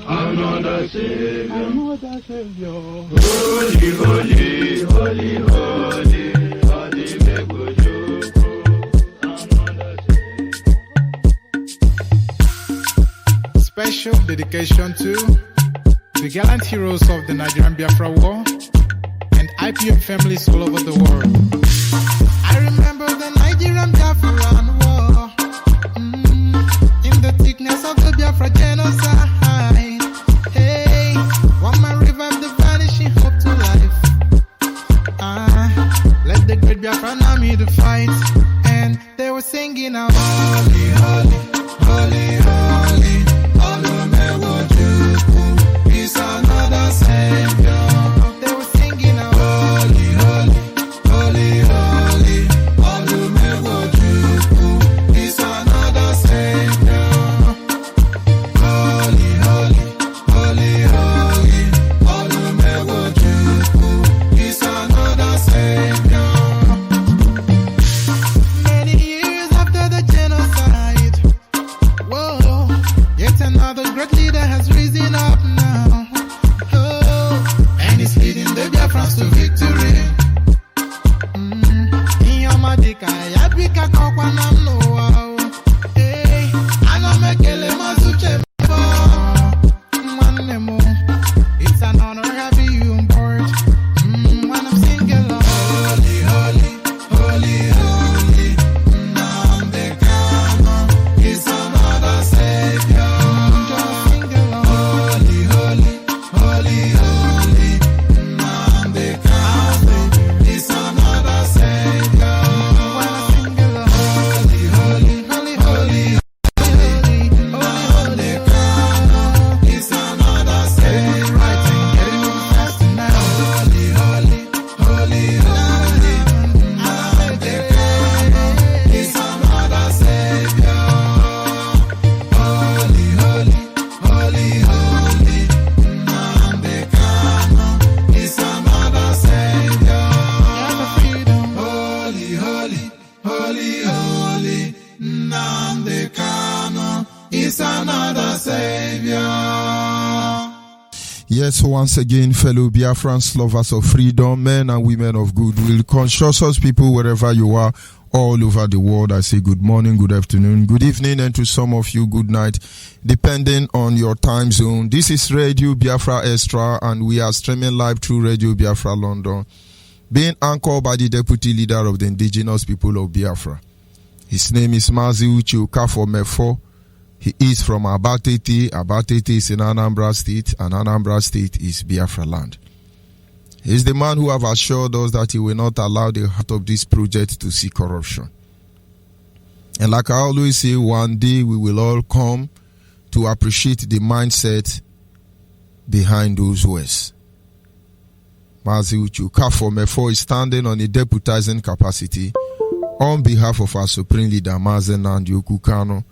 Another Savior. Holy, holy, holy, holy, holy, Special dedication to the gallant heroes of the Nigerian Biafra War and IPM families all over the world. I remember the Nigerian Biafra War, in the thickness of the Biafra genocide. Hey, one man revived the vanishing hope to life. Let the great Biafra army to fight, and they were singing out, holy, holy, holy, holy, He's another Savior. They were singing out, holy, holy, holy, holy, He's another Savior. Holy, holy, holy, holy, He's another Savior. Many years after the genocide, whoa, yet another great leader has risen up now. Oh, and he's leading the Biafrans to victory. In your madika, yabika kokwa na mloa. Hey, anamekele mazuche mbo. Mwanemo, it's an honor having you on board. When I'm singing, holy, holy, holy, holy, Namdekano, he's another Savior. Holy, holy, holy, holy, Namdekano, he's another Savior. Holy, holy, holy, holy, Namdekano, he's another Savior. Holy, holy, holy, holy, Namdekano, he's another Savior. Holy, holy, holy, holy, Namdekano, he's another Savior. Holy, holy, holy, holy, Namdekano, he's another Savior. Yes, once again, fellow Biafrans, lovers of freedom, men and women of goodwill, conscious people wherever you are, all over the world, I say good morning, good afternoon, good evening, and to some of you, good night, depending on your time zone. This is Radio Biafra Extra, and we are streaming live through Radio Biafra London, being anchored by the Deputy Leader of the Indigenous People of Biafra. His name is Mazi Ukafo Mefo. He is from Abatete. Abatete is in Anambra State, and Anambra State is Biafra land. He is the man who have assured us that he will not allow the heart of this project to see corruption. And like I always say, one day we will all come to appreciate the mindset behind those words. Mazi Ukafo Mefo is standing on a deputizing capacity on behalf of our Supreme Leader, Mazi Nnamdi Kanu,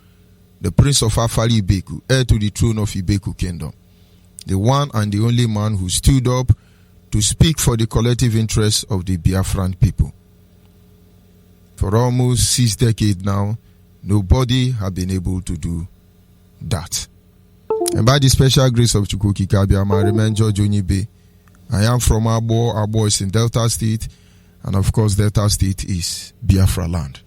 the Prince of Afari Ibeku, heir to the throne of Ibeku Kingdom, the one and the only man who stood up to speak for the collective interests of the Biafran people. For almost 6 decades now, nobody has been able to do that. And by the special grace of Chukwukika Abiyama, I remain George Onyeibe. I am from Abo. Abo is in Delta State, and of course Delta State is Biafra land.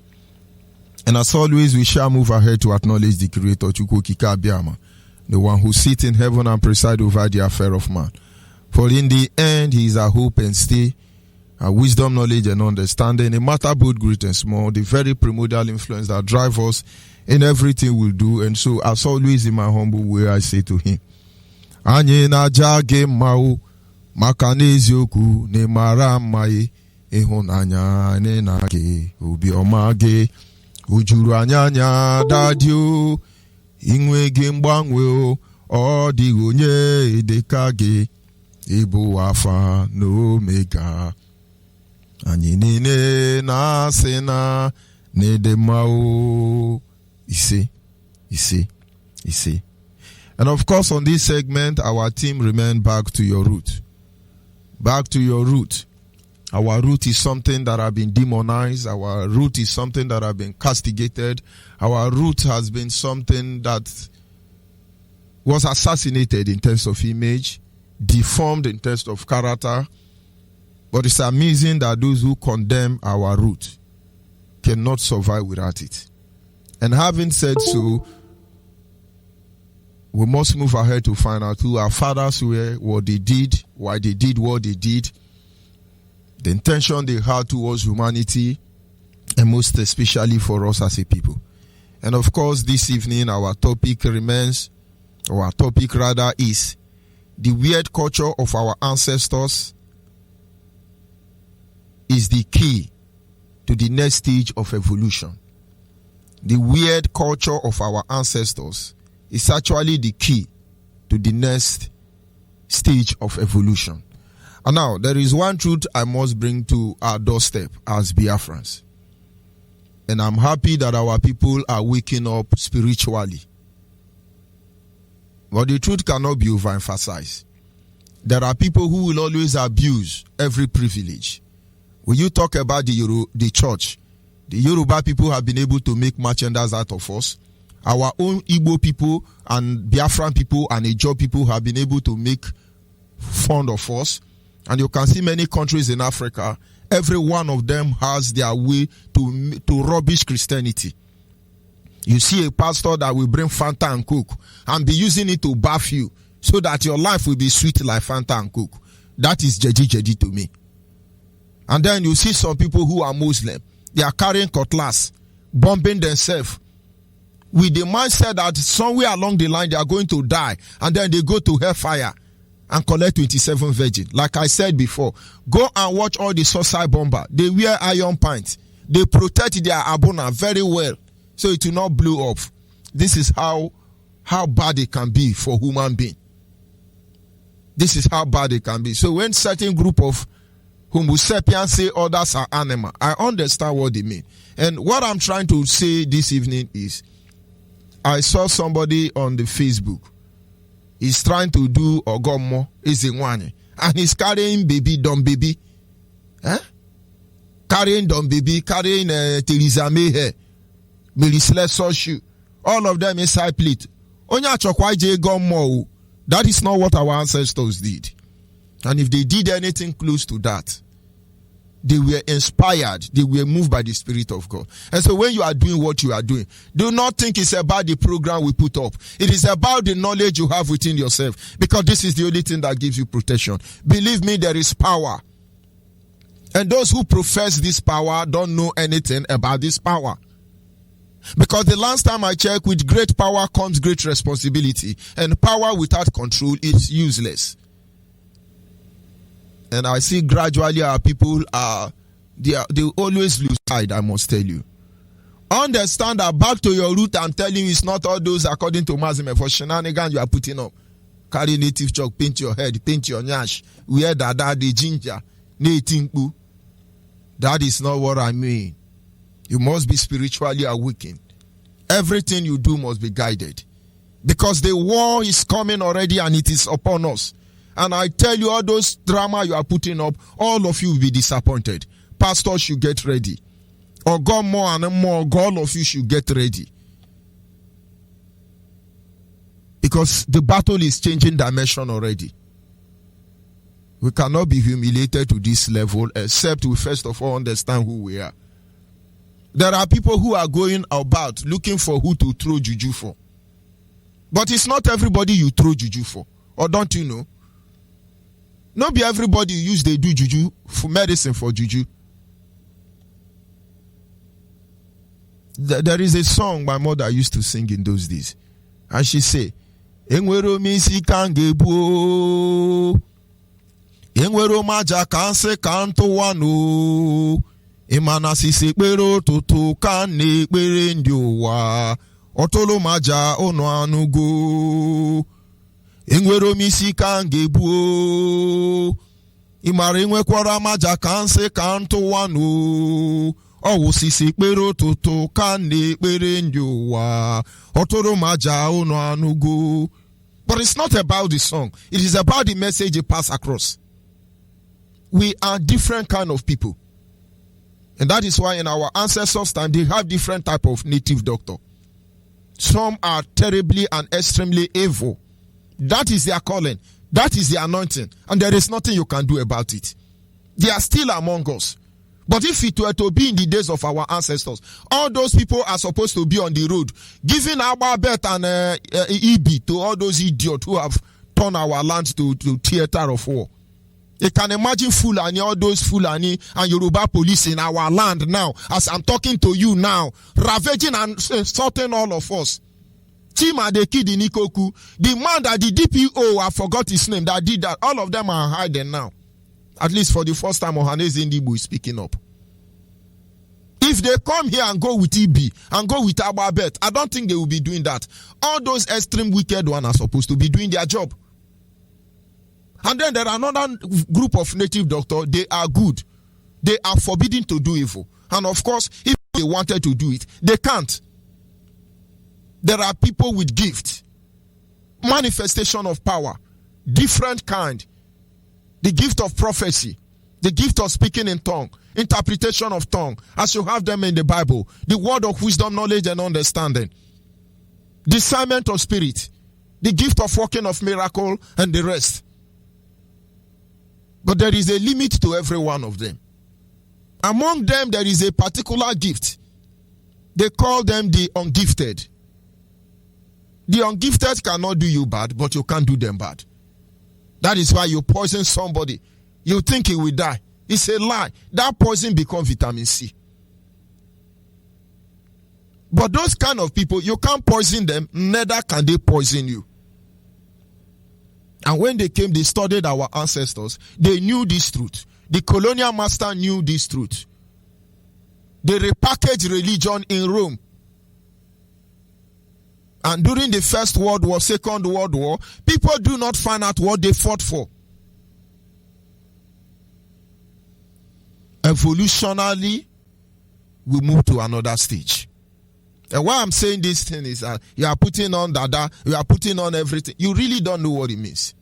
And as always, we shall move ahead to acknowledge the Creator, Chukwukika Abiyama, the one who sits in heaven and presides over the affair of man. For in the end, he is a hope and stay, a wisdom, knowledge, and understanding, a matter both great and small, the very primordial influence that drives us in everything we do. And so, as always, in my humble way, I say to him, Anye na jage mau, makanezi oku, ne mara mai, ehonanya ne nage, ubi omage, ujuru anyanya dadio, inwege mgbangwe o di onye edekage, Ibu Alpha no Omega, anyị niile na-asị na nedemao. You see. And of course, on this segment, our team remain back to your root. Back to your root. Our root is something that have been demonized. Our root is something that have been castigated. Our root has been something that was assassinated in terms of image, deformed in terms of character. But it's amazing that those who condemn our root cannot survive without it. And having said so, we must move ahead to find out who our fathers were, what they did, why they did what they did, the intention they had towards humanity, and most especially for us as a people. And of course, this evening, our topic is the weird culture of our ancestors is the key to the next stage of evolution. The weird culture of our ancestors is actually the key to the next stage of evolution. And now, there is one truth I must bring to our doorstep as Biafrans. And I'm happy that our people are waking up spiritually. But the truth cannot be overemphasized. There are people who will always abuse every privilege. When you talk about the church, the Yoruba people have been able to make merchandise out of us. Our own Igbo people and Biafran people and Ijaw people have been able to make fun of us. And you can see many countries in Africa, every one of them has their way to rubbish Christianity. You see a pastor that will bring Fanta and Coke and be using it to bath you so that your life will be sweet like Fanta and Coke. That is jeji to me. And then you see some people who are Muslim. They are carrying cutlass, bombing themselves with the mindset that somewhere along the line they are going to die, and then they go to hellfire and collect 27 virgin. Like I said before, go and watch all the suicide bomber. They wear iron pants. They protect their abona very well so it will not blow up. This is how bad it can be for human being. This is how bad it can be. So when certain group of Homo sapiens say others are animal, I understand what they mean. And what I'm trying to say this evening is, I saw somebody on the Facebook. He's trying to do Ogomo Izingwani, and he's carrying dumb baby. Carrying dumb baby, carrying Theresa May hair, Melisle shoe. All of them inside plate. That is not what our ancestors did. And if they did anything close to that, they were inspired, they were moved by the Spirit of God. And so when you are doing what you are doing, do not think it's about the program we put up. It is about the knowledge you have within yourself, because this is the only thing that gives you protection. Believe me, there is power. And those who profess this power don't know anything about this power. Because the last time I checked, with great power comes great responsibility. And power without control is useless. And I see gradually our people they always lose sight, I must tell you. Understand that back to your root, I'm telling you, it's not all those according to Mazi for shenanigans you are putting up. Carry native chalk, paint your head, paint your nyash, wear dada, the ginger, native. That is not what I mean. You must be spiritually awakened. Everything you do must be guided. Because the war is coming already and it is upon us. And I tell you, all those drama you are putting up, all of you will be disappointed. Pastors should get ready. Or God more and more, all of you should get ready. Because the battle is changing dimension already. We cannot be humiliated to this level except we first of all understand who we are. There are people who are going about looking for who to throw juju for. But it's not everybody you throw juju for. Or don't you know? Not be everybody they do juju for medicine for juju. There is a song my mother used to sing in those days. And she say, Enwero misi kangebu, Enwero maja kanse kanto wano, Imana sisi pero tutu kane pere ndiowa, Otolo maja ono anugo. Enwero misi kangebu, Imare enwekwara maja kanse kanto wano, Owo sisi pero tutu kane pere ndiowa, Otolo maja ono anugo. But it's not about the song. It is about the message it pass across. We are different kind of people. And that is why in our ancestors' time, they have different type of native doctor. Some are terribly and extremely evil. That is their calling. That is the anointing. And there is nothing you can do about it. They are still among us. But if it were to be in the days of our ancestors, all those people are supposed to be on the road, giving our bet and EB to all those idiots who have turned our land to theater of war. You can imagine Fulani, all those Fulani and Yoruba police in our land now, as I'm talking to you now, ravaging and sorting all of us. Chima the kid in Ikoku, the man that the DPO, I forgot his name, that did that, all of them are hiding now. At least for the first time, Ohaneze Ndibu is speaking up. If they come here and go with EB and go with Ababet, I don't think they will be doing that. All those extreme wicked ones are supposed to be doing their job. And then there are another group of native doctors, they are good. They are forbidden to do evil. And of course, if they wanted to do it, they can't. There are people with gifts, manifestation of power, different kind. The gift of prophecy, the gift of speaking in tongue, interpretation of tongue, as you have them in the Bible, the word of wisdom, knowledge, and understanding, discernment of spirit, the gift of working of miracle, and the rest. But there is a limit to every one of them. Among them, there is a particular gift. They call them the ungifted. The ungifted cannot do you bad, but you can't do them bad. That is why you poison somebody. You think he will die. It's a lie. That poison becomes vitamin C. But those kind of people, you can't poison them, neither can they poison you. And when they came, they studied our ancestors. They knew this truth. The colonial master knew this truth. They repackaged religion in Rome. And during the First World War, Second World War, people do not find out what they fought for. Evolutionarily, we move to another stage. And why I'm saying this thing is that you are putting on dada, you are putting on everything. You really don't know what it means.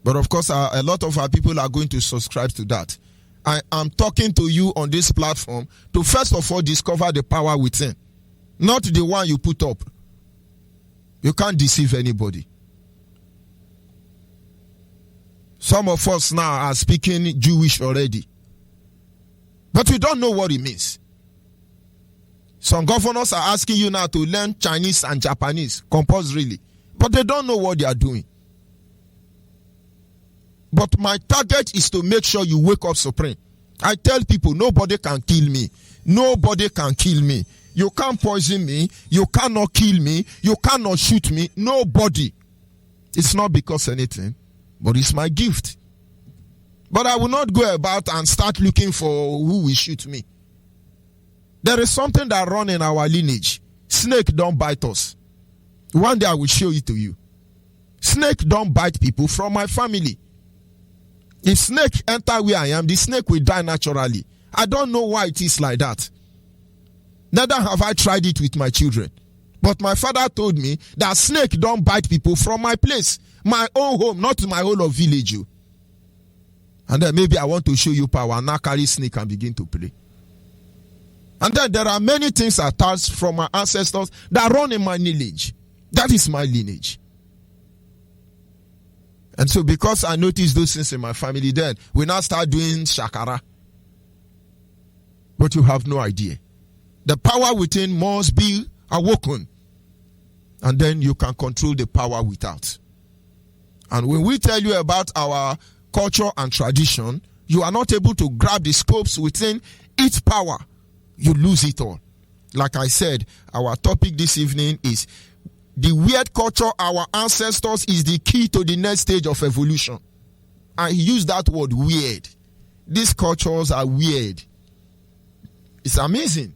But of course, a lot of our people are going to subscribe to that. I am talking to you on this platform to first of all discover the power within. Not the one you put up. You can't deceive anybody. Some of us now are speaking Jewish already. But we don't know what it means. Some governors are asking you now to learn Chinese and Japanese compulsorily. But they don't know what they are doing. But my target is to make sure you wake up supreme. I tell people, nobody can kill me. Nobody can kill me. You can't poison me. You cannot kill me. You cannot shoot me. Nobody. It's not because anything, but it's my gift. But I will not go about and start looking for who will shoot me. There is something that runs in our lineage. Snake don't bite us. One day I will show it to you. Snake don't bite people from my family. If snake enter where I am, the snake will die naturally. I don't know why it is like that. Neither have I tried it with my children. But my father told me that snake don't bite people from my place, my own home, not my whole of village. And then maybe I want to show you power and now carry snake and begin to play. And then there are many things attached from my ancestors that run in my lineage. That is my lineage. And so because I noticed those things in my family, then we now start doing shakara. But you have no idea. The power within must be awoken. And then you can control the power without. And when we tell you about our culture and tradition, you are not able to grab the scopes within its power. You lose it all. Like I said, our topic this evening is the weird culture our ancestors is the key to the next stage of evolution. I use that word weird. These cultures are weird. It's amazing.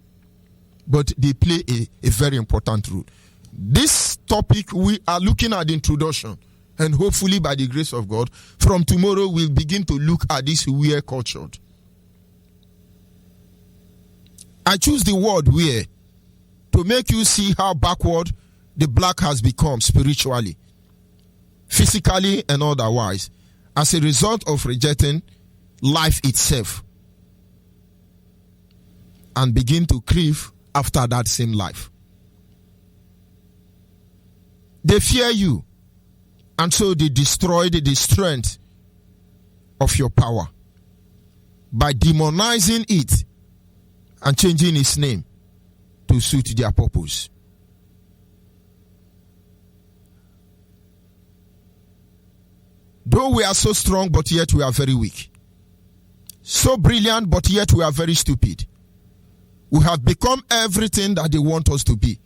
But they play a very important role. This topic, we are looking at the introduction. And hopefully by the grace of God, from tomorrow we'll begin to look at this weird culture. I choose the word weird to make you see how backward the black has become spiritually, physically, and otherwise, as a result of rejecting life itself and begin to crave after that same life. They fear you And so they destroyed the strength of your power by demonizing it and changing its name to suit their purpose. Though we are so strong, but yet we are very weak. So brilliant, but yet we are very stupid. We have become everything that they want us to be.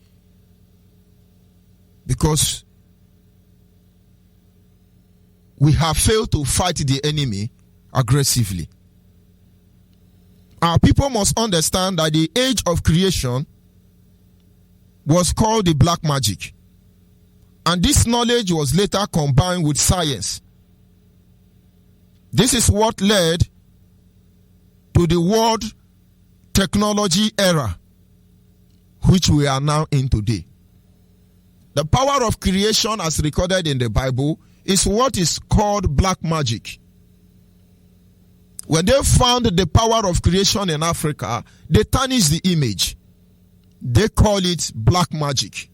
Because we have failed to fight the enemy aggressively. Our people must understand that the age of creation was called the black magic. And this knowledge was later combined with science. This is what led to the world technology era, which we are now in today. The power of creation, as recorded in the Bible, is what is called black magic. When they found the power of creation in Africa, they tarnished the image. They call it black magic.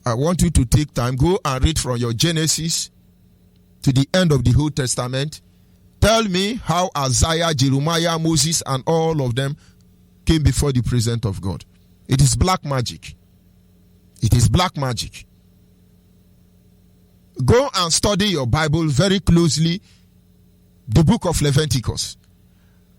I want you to take time, go and read from your Genesis to the end of the Old Testament. Tell me how Isaiah, Jeremiah, Moses, and all of them came before the presence of God. It is black magic. It is black magic. Go and study your Bible very closely, the book of Leviticus.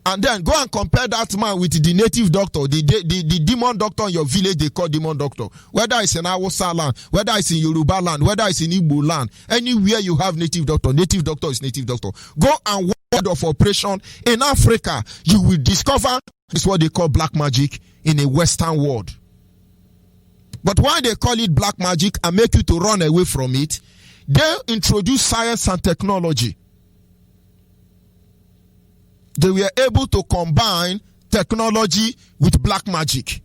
And then go and compare that man with the native doctor, the demon doctor in your village they call demon doctor. Whether it's in Hausa land, whether it's in Yoruba land, whether it's in Igbo land, anywhere you have native doctor is native doctor. Go and word of operation in Africa, you will discover it's what they call black magic in a Western world. But why they call it black magic and make you to run away from it, they introduce science and technology. They were able to combine technology with black magic.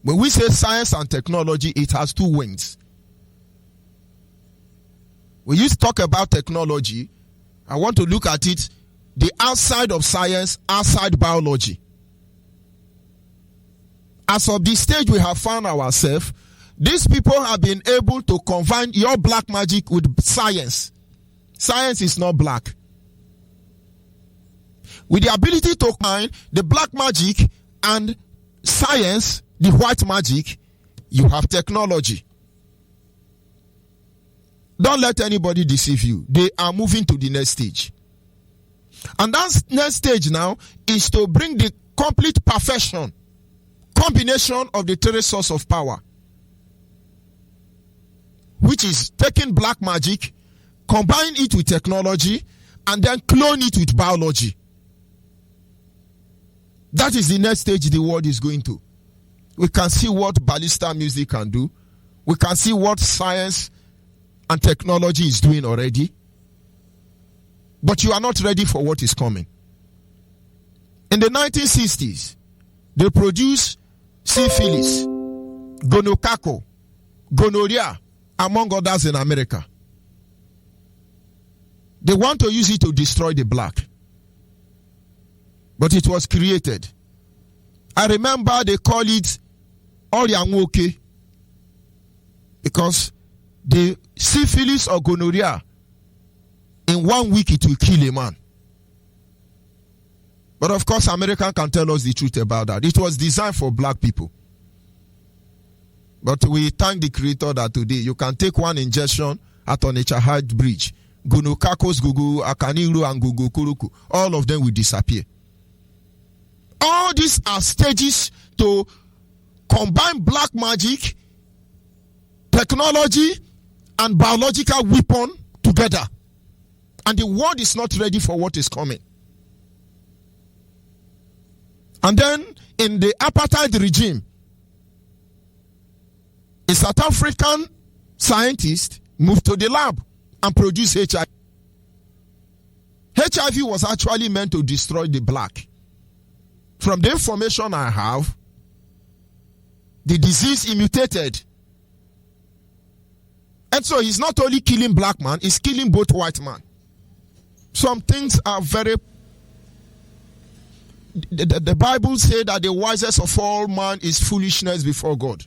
When we say science and technology, it has two wings. When you talk about technology, I want to look at it, the outside of science, outside biology. As of this stage we have found ourselves, these people have been able to combine your black magic with science. Science is not black. With the ability to combine the black magic and science, the white magic, you have technology. Don't let anybody deceive you. They are moving to the next stage. And that next stage now is to bring the complete perfection, combination of the three sources of power, which is taking black magic, combine it with technology, and then clone it with biology. That is the next stage the world is going to. We can see what ballistic music can do. We can see what science and technology is doing already. But you are not ready for what is coming. In the 1960s, they produced syphilis, gonococcal, gonorrhea, among others in America. They want to use it to destroy the black. But it was created. I remember they call it Orianwoke, because the syphilis or gonorrhea, in 1 week it will kill a man. But of course, American can tell us the truth about that. It was designed for black people. But we thank the Creator that today you can take one injection at Onitsha Heights Bridge. Gonococcal, Gugu, Akaniru, and Gugu Kuruku. All of them will disappear. All these are stages to combine black magic, technology, and biological weapon together. And the world is not ready for what is coming. And then in the apartheid regime, a South African scientist moved to the lab and produced HIV. HIV was actually meant to destroy the black. From the information I have, the disease mutated. And so he's not only killing black man, he's killing both white man. Some things are very... The Bible says that the wisest of all man is foolishness before God.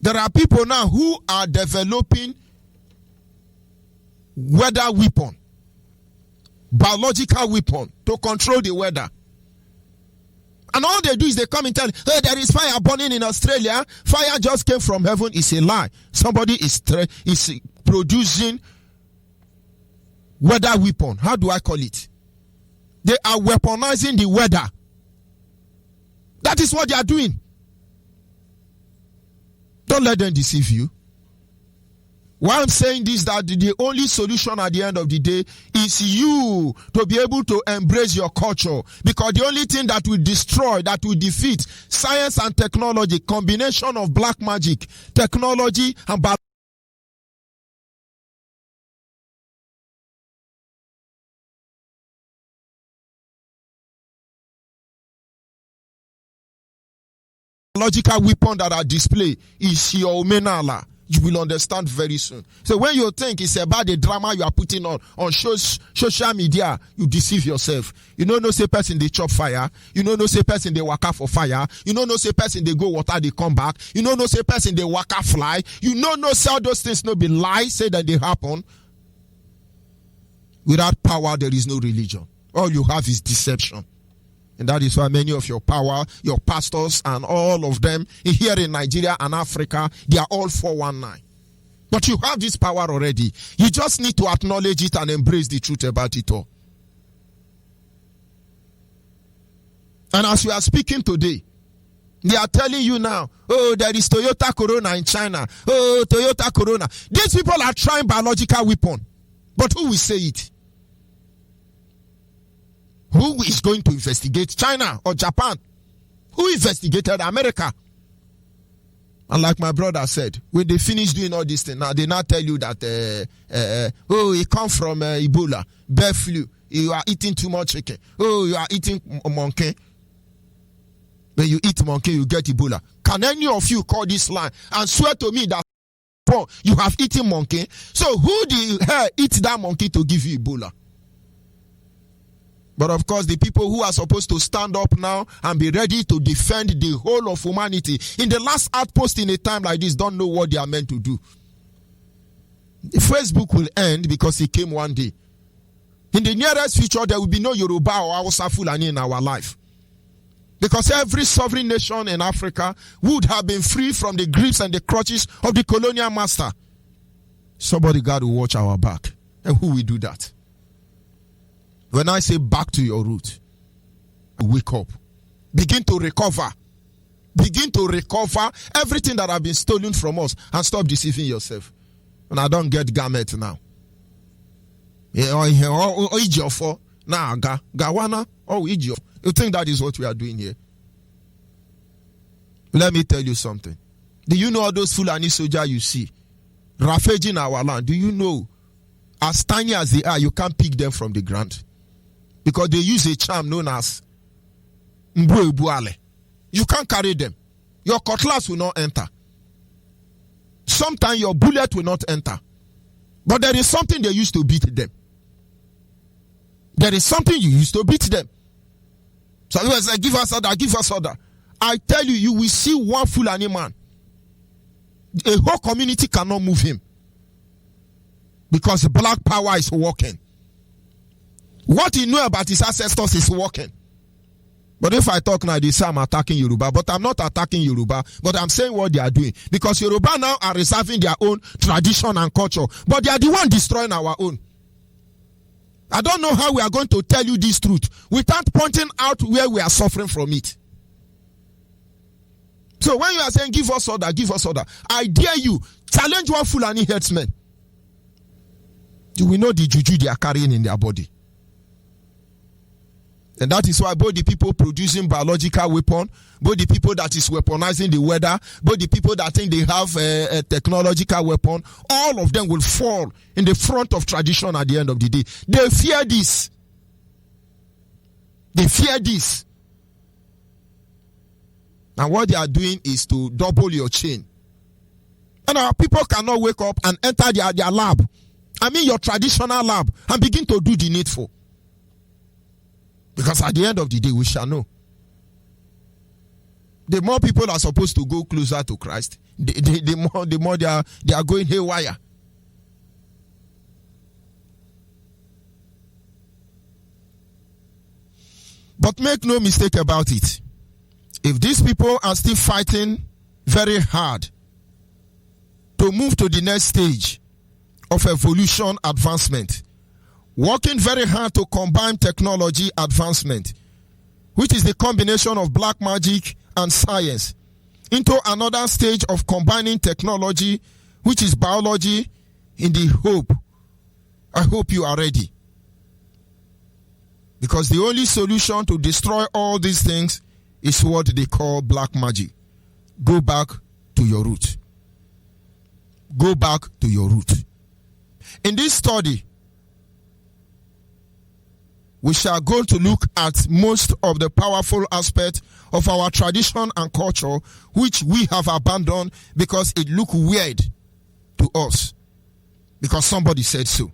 There are people now who are developing weather weapon, biological weapon to control the weather. And all they do is they come and tell, hey, there is fire burning in Australia. Fire just came from heaven. It's a lie. Somebody is producing weather weapon. How do I call it? They are weaponizing the weather. That is what they are doing. Don't let them deceive you. Why I'm saying this, that the only solution at the end of the day is you to be able to embrace your culture. Because the only thing that will destroy, that will defeat science and technology, combination of black magic, technology and biological weapon that are displayed is your omenala. You will understand very soon. So when you think it's about the drama you are putting on social media, you deceive yourself. You know no say person they chop fire. You know no say person they waka for fire. You know no say person they go water they come back. You know no say person they waka fly. You know no say all those things no be lies, say that they happen. Without power there is no religion. All you have is deception. And that is why many of your pastors and all of them here in Nigeria and Africa, they are all 419. But you have this power already. You just need to acknowledge it and embrace the truth about it all. And as we are speaking today, they are telling you now, oh, there is Toyota Corona in China. Oh, Toyota Corona. These people are trying biological weapon. But who will say it? Who is going to investigate? China or Japan? Who investigated America? And like my brother said, when they finish doing all this thing, now they now tell you that it comes from Ebola, bird flu. You are eating too much chicken. Oh, you are eating monkey. When you eat monkey, you get Ebola. Can any of you call this line and swear to me that you have eaten monkey? So who the hell eat that monkey to give you Ebola? But of course, the people who are supposed to stand up now and be ready to defend the whole of humanity in the last outpost in a time like this don't know what they are meant to do. Facebook will end because it came one day. In the nearest future, there will be no Yoruba or Hausa Fulani in our life. Because every sovereign nation in Africa would have been free from the grips and the clutches of the colonial master. Somebody got to watch our back. And who will do that? When I say back to your root, wake up. Begin to recover. Begin to recover everything that has been stolen from us and stop deceiving yourself. And I don't get garment now. You think that is what we are doing here? Let me tell you something. Do you know all those Fulani soldiers you see ravaging our land? Do you know, as tiny as they are, you can't pick them from the ground? Because they use a charm known as Mbwe Buale. You can't carry them. Your cutlass will not enter. Sometimes your bullet will not enter. But there is something they used to beat them. There is something you used to beat them. So you say, give us order, give us order. I tell you, you will see one Fulani man. A whole community cannot move him. Because the black power is working. What he knew about his ancestors is working. But if I talk now, they say I'm attacking Yoruba. But I'm not attacking Yoruba. But I'm saying what they are doing. Because Yoruba now are reserving their own tradition and culture. But they are the one destroying our own. I don't know how we are going to tell you this truth without pointing out where we are suffering from it. So when you are saying give us order, I dare you, challenge one Fulani herdsman. You will know the juju they are carrying in their body. And that is why both the people producing biological weapon, both the people that is weaponizing the weather, both the people that think they have a technological weapon, all of them will fall in the front of tradition at the end of the day. They fear this. They fear this. And what they are doing is to double your chain. And our people cannot wake up and enter their lab. I mean your traditional lab, and begin to do the needful. Because at the end of the day, we shall know. the more people are supposed to go closer to Christ, the more they are going haywire. But make no mistake about it. If these people are still fighting very hard to move to the next stage of evolution advancement, working very hard to combine technology advancement, which is the combination of black magic and science, into another stage of combining technology, which is biology, in the hope. I hope you are ready. Because the only solution to destroy all these things is what they call black magic. Go back to your root. Go back to your root. In this study, we shall go to look at most of the powerful aspects of our tradition and culture, which we have abandoned because it looked weird to us, because somebody said so.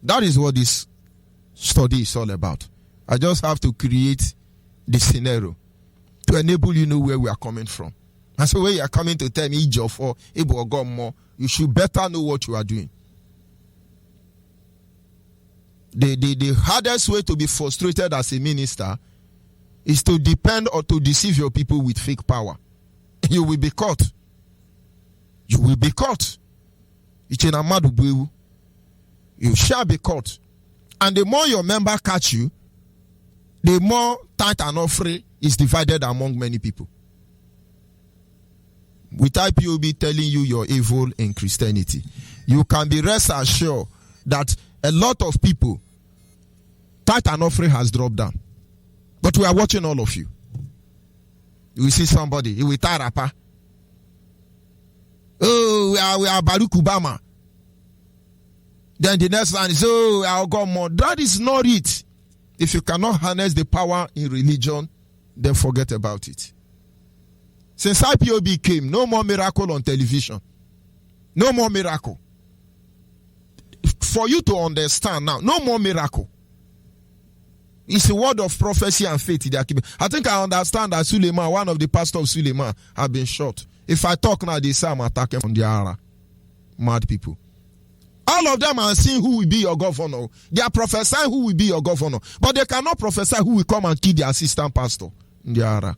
That is what this study is all about. I just have to create the scenario to enable you know where we are coming from. And so when you are coming to tell me or you should better know what you are doing. The hardest way to be frustrated as a minister is to depend or to deceive your people with fake power. You will be caught. You will be caught. You shall be caught. And the more your member catch you, the more tithe and offering is divided among many people. With IPOB telling you you're evil in Christianity, you can be rest assured that a lot of people, tithe and offering has dropped down. But we are watching all of you. You will see somebody, he will tie rapper. Oh, we are Barack Obama. Then the next one is, oh, I'll go more. That is not it. If you cannot harness the power in religion, then forget about it. Since IPOB came, no more miracle on television. No more miracle. For you to understand now, no more miracle. It's a word of prophecy and faith. I think I understand that Suleiman, one of the pastors of Suleiman, have been shot. If I talk now, they say I'm attacking on the Ara. Mad people. All of them are seeing who will be your governor. They are prophesying who will be your governor. But they cannot prophesy who will come and kill the assistant pastor in the Ara.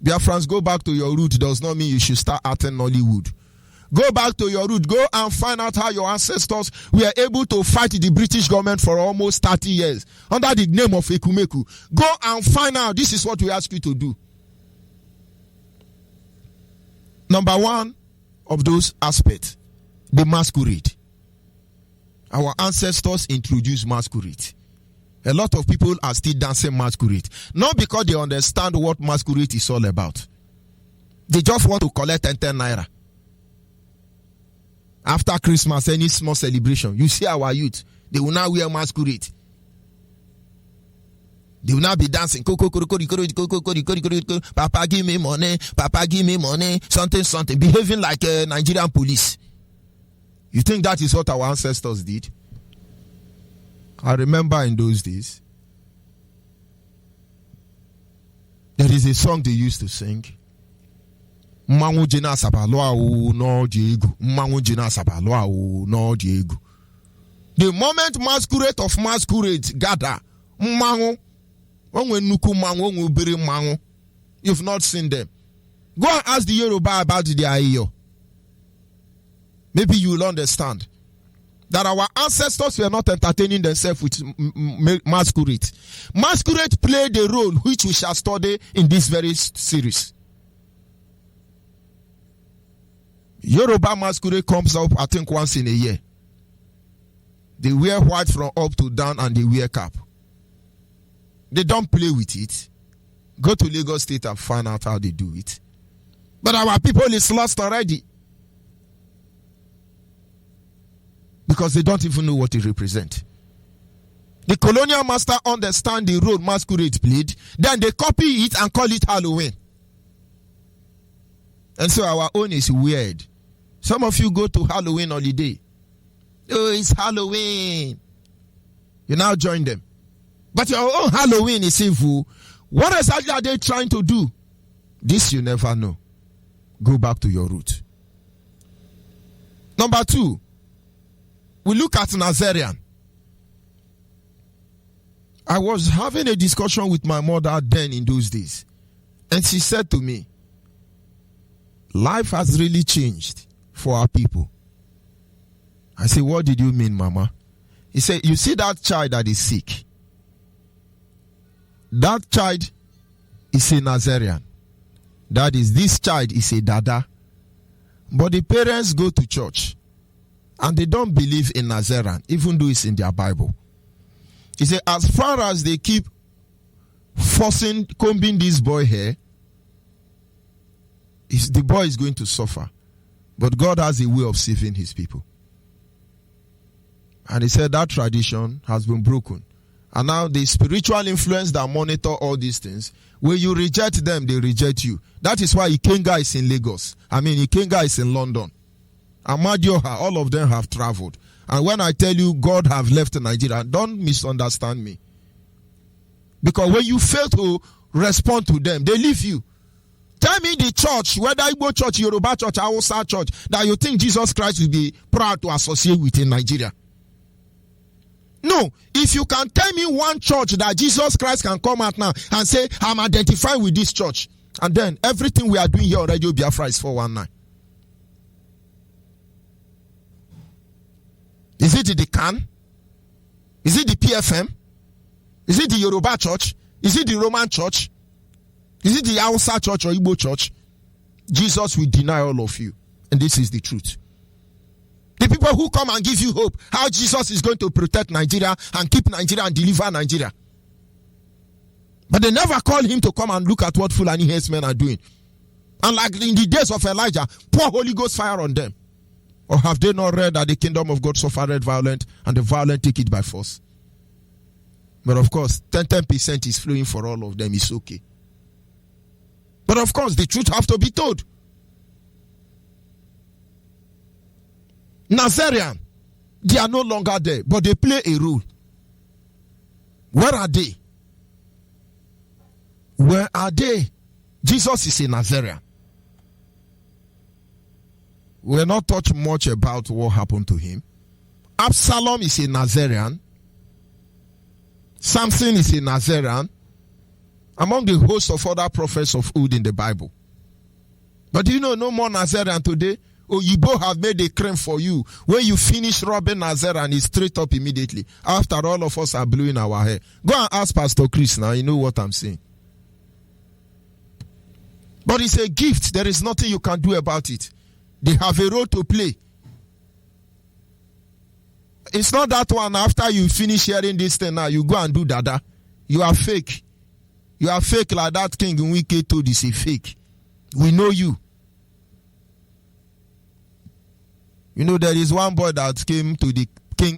Biafrans, go back to your root does not mean you should start acting Nollywood. Go back to your root. Go and find out how your ancestors were able to fight the British government for almost 30 years under the name of Ekumeku. Go and find out. This is what we ask you to do. Number one of those aspects, the masquerade. Our ancestors introduced masquerade. A lot of people are still dancing masquerade. Not because they understand what masquerade is all about. They just want to collect 10 naira. After Christmas, any small celebration, you see our youth, they will now wear masquerade. They will now be dancing. Papa, give me money. Papa, give me money. Something. Behaving like a Nigerian police. You think that is what our ancestors did? I remember in those days, there is a song they used to sing. The moment masquerade of masquerade gather, you've not seen them. Go and ask the Yoruba about the Ayo. Maybe you will understand that our ancestors were not entertaining themselves with masquerade. Masquerade played a role which we shall study in this very series. Yoruba masquerade comes up, I think, once in a year. They wear white from up to down and they wear cap. They don't play with it. Go to Lagos State and find out how they do it. But our people is lost already. Because they don't even know what it represents. The colonial master understand the role masquerade played, then they copy it and call it Halloween. And so our own is weird. Some of you go to Halloween holiday. Oh, it's Halloween. You now join them. But your own Halloween is evil. What exactly are they trying to do? This you never know. Go back to your root. Number 2, we look at Nazarian. I was having a discussion with my mother then in those days, and she said to me, life has really changed for our people. I said, what did you mean, Mama? He said, you see that child that is sick? That child is a Nazarian. That is, this child is a Dada. But the parents go to church and they don't believe in Nazarian, even though it's in their Bible. He said, as far as they keep combing this boy hair, the boy is going to suffer. But God has a way of saving his people. And he said that tradition has been broken. And now the spiritual influence that monitor all these things, when you reject them, they reject you. That is why Ikenga is in Lagos. Ikenga is in London. Amadioha, all of them have traveled. And when I tell you God have left Nigeria, don't misunderstand me. Because when you fail to respond to them, they leave you. Tell me the church, whether Igbo church, Yoruba church, Hausa church, that you think Jesus Christ will be proud to associate with in Nigeria. No, if you can tell me one church that Jesus Christ can come out now and say, I'm identified with this church, and then everything we are doing here on Radio Biafra is 419. Is it the CAN? Is it the PFM? Is it the Yoruba church? Is it the Roman church? Is it the Hausa church or Igbo church? Jesus will deny all of you. And this is the truth. The people who come and give you hope, how Jesus is going to protect Nigeria and keep Nigeria and deliver Nigeria. But they never call him to come and look at what Fulani herdsmen are doing. And like in the days of Elijah, pour Holy Ghost fire on them. Or have they not read that the kingdom of God suffered violent and the violent take it by force? But of course, 10% is flowing for all of them. It's okay. But of course, the truth have to be told. Nazarian, they are no longer there, but they play a role. Where are they? Where are they? Jesus is a Nazarian. We will not touch much about what happened to him. Absalom is a Nazarian. Samson is a Nazarian. Among the host of other prophets of old in the Bible. But do you know no more Nazarian today? Onyeibe have made a claim for you. When you finish robbing Nazarian, it's straight up immediately. After all of us are blowing our hair. Go and ask Pastor Chris now. You know what I'm saying. But it's a gift. There is nothing you can do about it. They have a role to play. It's not that one after you finish hearing this thing now, you go and do dada. You are fake. You are fake like that king in Wike told is a fake. We know you. You know, there is one boy that came to the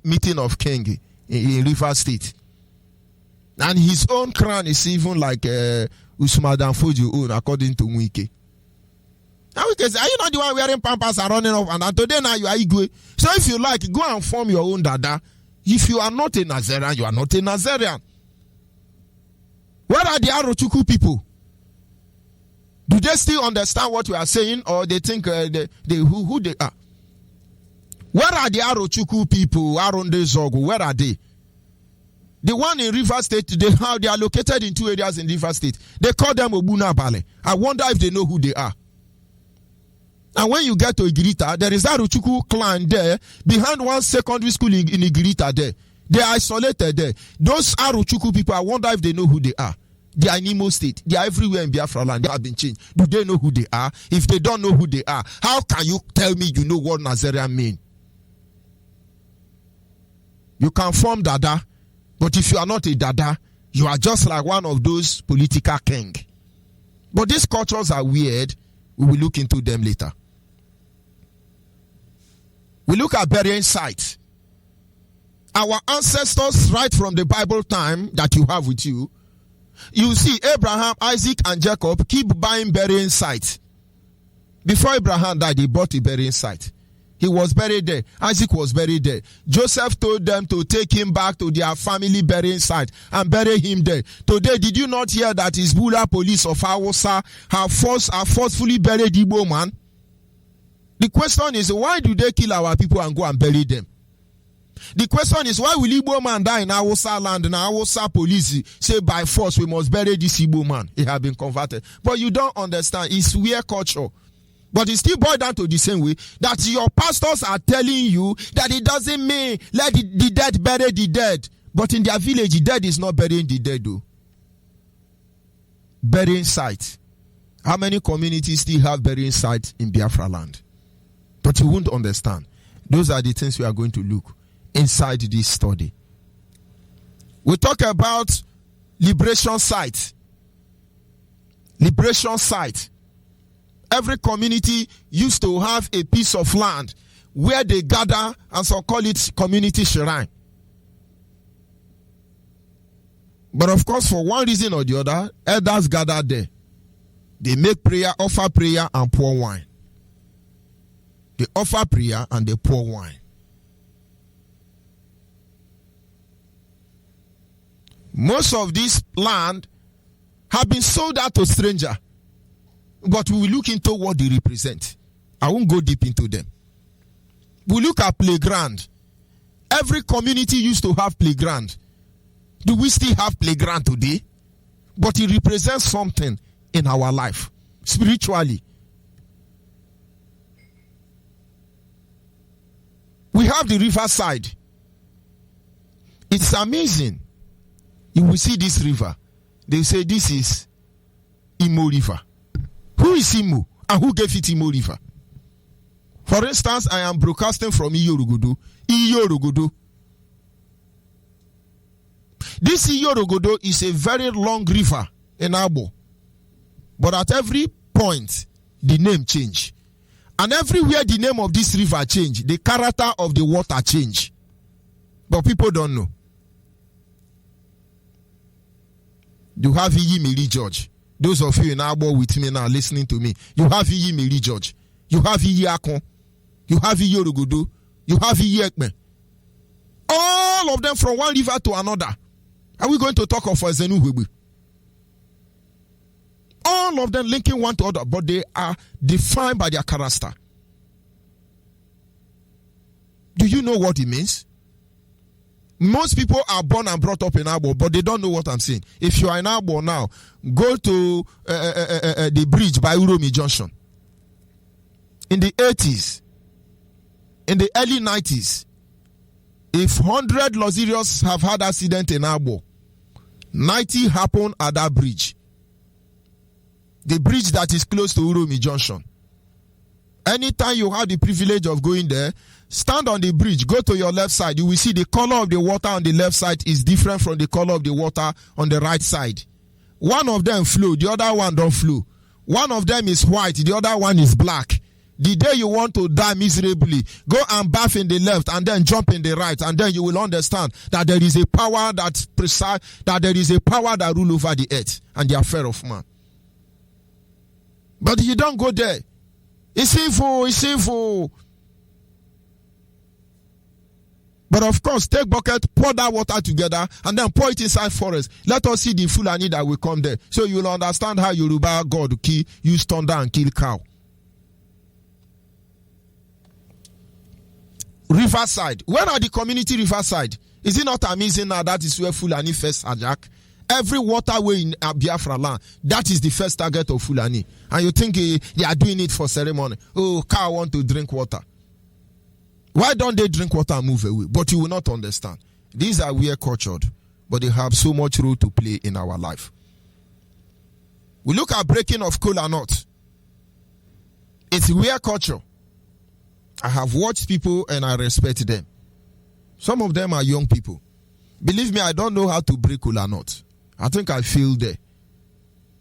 meeting of king in River State. And his own crown is even like Usman Danfodio own, according to Wike. Now we can say, are you not the one wearing pampers and running off? And today now you are Igwe. So if you like, go and form your own dada. If you are not a Nazarian, you are not a Nazarian. Where are the Arochukwu people? Do they still understand what we are saying, or they think who they are? Where are the Arochukwu people? Aronde Zogo, where are they? The one in River State, they are located in 2 areas in River State. They call them Obuna Bale. I wonder if they know who they are. And when you get to Igirita, there is Arochukwu clan there behind one secondary school in Igirita there. They are isolated there. Those Arochukwu people, I wonder if they know who they are. They are in Imo State. They are everywhere in Biafra land. They have been changed. Do they know who they are? If they don't know who they are, how can you tell me you know what Nazarian mean? You can form dada, but if you are not a dada, you are just like one of those political king. But these cultures are weird. We will look into them later. We look at burying sites. Our ancestors, right from the Bible time that you have with you, you see Abraham, Isaac, and Jacob keep buying burying sites. Before Abraham died, he bought a burying site. He was buried there. Isaac was buried there. Joseph told them to take him back to their family burying site and bury him there. Today, did you not hear that his Bula police of Hausa have forcefully buried Igbo man? The question is, why do they kill our people and go and bury them? The question is, why will Igbo man die in Hausa land and Hausa police say by force we must bury this Igbo man? He has been converted. But you don't understand. It's weird culture. But it still boils down to the same way that your pastors are telling you that it doesn't mean let the dead bury the dead. But in their village, the dead is not burying the dead though. Burying site. How many communities still have burying site in Biafra land? But you won't understand. Those are the things we are going to look inside this study. We talk about liberation site. Liberation site. Every community used to have a piece of land where they gather, and so call it community shrine. But of course, for one reason or the other, elders gather there. They make prayer, offer prayer, and pour wine. They offer prayer and they pour wine. Most of this land have been sold out to stranger. But we will look into what they represent. I won't go deep into them. We look at playground. Every community used to have playground. Do we still have playground today? But it represents something in our life, spiritually. We have the riverside. It's amazing. You will see this river. They say this is Imo River. Who is Imo and who gave it Imo River? For instance, I am broadcasting from Iyorogodo. Iyorogodo. This Iyorogodo is a very long river in Abo. But at every point, the name change. And everywhere the name of this river change, the character of the water change. But people don't know. You have Iyimiri George. Those of you in Abo with me now listening to me, you have Iyimiri George. You have Iyakon. You have Iyorogodo. You have Iyekme. All of them from one river to another. Are we going to talk of Zenu Huebu? All of them linking one to other, but they are defined by their character. Do you know what it means? Most people are born and brought up in Abo, but they don't know what I'm saying. If you are in Abo now, go to the bridge by Uromi Junction. In the 80s, in the early 90s, if 100 luxurious have had accident in Abo, 90 happen at that bridge. The bridge that is close to Uromi Junction. Anytime you have the privilege of going there, stand on the bridge, go to your left side. You will see the color of the water on the left side is different from the color of the water on the right side. One of them flow, the other one don't flow. One of them is white, the other one is black. The day you want to die miserably, go and bath in the left and then jump in the right, and then you will understand that there is a power that rule over the earth and the affair of man. But you don't go there. It's sinful, it's sinful. But of course, take bucket, pour that water together, and then pour it inside forest. Let us see the Fulani that will come there. So you will understand how Yoruba God use thunder and kill cow. Riverside. Where are the community riverside? Is it not amazing now that is where Fulani first hijack? Every waterway in Biafra land, that is the first target of Fulani. And you think they are doing it for ceremony. Oh, cow want to drink water. Why don't they drink water and move away? But you will not understand. These are weird cultured, but they have so much role to play in our life. We look at breaking of kola nut. It's weird culture. I have watched people and I respect them. Some of them are young people. Believe me, I don't know how to break kola nut. I think I feel there.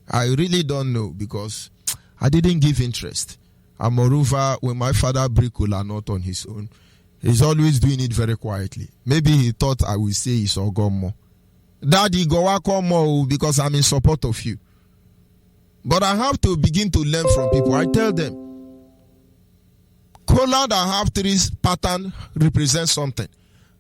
I really don't know because I didn't give interest. And moreover, when my father break kola nut on his own, he's always doing it very quietly. Maybe he thought I would say it's Ogomo. Daddy, go more because I'm in support of you. But I have to begin to learn from people. I tell them, Cola that have 3 pattern represents something.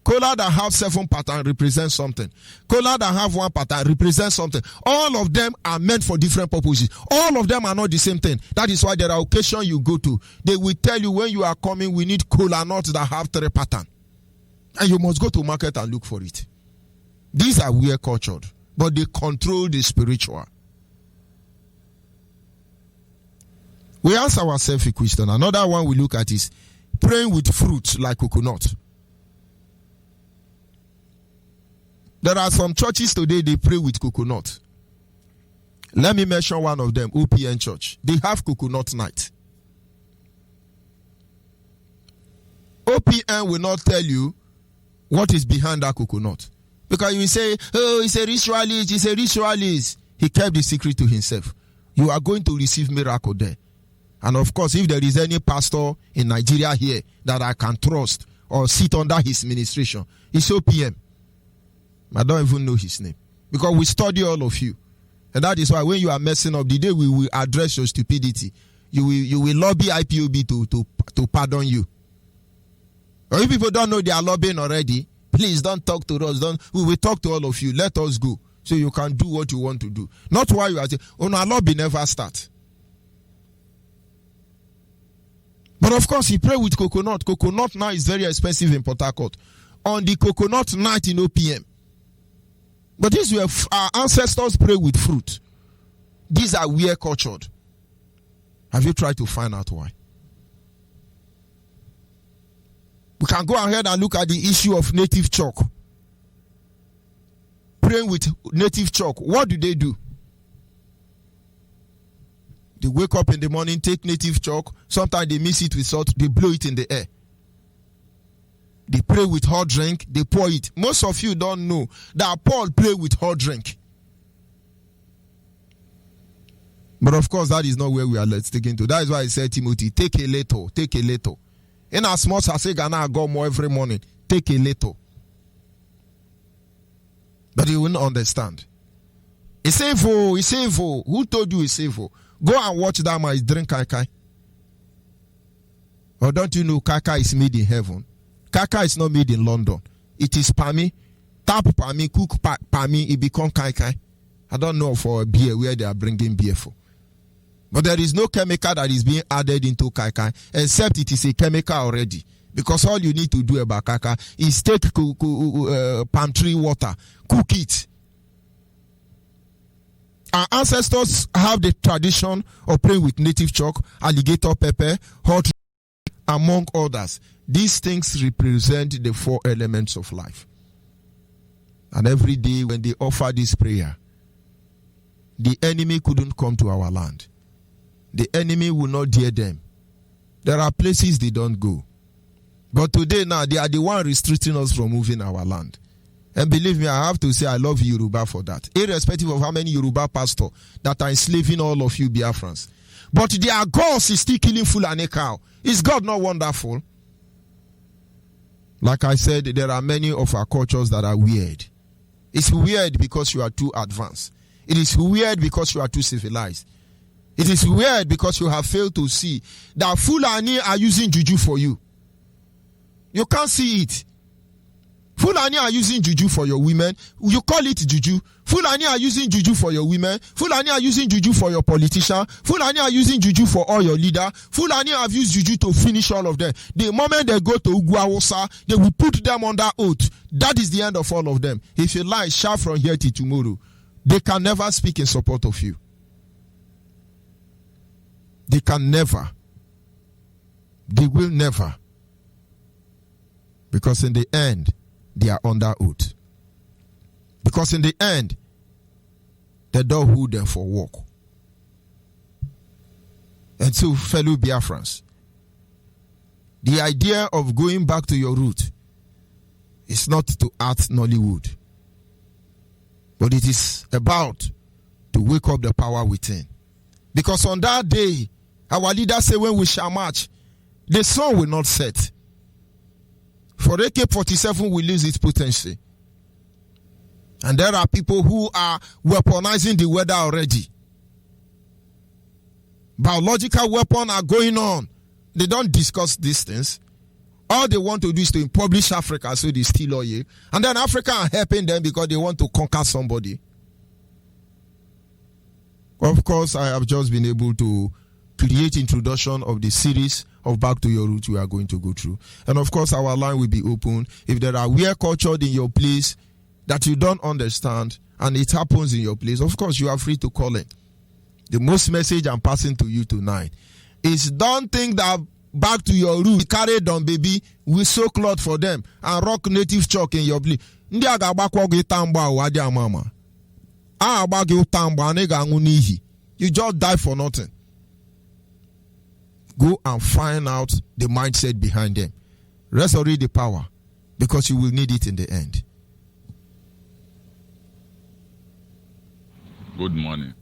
Cola that have 7 pattern represents something. Cola that have 1 pattern represents something. All of them are meant for different purposes. All of them are not the same thing. That is why there are occasions you go to. They will tell you when you are coming, we need cola nuts that have 3 pattern. And you must go to market and look for it. These are weird cultured, but they control the spiritual. We ask ourselves a question. Another one we look at is praying with fruit like coconut. There are some churches today, they pray with coconut. Let me mention one of them, OPN Church. They have coconut night. OPN will not tell you what is behind that coconut. Because you will say, oh, it's a ritualist, it's a ritualist. He kept the secret to himself. You are going to receive miracle there. And of course, if there is any pastor in Nigeria here that I can trust or sit under his ministration, it's OPM. I don't even know his name. Because we study all of you. And that is why when you are messing up, the day we will address your stupidity, you will lobby IPOB to pardon you. Or if people don't know they are lobbying already, please don't talk to us. We will talk to all of you. Let us go. So you can do what you want to do. Not why you are saying, oh no, lobby never start. But of course, he pray with coconut. Coconut now is very expensive in Port Harcourt. On the coconut night in OPM. But these were our ancestors pray with fruit. These are weird cultured. Have you tried to find out why? We can go ahead and look at the issue of native chalk. Praying with native chalk. What do? They wake up in the morning, take native chalk. Sometimes they mix it with salt. They blow it in the air. They pray with hot drink. They pour it. Most of you don't know that Paul prayed with hot drink. But of course, that is not where we are sticking to. That is why I said, Timothy, take a little. Take a little. In as much as I say, Ghana, I go more every morning. Take a little. But you wouldn't understand. It's evil. It's evil. Who told you it's evil? Go and watch that man drink kai kai. Or don't you know kai kai is made in heaven? Kai kai is not made in London. It is pami. Tap pami, cook pami, it become kai kai. I don't know for a beer where they are bringing beer for. But there is no chemical that is being added into kai kai, except it is a chemical already. Because all you need to do about kai kai is take palm tree water, cook it. Our ancestors have the tradition of praying with native chalk, alligator pepper, hot, among others. These things represent the 4 elements of life. And every day when they offer this prayer, the enemy couldn't come to our land. The enemy will not dare them. There are places they don't go. But today now, they are the one restricting us from moving our land. And believe me, I have to say I love Yoruba for that. Irrespective of how many Yoruba pastors that are enslaving all of you Biafrans. But their gods is still killing Fulani cow. Is God not wonderful? Like I said, there are many of our cultures that are weird. It's weird because you are too advanced. It is weird because you are too civilized. It is weird because you have failed to see that Fulani are using juju for you. You can't see it. Fulani are using juju for your women. You call it juju. Fulani are using juju for your women. Fulani are using juju for your politician. Fulani are using juju for all your leader. Fulani have used juju to finish all of them. The moment they go to Ugwawosa, they will put them under oath. That is the end of all of them. If you lie, shout from here till tomorrow. They can never speak in support of you. They can never. They will never. Because in the end, they are under oath. Because in the end, the door hold them for work. And so, fellow Biafrans, the idea of going back to your root is not to act Nollywood, but it is about to wake up the power within. Because on that day, our leaders say when we shall march, the sun will not set. For AK-47 will lose its potency. And there are people who are weaponizing the weather already. Biological weapons are going on They don't discuss these things. All they want to do is to impoverish Africa so they steal oil. And then Africa are helping them because they want to conquer somebody. Of course, I have just been able to create introduction of the series of Back to Your Roots we are going to go through. And of course, our line will be open. If there are weird culture in your place that you don't understand and it happens in your place, of course, you are free to call in. The most message I'm passing to you tonight is don't think that back to your roots, carry down baby, we sew cloth for them and rock native chalk in your place. Ndị a ga-agbakwa gị tamba ụwa dị amama. A agba gị tamba na ị ga-anwụ n'ihi. You just die for nothing. Go and find out the mindset behind them. Resurrect the power because you will need it in the end. Good morning.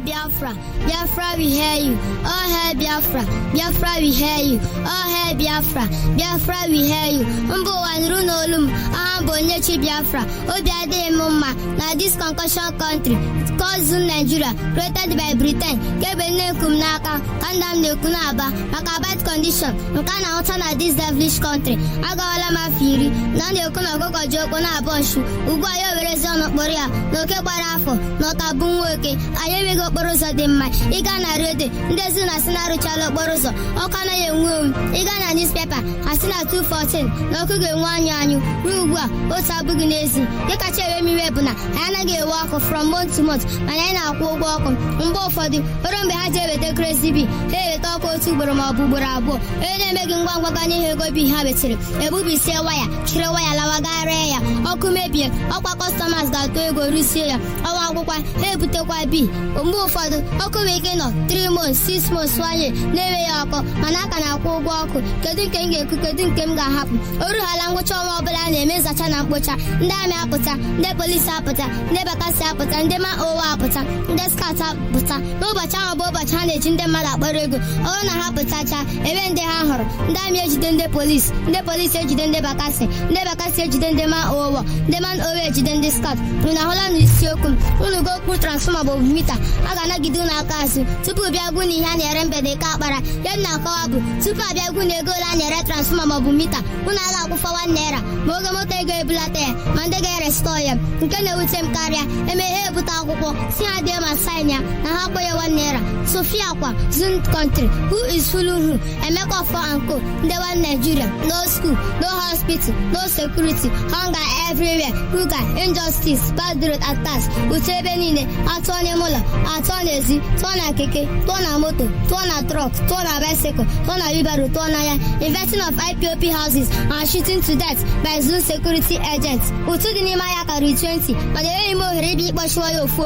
Biafra, Biafra, we hear you. Oh, hey, Biafra, Biafra, we hear you. Oh, hey, Biafra, Biafra, we hear you. Umbo wanrunolum, ambo nyechi Biafra. Obiade mumma. Now this concussion country, called Nigeria, created by Britain. Kebene kumnaka, kandam ne kunaba, makabat condition. Mkana otana this devilish country. Agawala mafiri. Nande okuna koko joko na abonshu. Ugwa yo verezono boria. Noke barafo, nota bunweke. Ayewe go borozo de mai. Iga na rede. Ndezi na sinaru chalo borozo. Okana ye nwum. Iga na newspaper. Asina 214. Nokuge nwanyanyu. Rugwa. Ota buginezi. Yeka chewe miwebuna. Ayana ge walk from month to month. Mana na akwo ugwo mbo ụfọdụ ọrụ mgbe ha je weta crazy bi ha weta ọkụ otu ugboro ma ọ bụ ugboro abụọ na-emeghị ngwa ngwa ganye ha ego bi ha wetere ebubisie waya chịrị waya lawagharịa ya ọkụ mebie ọkwa customers ga-atụ ego rusie ya ọwa akwụkwọ ha ebutekwa bi mgbe ụfọdụ ọkụ wee ike nọ 3 months 6 months wanye na-enwe ya ọkụ mana aka na-akwụ ụgwọ ọkụ kedu nke m ga-ekwu kedu nke m ga-ahapụ oruhala ngwụcha ọnwa ọbụla na-eme nzacha na mkpocha ndị amị apụta ndị polisi apụta ndị bakasị apụta ndị ma ụwa apụta ndị skat apụta n'ụbọchị ahụ bụ ụbọchị ha na-eji ndị mmadụ akpọrọ ego ọrụ na ha pụtacha ebe ndị ha hụrụ ndị amị ejide ndị polisi ejide ndị bakasị ejide ndị ma ụwa ndị man owe ejide ndị skat unu ahụla n'isiokwu unu go okpu transfọma bụ mita a ga-anagide unu aka azụ tupu bịa gwu na ihe a na-ere mgbede ka akpara ya na-akọwa bụ tupu abịa gwu na ego ole a na-ere transfọma maọbụ mita unu a ga-akwụfa 1 naira ma oge moto ego ebulata ya ma ndị ga-erestọ ya nke na-ewute m karịa emeghe ebute akwụkwọ si ha dee ma sign ya na ha kpọ ya 1 naira Sofia kwa Zun country who is fooling who Emeka Ofo and Co ndị one Nigeria no school no hospital no security hunger everywhere ruga injustice bad road attacks uche ebe niile atụọ n'ime ụlọ atụọ n'ezi tụọ na keke tụọ na moto tụọ na truck tụọ na bicycle tụọ na wheelbarrow tụọ na ya investing of IPOP houses and shooting to death by Zun security agents ụtụ dị n'ime ya karịrị 20 mana enweghị m ohere ebe ịkpọchiwa ya ofu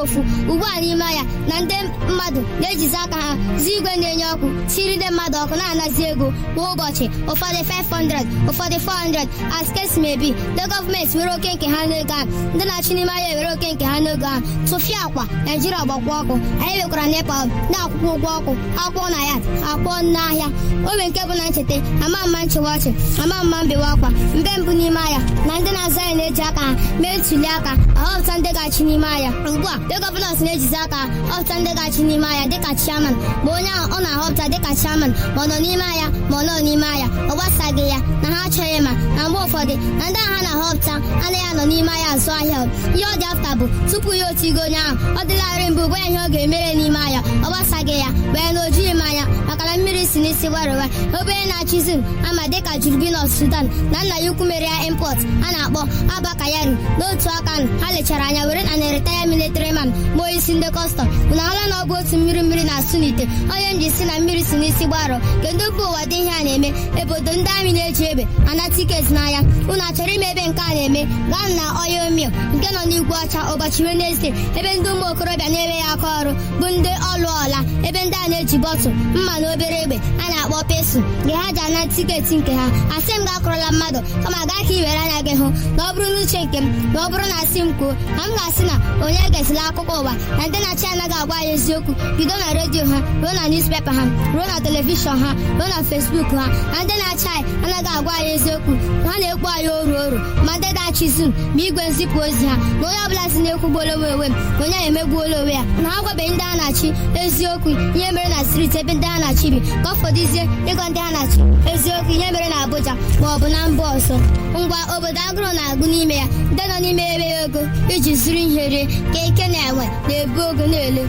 ugbu a n'ime ya na ndị mmadụ na-ejizi aka ha zi igwe na-enye ọkụ tiri ndị mmadụ ọkụ na-anazi ego kwa ụbọchị ụfọdụ 500 ụfọdụ 400 as case may be the gọọmenti were oke nke ha n'ego ahụ ndị na-achị n'ime ya were oke nke ha n'ego ahụ tụfịa akwa Naijiria gbakwa ọkụ anyị wekwara nepa na-akwụkwọ ụgwọ ọkụ akwụkwọ na ya akwụkwọ n'ahịa owe nke bụ na ncheta ama mma nchewa ọchị ama mma mbewa akwa mbe mbụ n'ime ya na ndị na-aza ya na-eji aka ha mee ntuli aka ahọpụta ndị ga-achị n'ime ya ugbu a the gọvanọs na-ejizi aka ọpụta ndị ga-achị n'ime ya dịka chairman ma onye ahụ ọ na-ahọpụta dịka chairman ma ọ nọ n'ime ya ma ọ nọ n'ime ya ọ gbasaghị ya na ha achọghị ma na mgbe ụfọdụ na ndị ahụ ha na-ahọpụta anaghị anọ n'ime ya azụ ahịa ihe ọ dị afta bụ tupu ya otigo onye ahụ ọ dịlarị mbụ gwa ya ihe ọ ga-emere n'ime ya ọ gbasaghị ya wee na ojughị mmanya maka na mmiri si n'isi gwarụwa obere na-achịzi ama dịka Jurubinọs Sudan na nna ya ukwu mere ya import a na-akpọ Abakayari n'otu aka ha lechara anya were na na-eretaya military man bụ isi ndị kọstọm na ala na ọ bụ otu mmiri na-asụ n'ite onye m ji si na mmiri si n'isi gbarọ kedu bụ ụwa dị ihe a na-eme obodo ndị amị na-eji egbe ana tiketi n'anya unu achọrọ ime ebe nke a na-eme gaa na oil mill nke nọ n'Igwe Ọcha ụbọchị Wenesde ebe ndị ụmụ okorobịa na-enwe ya aka ọrụ bụ ndị ọlụọla ebe ndị a na-eji bọtụ mma na obere egbe a na-akpọ pesu gị ha ji ana tiketi nke ha asị m ga-akọrọla mmadụ kama gaa ka i were anya gị hụ na ọ bụrụ n'uche nke m na ọ bụrụ na asị m kwuo na m ga-asị na onye gezila akụkọ ụwa na ndị na-achị anaghị agwa anyị eziokwu bido na redio ha ruo na newspaper ha ruo na telivishọn ha ruo na Facebook ha na ndị na-achị anyị anaghị agwa anyị eziokwu ha na-ekpu anyị oru ma ndị na-achị Zoom ma igwe nzipụ ozi ha na onye ọbụla si na-ekwugbuola onwe onwe m onye emegbuola onwe ya ma ha gwabeghị ndị a na-achị eziokwu ihe mere na steeti ebe ndị a na-achị bi ka ọ fọdụzie ịgwa ndị a na-achị eziokwu ihe mere na Abuja ma ọ bụ na mba ọzọ. Ngwa obodo agụrụ na-agụ n'ime ya, ndị nọ n'ime ebe ego iji zuru ihe rie ka eke na-enwe na-ebu ogo na-ele.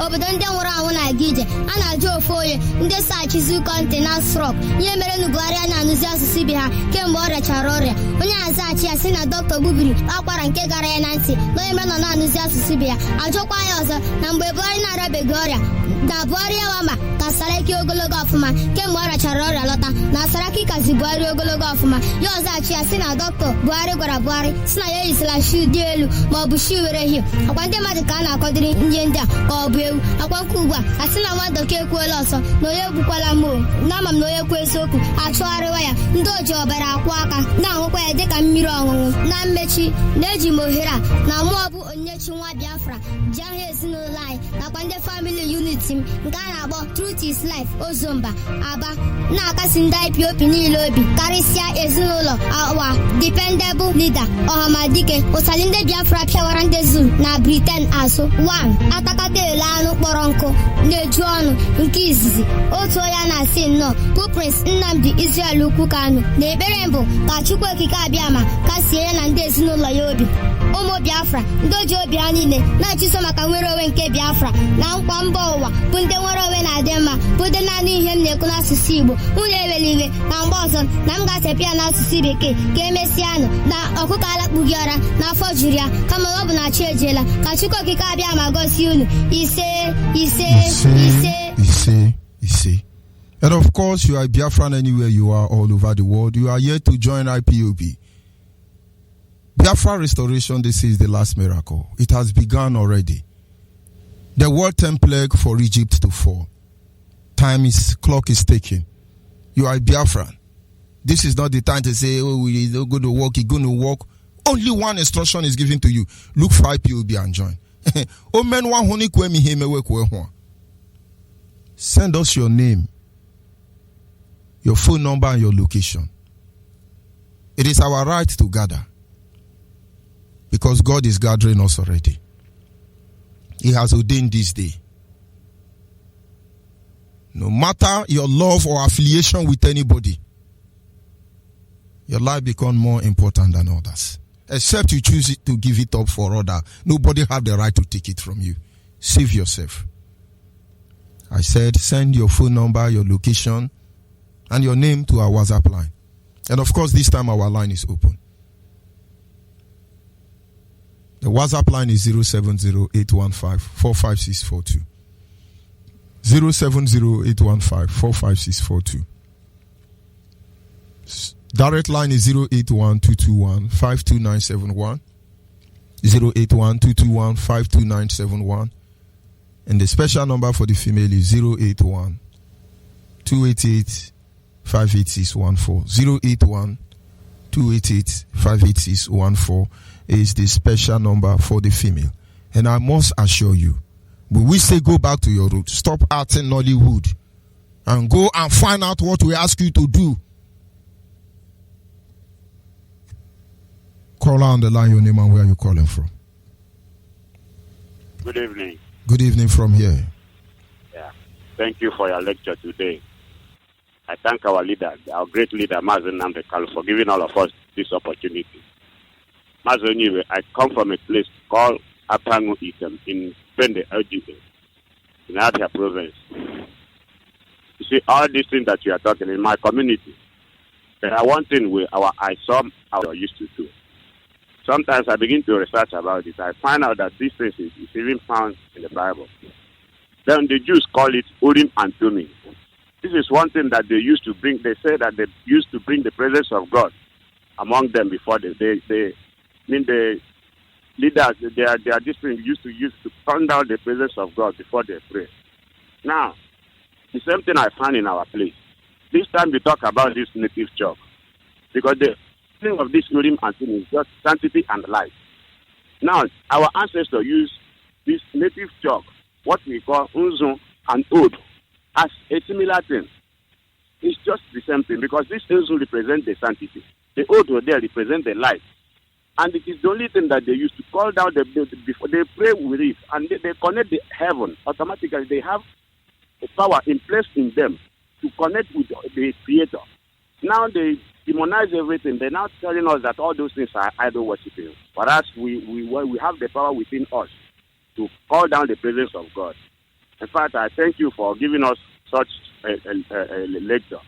Obodo ndị nwụrụ anwụ na-aga ije a na-ajụ ofu onye ndị sachizu kọntinans rọk ihe mere na Buhari a na-anụzi asụsụ ibe ha kemgbe ọ rịachara ọrịa. Onye azaghachi ya sị na dọkịta gbubiri akwara nke gara ya na ntị na onye mere nọ na-anụzi asụsụ ibe ya. Ajụkwa ya ọzọ na mgbe Buhari na-arịabeghị ọrịa na Buhari yawama ka Saraki ogologo ọfụma kemgbe ọ rịachara ọrịa lọta na Saraki kazi Buhari ogologo ọfụma. Ya ọzaghachi ya sị na dọkịta Buhari gwara Buhari sị na ya eyisila shuu dị elu ma ọ bụ shuu were hie. Akwa ndị mmadụ ka a na-akọdịrị ihe ndị a ka ọ bụ ewu. Akwa nke ugbu a sị na nwa dọka ekwuola ọsọ na onye egbukwala moo na ama m na onye kwu eziokwu achụgharịwa ya. Ndị oji ọbara akwụ aka na-aṅụkwa ya dịka mmiri ọṅụṅụ. Na mmechi na-eji m ohere a na mụọ bụ Onyechi nwa Biafra ji aha ezinụlọ anyị nakwa ndị family unit m nke a na-akpọ Truth is Life Ozomba Aba na-akasi ndị IPOB niile obi karịsịa ezinụlọ awa dependable leader Ọhamadike ụtali ndị Biafra pịawara ndị Zulu na Britain azụ. 1 atakata ele anụ kpọrọ nkụ na-eju ọnụ nke izizi otu onye na-asị nnọọ bụ Prince Nnamdi Israel Ukwu Kanu na ekpere mbụ ka Chukwu okike abịama kasie ya na ndị ezinụlọ ya obi. Ụmụ Biafra ndị oji obi ha niile na-achịso maka nwere onwe nke Biafra na nkwa mba ụwa bụ ndị nwere onwe na-adị mma bụ ndị naanị ihe m na-ekwu n'asụsụ Igbo. Unu eweli iwe na mgbe ọzọ na m ga-asepụ ya n'asụsụ Bekee ka emesịanụ na ọkụkọ alakpughị ọra n'afọ juru ya kama ọ bụ na chi ejiela ka Chukwu okike abịama gosi unu. Ise. And of course, you are Biafran anywhere you are all over the world. You are here to join IPOB. Biafra restoration, this is the last miracle. It has begun already. The world template for Egypt to fall. Clock is ticking. You are Biafran. This is not the time to say, oh, we are going to work, it's going to work. Only one instruction is given to you. Look for IPOB and join. Send us your name, your phone number, and your location. It is our right to gather because God is gathering us already. He has ordained this day. No matter your love or affiliation with anybody, your life becomes more important than others. Except you choose it to give it up for others. Nobody have the right to take it from you. Save yourself. I said send your phone number, your location, and your name to our WhatsApp line. And of course, this time our line is open. The WhatsApp line is 070-815-45642. 070-815-45642. Direct line is 081-221-52971. 081-221-52971. And the special number for the female is 081-288-58614. 081-288-58614 is the special number for the female. And I must assure you, when we say go back to your roots, stop acting Nollywood, and go and find out what we ask you to do. Call on the line, your name and where you're calling from. Good evening. Good evening from here. Yeah. Thank you for your lecture today. I thank our leader, our great leader, Mazi Nnamdi, for giving all of us this opportunity. Mazi Onyeibe, I come from a place called Apangu Item in Bende, LGA, in Abia province. You see, all these things that you are talking in my community, there are one thing I saw how I used to do. Sometimes I begin to research about it. I find out that these things is even found in the Bible. Then the Jews call it Urim and Thummim. This is one thing that they used to bring. They say that they used to bring the presence of God among them before the leaders. They are this thing used to turn down the presence of God before they pray. Now, the same thing I found in our place. This time we talk about this native chalk, because the thing of this Urim and Thummim is just sanctity and life. Now, our ancestors used this native chalk, what we call Unzun and Od, as a similar thing. It's just the same thing, because this Unzun represents the sanctity. The Od will there represent the life. And it is the only thing that they use to call down before they pray with it, and they connect the heaven automatically. They have a power in place in them to connect with the Creator. Now they demonize everything. They're now telling us that all those things are idol worshiping. Whereas we have the power within us to call down the presence of God. In fact, I thank you for giving us such a lecture.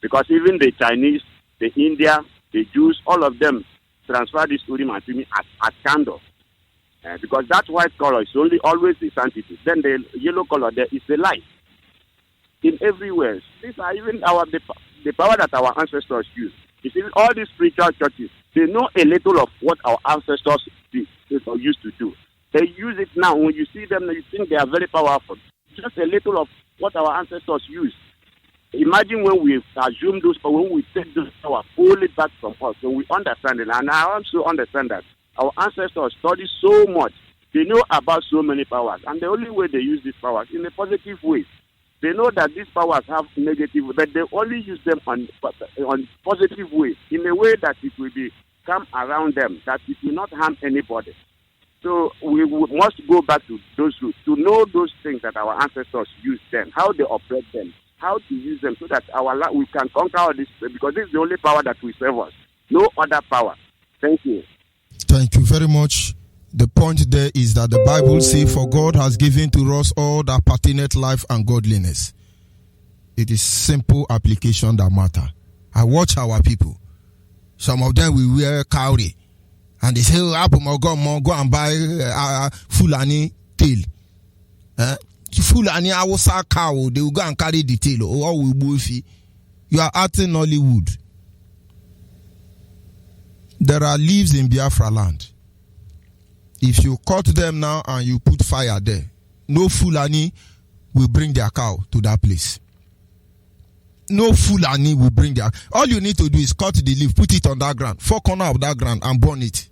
Because even the Chinese, the India, the Jews, all of them transfer this Urim and Thummim as candle. Because that white color is always the sanctity. Then the yellow color there is the light. In everywhere. These are even the power that our ancestors used. You see, all these spiritual churches, they know a little of what our ancestors used to do. They use it now. When you see them, you think they are very powerful. Just a little of what our ancestors used. Imagine when we assume those power, when we take those power, pull it back from us, when we understand it. And I also understand that our ancestors study so much. They know about so many powers. And the only way they use these powers in a positive way. They know that these powers have negative, but they only use them on positive way, in a way that it will come around them, that it will not harm anybody. So we must go back to those roots, to know those things that our ancestors used then, how they operate them, how to use them, so that we can conquer all this, because this is the only power that will serve us. No other power. Thank you. Thank you very much. The point there is that the Bible says, for God has given to us all that pertaineth life and godliness. It is simple application that matter. I watch our people. Some of them will wear cowrie. And they say, go and buy Fulani tail. Fulani Awusa cow, they will go and carry the tail. Or will boofy. You are acting Nollywood. There are leaves in Biafra land. If you cut them now and you put fire there, no Fulani will bring their cow to that place. No Fulani will bring their... All you need to do is cut the leaf, put it on that ground, 4 corners of that ground, and burn it.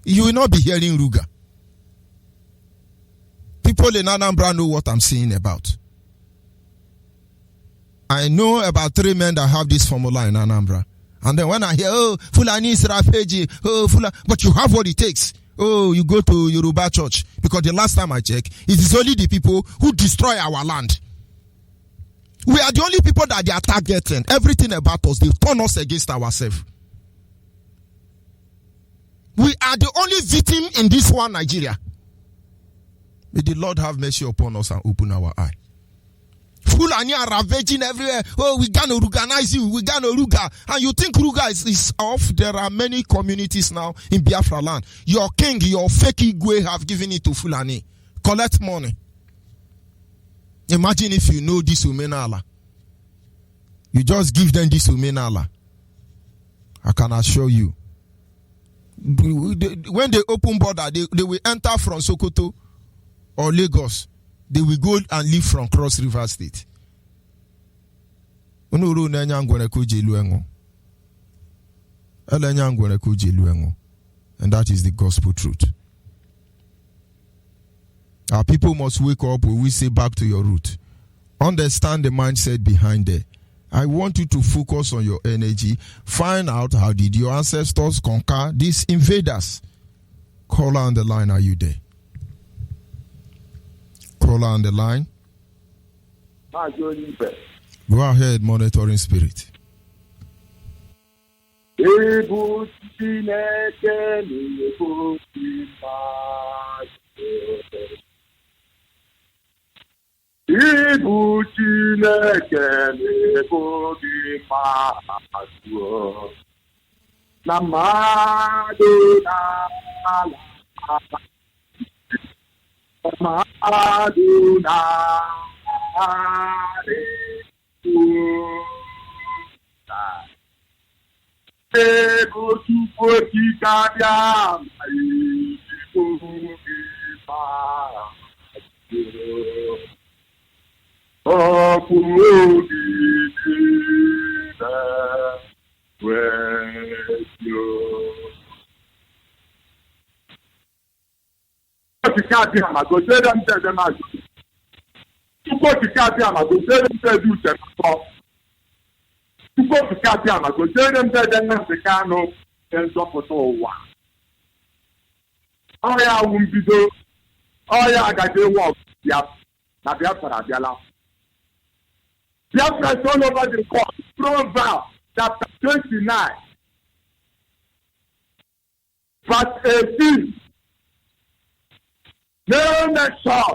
You will not be hearing Ruga. People in Anambra know what I'm saying about. I know about 3 men that have this formula in Anambra. And then when I hear, Fulani is Rapeji, Fulani, but you have what it takes. You go to Yoruba church, because the last time I checked, it is only the people who destroy our land. We are the only people that they are targeting. Everything about us, they turn us against ourselves. We are the only victim in this one Nigeria. May the Lord have mercy upon us and open our eye. Fulani are ravaging everywhere. We gonna organize you. We gonna Ruga. And you think Ruga is off? There are many communities now in Biafra land. Your king, your fake Igwe have given it to Fulani. Collect money. Imagine if you know this Umenala. You just give them this Umenala. I can assure you. When they open border, they will enter from Sokoto or Lagos. They will go and live from Cross River State. And that is the gospel truth. Our people must wake up when we say back to your root. Understand the mindset behind it. I want you to focus on your energy. Find out how did your ancestors conquer these invaders. Caller on the line, are you there? Caller on the line. Go ahead, monitoring spirit. Oya wumbido. Oya agade walk. Na Biafra abịala. Biafra is all over the court. Proverbs chapter 29, verse 18. No nation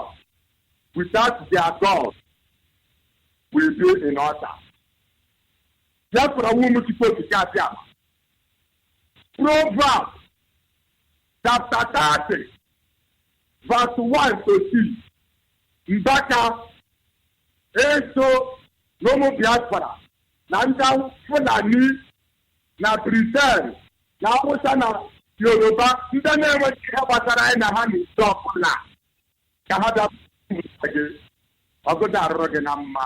without their God will be in order. Biafra wumu tipo kikatiama. Proverbs chapter 30, verse 1 to 3. Mbaka eso n'ụmụ Biafra na ndị Fulani na Britain na Hausa na Yoruba ndị na-enweghị ihe gbasara anyị na ha n'ụzọ ọbụla ka ha bịa gị ọgụdụ arụrụ gị na mma.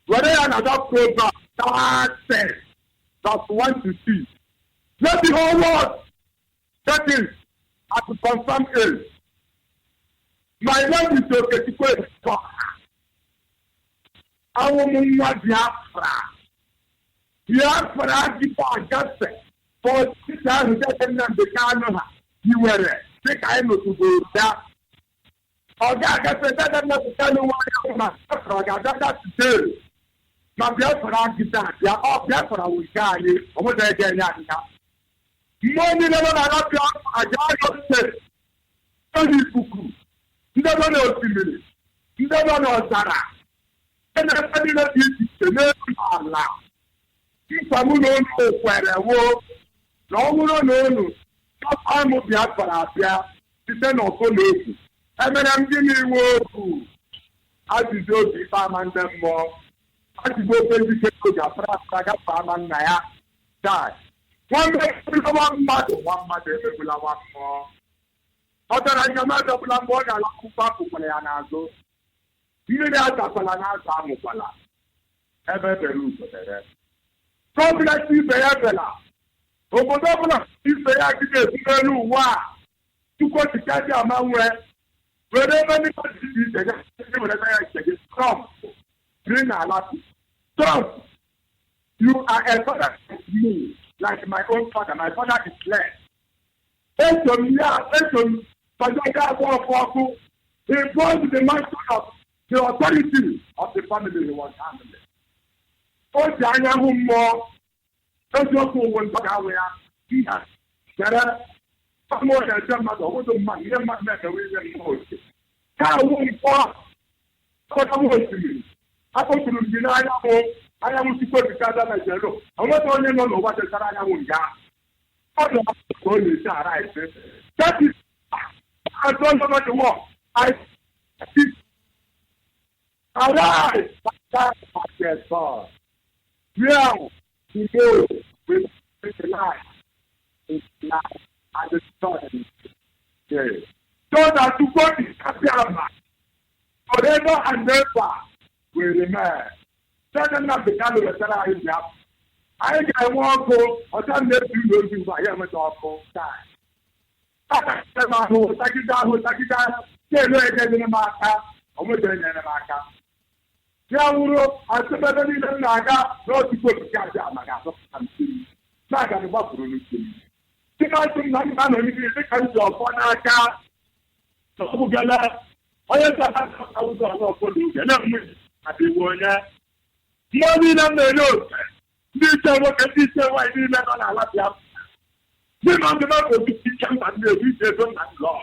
Were ya na Proverbs 30, verse 1 to 3. Let the whole world that is at the confirmed age. My name is Okechukwu. Àwọn ọmọ Biafra. Biafra dìbò àjọṣe fún títà àrùjẹ́sẹ̀ náà bẹ̀ka àánú ha. Ìwẹ̀rẹ̀ ṣé ká ẹ̀ lòtùbò dá. Ọ̀gá àgẹ́sẹ̀ dáadáa náà bẹ̀ka ló wá yà wọ́n máa Biafra ọ̀gá dáadáa ti dé. Ma Biafra dìbò àjà ọ̀ Biafra wò ká ayé ọmọdé ẹ̀jẹ̀ ẹ̀yà àdìyà. Mo ní lọ́wọ́ náà láti àjà ayọ̀ ṣe. Lórí ìkùkù. Ndị nọ n'osimiri, ndị nọ n'ọzara, ndị na-ebe niile dị iche iche n'elu ala. Nsogbu na unu kwere wo na ọ bụrụ na unu ọmụ Biafra abịa site n'ọkụ na egwu. Emere m gịnị iwe okwu? Ajụjụ obi ife ama ndị mmụọ. Ajụjụ ofe njike oge afra gafe ama nna ya. Dad, nwa mmadụ emegbula nwa mmụọ. Ọ dara anya mmadụ ọbụla mgbe ọ ga-ala akwụkwọ apụkwara ya n'azụ. Mmiri azakwala n'azụ amụkwala. Ebe bere udodere. Gọọmenti ibe ya bela. Obodo ọbụla ibe ya adịghị ebi n'elu ụwa a. Chukwu okike dị ama nwee. Were ebe ndị mmadụ dị iche ya ndị were ya iche gị. Trump biri n'ala. Trump, you are a father like me, like my own father. My father is blessed. Eso m he brought to the master of the authority of the family he was handling. O ji anya hụ mmụọ eziokwu onwe mpaga awe ya ihe chere ọmụ na-eje mmadụ ọbụdụ mmadụ ihe mmadụ na-emewe ihe mmụọ oche ka awụ mkpọ akọtawo osimiri akpọtụrụ m gị anyanwụ Chukwu okike aza na jero onweta onye nọ n'ụwa chechara anyanwụ nga ọ dị ka ọ na-eji ara ise. That is I don't know what you want. I see. Arise, that is God. Now, we go with the light. It's light and the sun. So that to God is Biafra. Forever and ever will remain. Second not the kind of that I have. I want to go, or some never do I am a dog for time. The man did not go to teach him and the reason and law.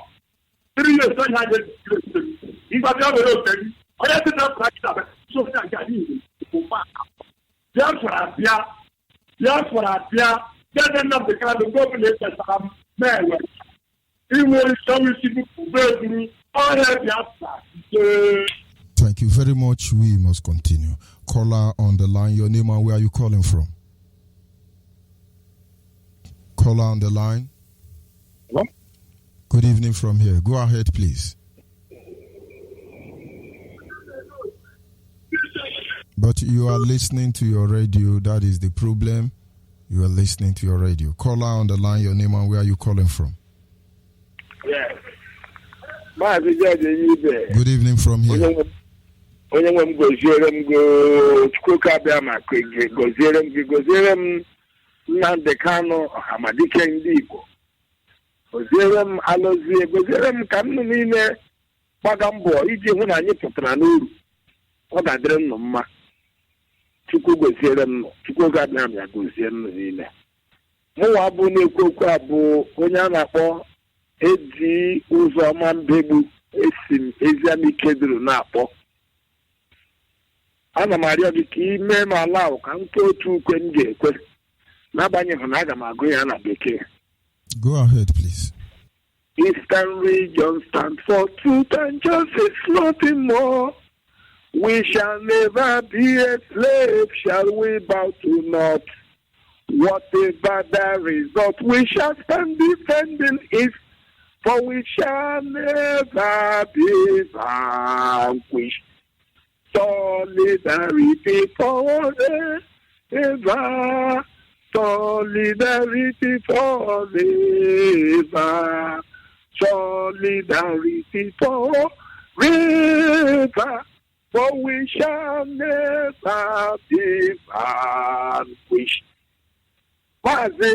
3 years don't have it. He was the other thing. I had to not practice that. So I got you. Biafra, then enough the kind of government that I'm married. He will show you all Biafra. Thank you very much. We must continue. Caller on the line. Your name and where are you calling from? Caller on the line. Hello? Good evening from here. Go ahead, please. But you are listening to your radio. That is the problem. You are listening to your radio. Caller on the line. Your name and where are you calling from? Yes. Mazi, good evening from here. Nnamdi Kanu Ọhamadike ndị Igbo goziere m alụzie goziere m ka nnụ niile gbaga mbọ iji hụ na anyị pụtara n'uru ọ ga-adịrị nnụ mma Chukwu goziere m Chukwu ga-abịa m ya gozie nnụ niile mụnwa bụ na-ekwu okwu a bụ onye a na-akpọ Edi Ụzọma Mbegbu esi m Eziamike duru na-akpọ ana m arịọ gị ka ime m ala ahụ ka nke otu ukwe m ga-ekwe n'agbanyeghị na aga m agụ ya na bekee. Go ahead, please. Eastern region stands for truth and justice, nothing more. We shall never be a slave, shall we bow to naught. Whatever the result, we shall stand defending it, for we shall never be vanquished. Solidarity forever, solidarity forever, solidarity forever, for we shall never be vanquished. Mazi,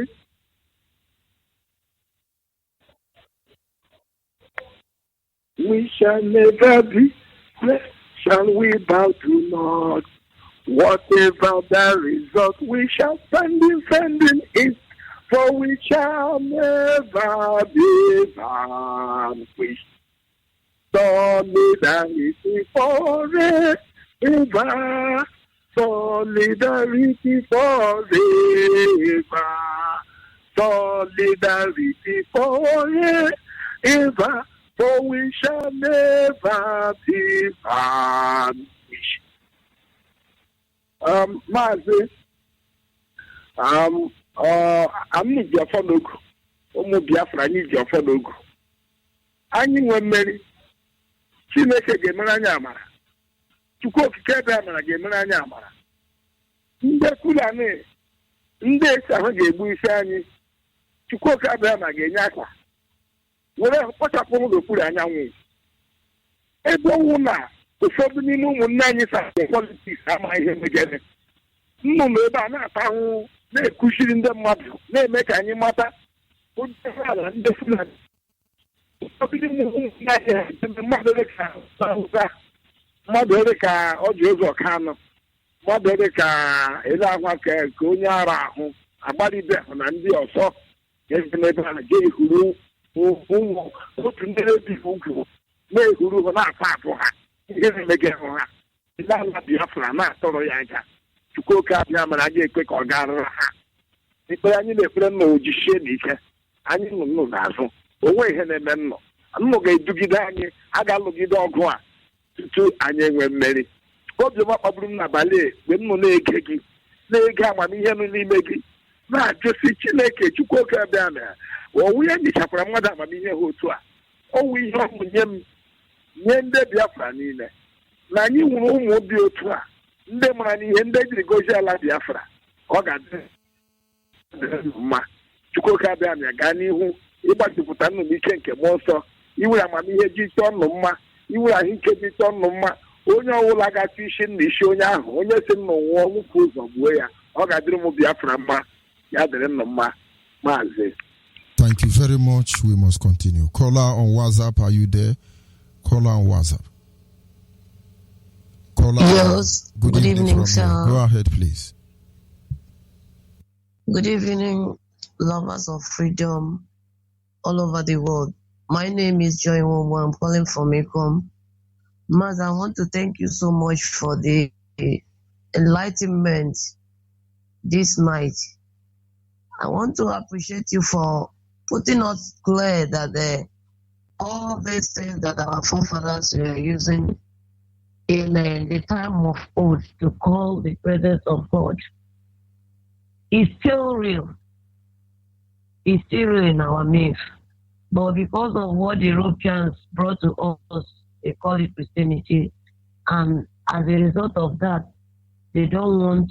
we shall never be left. Shall we bow to naught? Whatever the result, we shall stand defending it, for we shall never be vanquished. Solidarity forever, solidarity forever, solidarity forever. For we shall never be vanquished. Mazi, I'm Biafra Nogu. Ụmụ Biafra anyị Biafra Nogu. Anyị nwe mmeri. Chineke ga-emere anyị amara. Chukwu okike ebe amara ga-emere anyị amara. Ndị Fulani, ndị esi ahụ ga-egbu isi anyị. Chukwu okike ebe amara ga-enye aka. Were kpọchapụ ụmụ n'okpuru anyanwụ ebe ọnwụ na ụfọdụ n'ime ụmụnne anyị sasị politiks ama ihe megere nnụnụ ebe a na-ata ahụhụ na-ekuziri ndị mmadụ na-eme ka anyị mata ala ndị Fulani ụfọdụ n'ime ụmụnne anyị mmadụ dị ka Hausa, mmadụ dị ka Ọjị Ụzọ Kanụ, mmadụ dị ka ele agwa ka onye ara ahụ agbalibe na ndị ọzọ ga-ebe a ga-ehuru ụmụ otu ndị na-ebi ugwu na-ehuru ha na-apụ apụ ha ihe na-emege hụ ha ile ala Biafra na-atọrọ ya aja Chukwu oke abịa mara aga ekwe ka ọ garara ha ikpere anyị na-ekpere nna ojichie na ike anyị nnụ n'azụ onwe ihe na-eme nnụ ga-edugide anyị a ga-alụgide ọgụ a tutu anyị enwe mmeri. Obiọma kpagburu m n'abalị mgbe nnụ na-ege gị na-ege amamihe nụ n'ime gị na-ajụsi Chineke Chukwu oke abịa mere owu ya nyichakwara mmadụ amamihe ha otu a owu ihe ọmụ nye m nye ndị Biafra niile na anyị nwere ụmụ dị otu a ndị mara n'ihe ndị ejiri gozie ala Biafra ọ ga-adị mma. Chukwu oke abịa na gaa n'ihu ịgbajupụta nnụnụ ike nke mmụọ nsọ iwere amamihe ji tọọ nnụ mma iwere ahụike ji tọọ nnụ mma onye ọbụla ga-atụ isi nna isi onye ahụ onye si nnụ nwụọ nwụpụ ụzọ gbuo ya ọ ga-adịrị m Biafra mma ya dịrị nnụ mma. Mazi. Thank you very much. We must continue. Caller on WhatsApp, are you there? Caller on WhatsApp. Caller. Yes. Good evening, sir. Go ahead, please. Good evening, lovers of freedom all over the world. My name is Joy Wobo. I'm calling from Ecom. Maz, I want to thank you so much for the enlightenment this night. I want to appreciate you for putting us clear that all these things that our forefathers were using in the time of old to call the presence of God is still real. It's still real in our midst. But because of what the Europeans brought to us, they call it Christianity. And as a result of that, they don't want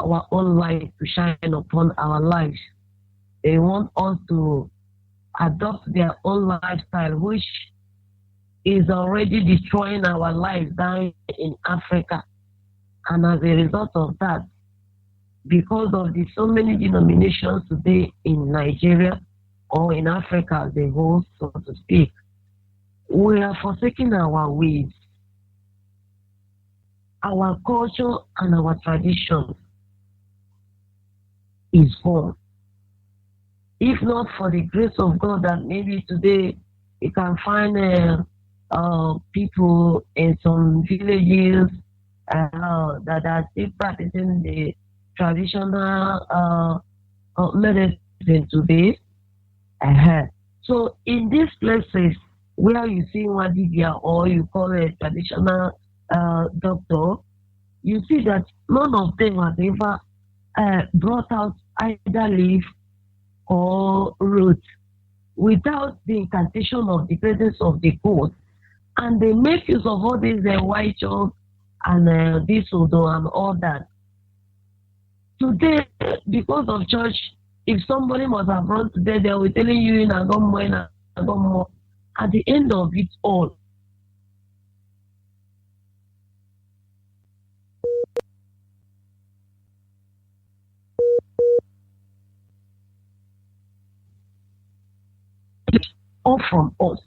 our own light to shine upon our lives. They want us to adopt their own lifestyle, which is already destroying our lives down in Africa. And as a result of that, because of the so many denominations today in Nigeria, or in Africa as a whole, so to speak, we are forsaking our ways, our culture, and our tradition is gone. If not for the grace of God, that maybe today you can find people in some villages that are still practicing the traditional medicine today. So in these places where you see one Wadibia or you call a traditional doctor, you see that none of them has ever brought out either leaf or root without the incantation of the presence of the god. And they make use of all these white chalk and this odo and all that. Today, because of church, if somebody must have run today, they will telling you in Agommo. At the end of it all, off from us.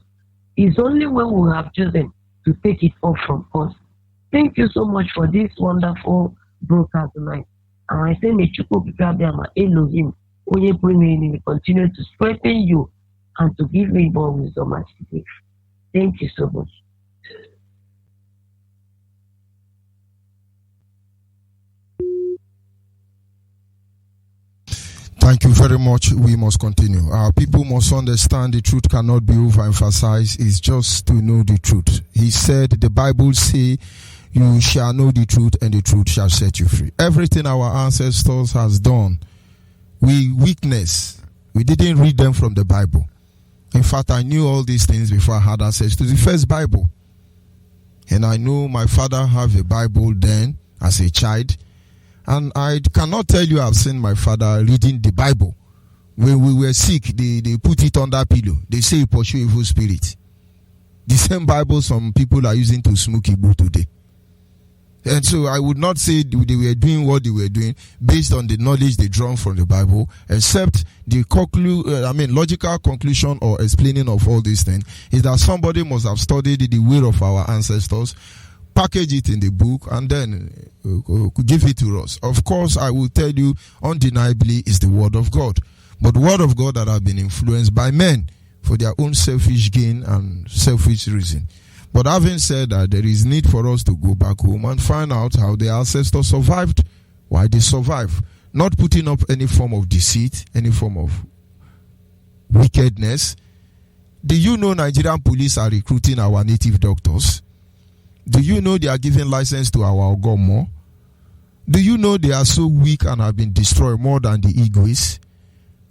It's only when we have chosen to take it off from us. Thank you so much for this wonderful broadcast tonight. And I say, may Chukwu Bikabiyama Elohim, Onye Purime, continue to strengthen you and to give me more wisdom as you give. Thank you so much. Thank you very much. We must continue. Our people must understand the truth cannot be overemphasized. It's just to know the truth. He said, the Bible say, you shall know the truth and the truth shall set you free. Everything our ancestors has done, we witness. We didn't read them from the Bible. In fact, I knew all these things before I had access to the first Bible. And I know my father have a Bible then as a child. And I cannot tell you I've seen my father reading the Bible. When we were sick, they put it under pillow. They say he pursue evil spirit. The same Bible some people are using to smoke Igbo today. And so I would not say they were doing what they were doing based on the knowledge they drawn from the Bible, except the logical conclusion or explaining of all these things is that somebody must have studied the way of our ancestors, package it in the book, and then give it to us. Of course, I will tell you, undeniably, is the word of God. But the word of God that have been influenced by men for their own selfish gain and selfish reason. But having said that, there is need for us to go back home and find out how the ancestors survived, why they survived. Not putting up any form of deceit, any form of wickedness. Do you know Nigerian police are recruiting our native doctors? Do you know they are giving license to our Ogomo? Do you know they are so weak and have been destroyed more than the Igwis?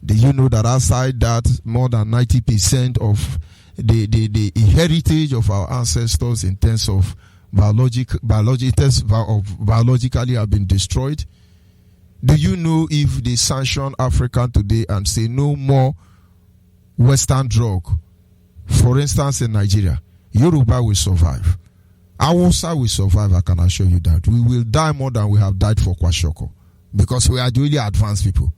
Do you know that outside that, more than 90% of the heritage of our ancestors in terms of biologically have been destroyed? Do you know if they sanction Africa today and say no more Western drug, for instance in Nigeria, Yoruba will survive? Hausa will survive, I can assure you that. We will die more than we have died for Kwashoko, because we are the really advanced people.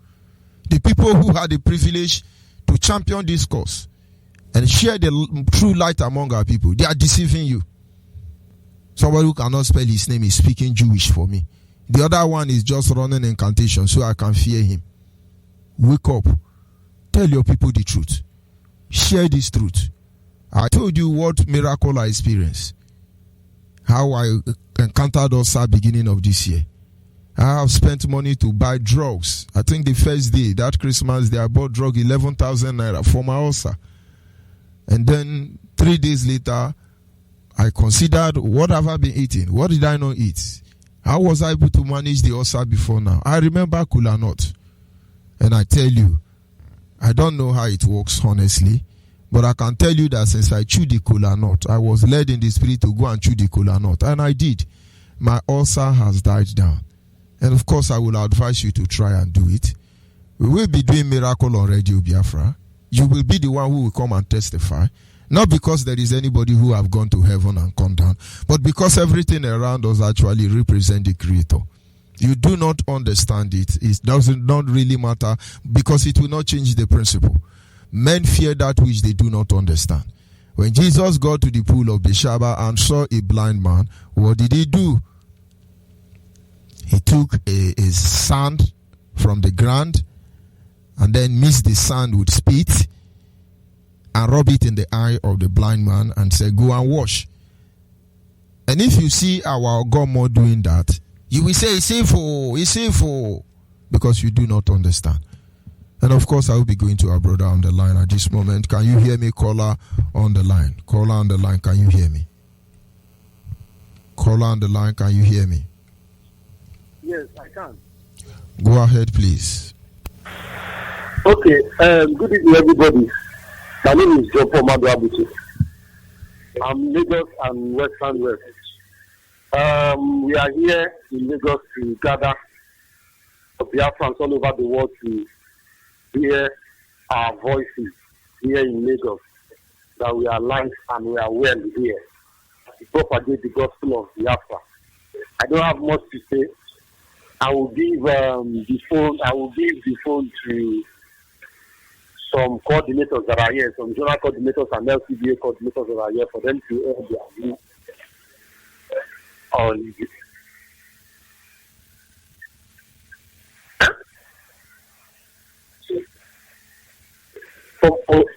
The people who had the privilege to champion discourse and share the true light among our people, they are deceiving you. Somebody who cannot spell his name is speaking Jewish for me. The other one is just running incantation so I can fear him. Wake up. Tell your people the truth. Share this truth. I told you what miracle I experienced. How I encountered us at the beginning of this year. I have spent money to buy drugs. I think the first day, that Christmas day, I bought drug 11,000 naira for my ulcer. And then 3 days later, I considered what have I been eating? What did I not eat? How was I able to manage the ulcer before now? I remember kola nut. And I tell you, I don't know how it works, honestly. But I can tell you that since I chewed the kola nut, I was led in the spirit to go and chew the kola nut. And I did. My ulcer has died down. And of course, I will advise you to try and do it. We will be doing miracle on Radio Biafra. You will be the one who will come and testify. Not because there is anybody who have gone to heaven and come down, but because everything around us actually represent the Creator. You do not understand it. It does not really matter because it will not change the principle. Men fear that which they do not understand. When Jesus got to the pool of Bethesda and saw a blind man, what did he do? He took a sand from the ground and then mixed the sand with spit and rub it in the eye of the blind man and said, go and wash. And if you see our Gomo doing that, you will say, it's sinful, because you do not understand. And of course, I will be going to our brother on the line at this moment. Can you hear me, caller on the line? Caller on the line, can you hear me? Caller on the line, can you hear me? Yes, I can. Go ahead, please. Okay, good evening, everybody. My name is John Paul Maduabutu. I'm Lagos and Western West. We are here in Lagos to gather Biafrans all over the world to hear our voices here in Lagos, that we are alive and we are well here to propagate the gospel of Biafra. I don't have much to say. I will give the phone to some coordinators that are here, some general coordinators and LCBA coordinators that are here, for them to air their view on this.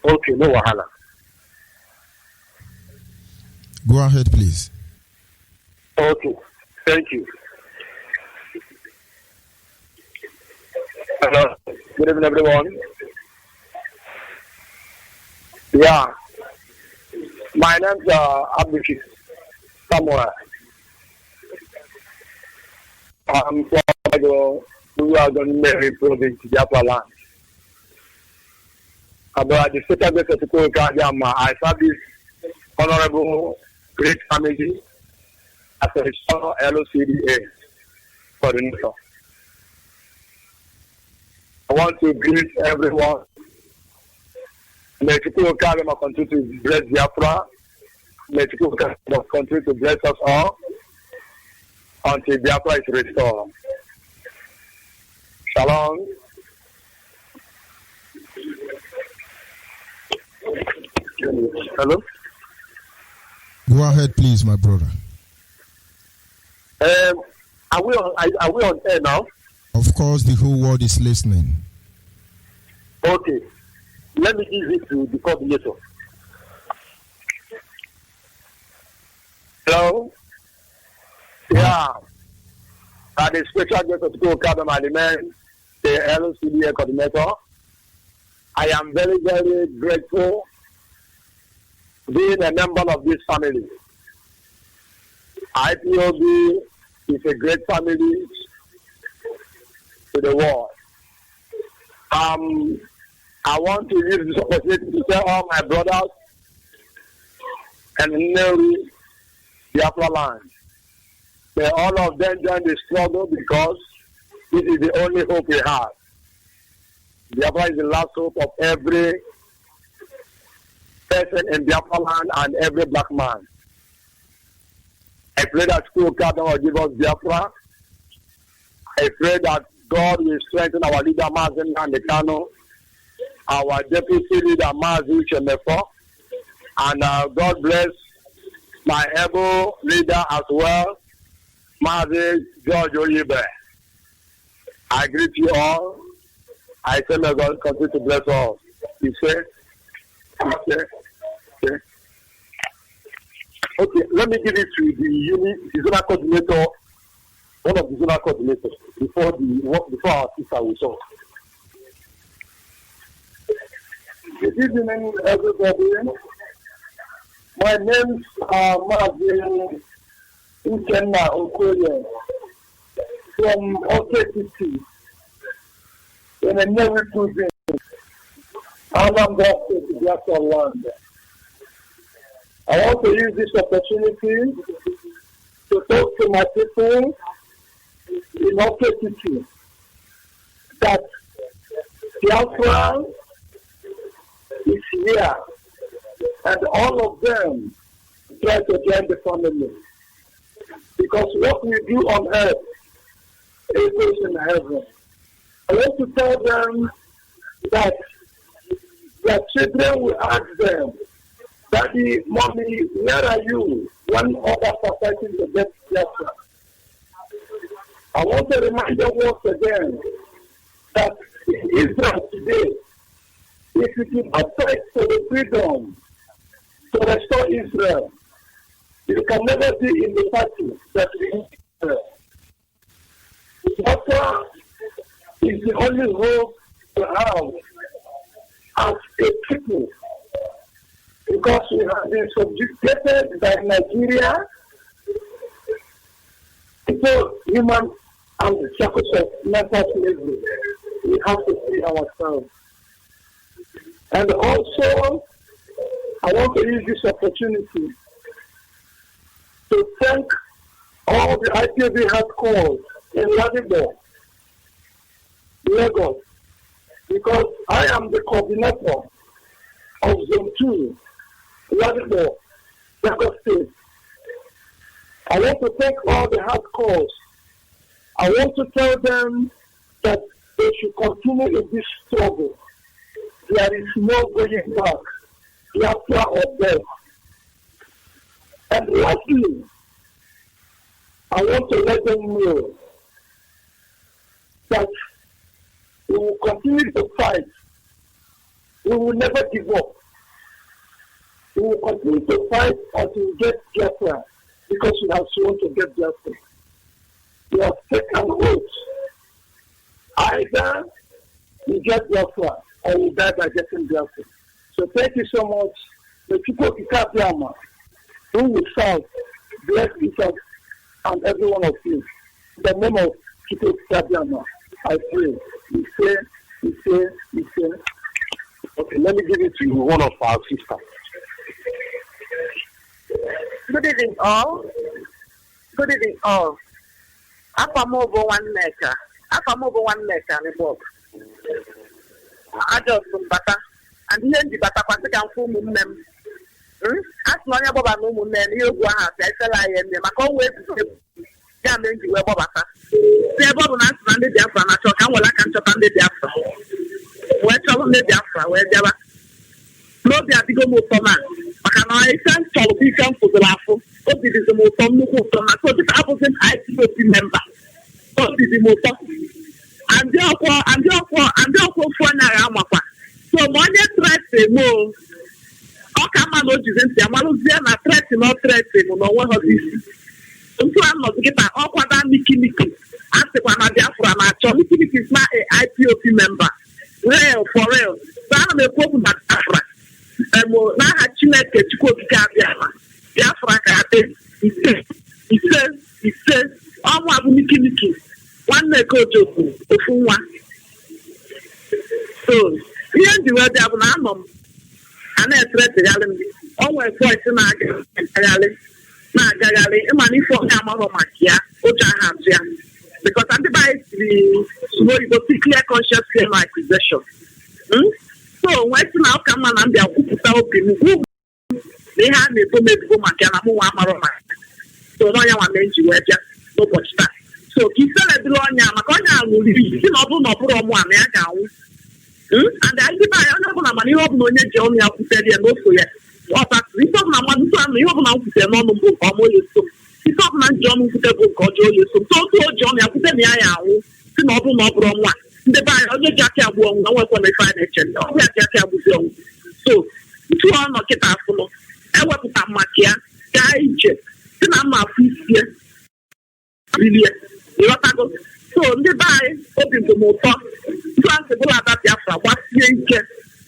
Okay, no wahala. Go ahead, please. Okay, thank you. Hello, good evening, everyone. Yeah, my name's Abdul Samuel. I'm from the Mary province, Biafra land. About the state of I serve this honorable great family as a LOCDA coordinator. I want to greet everyone. May people continue to bless Biafra. May people continue to bless us all until Biafra is restored. Shalom. Hello? Go ahead, please, my brother. Are we on air now? Of course, the whole world is listening. Okay. Let me give it to the coordinator. Hello? Yeah. The special guest of the Academy, the LCDA coordinator. I am very, very grateful being a member of this family. IPOB is a great family to the world. I want to use this opportunity to tell all my brothers and in Biafra land, may all of them join the struggle, because this is the only hope we have. Biafra is the last hope of every person in Biafra land and every black man. I pray that school Kadam will give us Biafra. I pray that God will strengthen our leader Mazi and the Kano, our deputy leader Mazi Chemefo, and God bless my able leader as well, Mazi George Onyeibe. I greet you all. I say may God continue to bless all. He said. Okay, let me give it to the zonal coordinator, one of the zonal coordinators, before our sister will talk. Good evening, everybody. My name is Mazi Uchenna Okoye from OKTC in a new province, Anambra State, Biafra land. I want to use this opportunity to talk to my people in OKTC that Biafra is here, and all of them try to join the family. Because what we do on earth is in heaven. I want to tell them that their children will ask them, Daddy, Mommy, where are you? When others are fighting to get Biafra. I want to remind them once again that in Israel today, if you do not fight for the freedom to restore Israel, you can never be in the party that is Israel. Biafra is the only hope to have as a people, because we have been subjugated by Nigeria, so human and the circus of mental slavery. We have to see ourselves. And also, I want to use this opportunity to thank all the IPOB headquarters in Ladipo, Lagos, because I am the coordinator of Zone 2, Ladipo, Lagos State. I want to thank all the hardcores. I want to tell them that they should continue in this struggle. There is no going back, Biafra or death. And lastly, I want to let them know that we will continue to fight. We will never give up. We will continue to fight until we get Biafra, because we have sworn to get Biafra. We have taken an oath. Either we get Biafra or we die by getting Biafra. So thank you so much. The people of Biafra who will serve, bless each other and every one of you. In the name of people of Biafra, I pray. We say. Okay, let me give it to you, one of our sisters. Good evening, all. Good evening, all. Afamobo one maker. Report. I just bata. And here the bata can fool them. As long as Boba no moon, you go out. I fell I am them. I can't wait to come into where Boba. Say Bob and I stand the Biafra. I talk and I can chop on the Biafra. Where trouble the Biafra, where Java. No, they are to go more man. I can't tell people for the laugh. What did the motor? So this opposite IPOP member. What did the motor? And therefore, for Naramapa. So, money threats more. How come I not using the Amalusia and threats not threats no one of this? So, I'm not getting all what I'm making. Ask the one of Biafra, my child. It is not an IPOP member. Real, for real. So, I'm a problem at Biafra. Na ha Chineke Chukwu Biafra Biafra ka ate ise ọmụ abụ mikimiki nwanne ka ojoku ofu nwa. So ihe ndị wee dị abụ na anọ m a na-eteretegharị m onwe voice na-agagharị ịma na ife ọnya amarọ maka ya ụjọ aha atụ ya, because ndị be anyị siri sumo Igbo clear conscious claim accusation. So when na ụka mma na mbịa kwupụta obi m ihe a na-eto mebigo maka ya na mụ nwa amarọ maka so n'ọnya nwa na eji wee bịa n'ụbọchị taa. So ka iselebili ọnya maka ọnya anwụrụ si na ọ bụrụ na ọ bụrụ ọmụ a na ya ga-anwụ. And anyị dịbe anyị onye ọbụla mana ihe ọbụla onye ji ọnụ ya kwutere ya n'ofe ya ọtatụ isi ọbụla mmadụ ntụ anụ ihe ọbụla m kwutere n'ọnụ mbụ nke ọma oye so isi ọbụla nji ọnụ kwute bụ nke ọjọọ oye so so otu o ji ọnụ ya kwute na ya anwụ si na ọ bụrụ na ọ bụrụ ọnwa ndị be anyị onye ji aka agbu ọnwụ na nwekwa na ife anyị na-eche ọbụ ya ji aka agbụzi ọnwụ. So ntụ ọnụ kịta afụnụ ewepụta maka ya gaa ije si na mma afọ isie bilie ịghọtago. So ndị be anyị obi dị m ụtọ ntụ asị bụla ada Biafra gbasie ike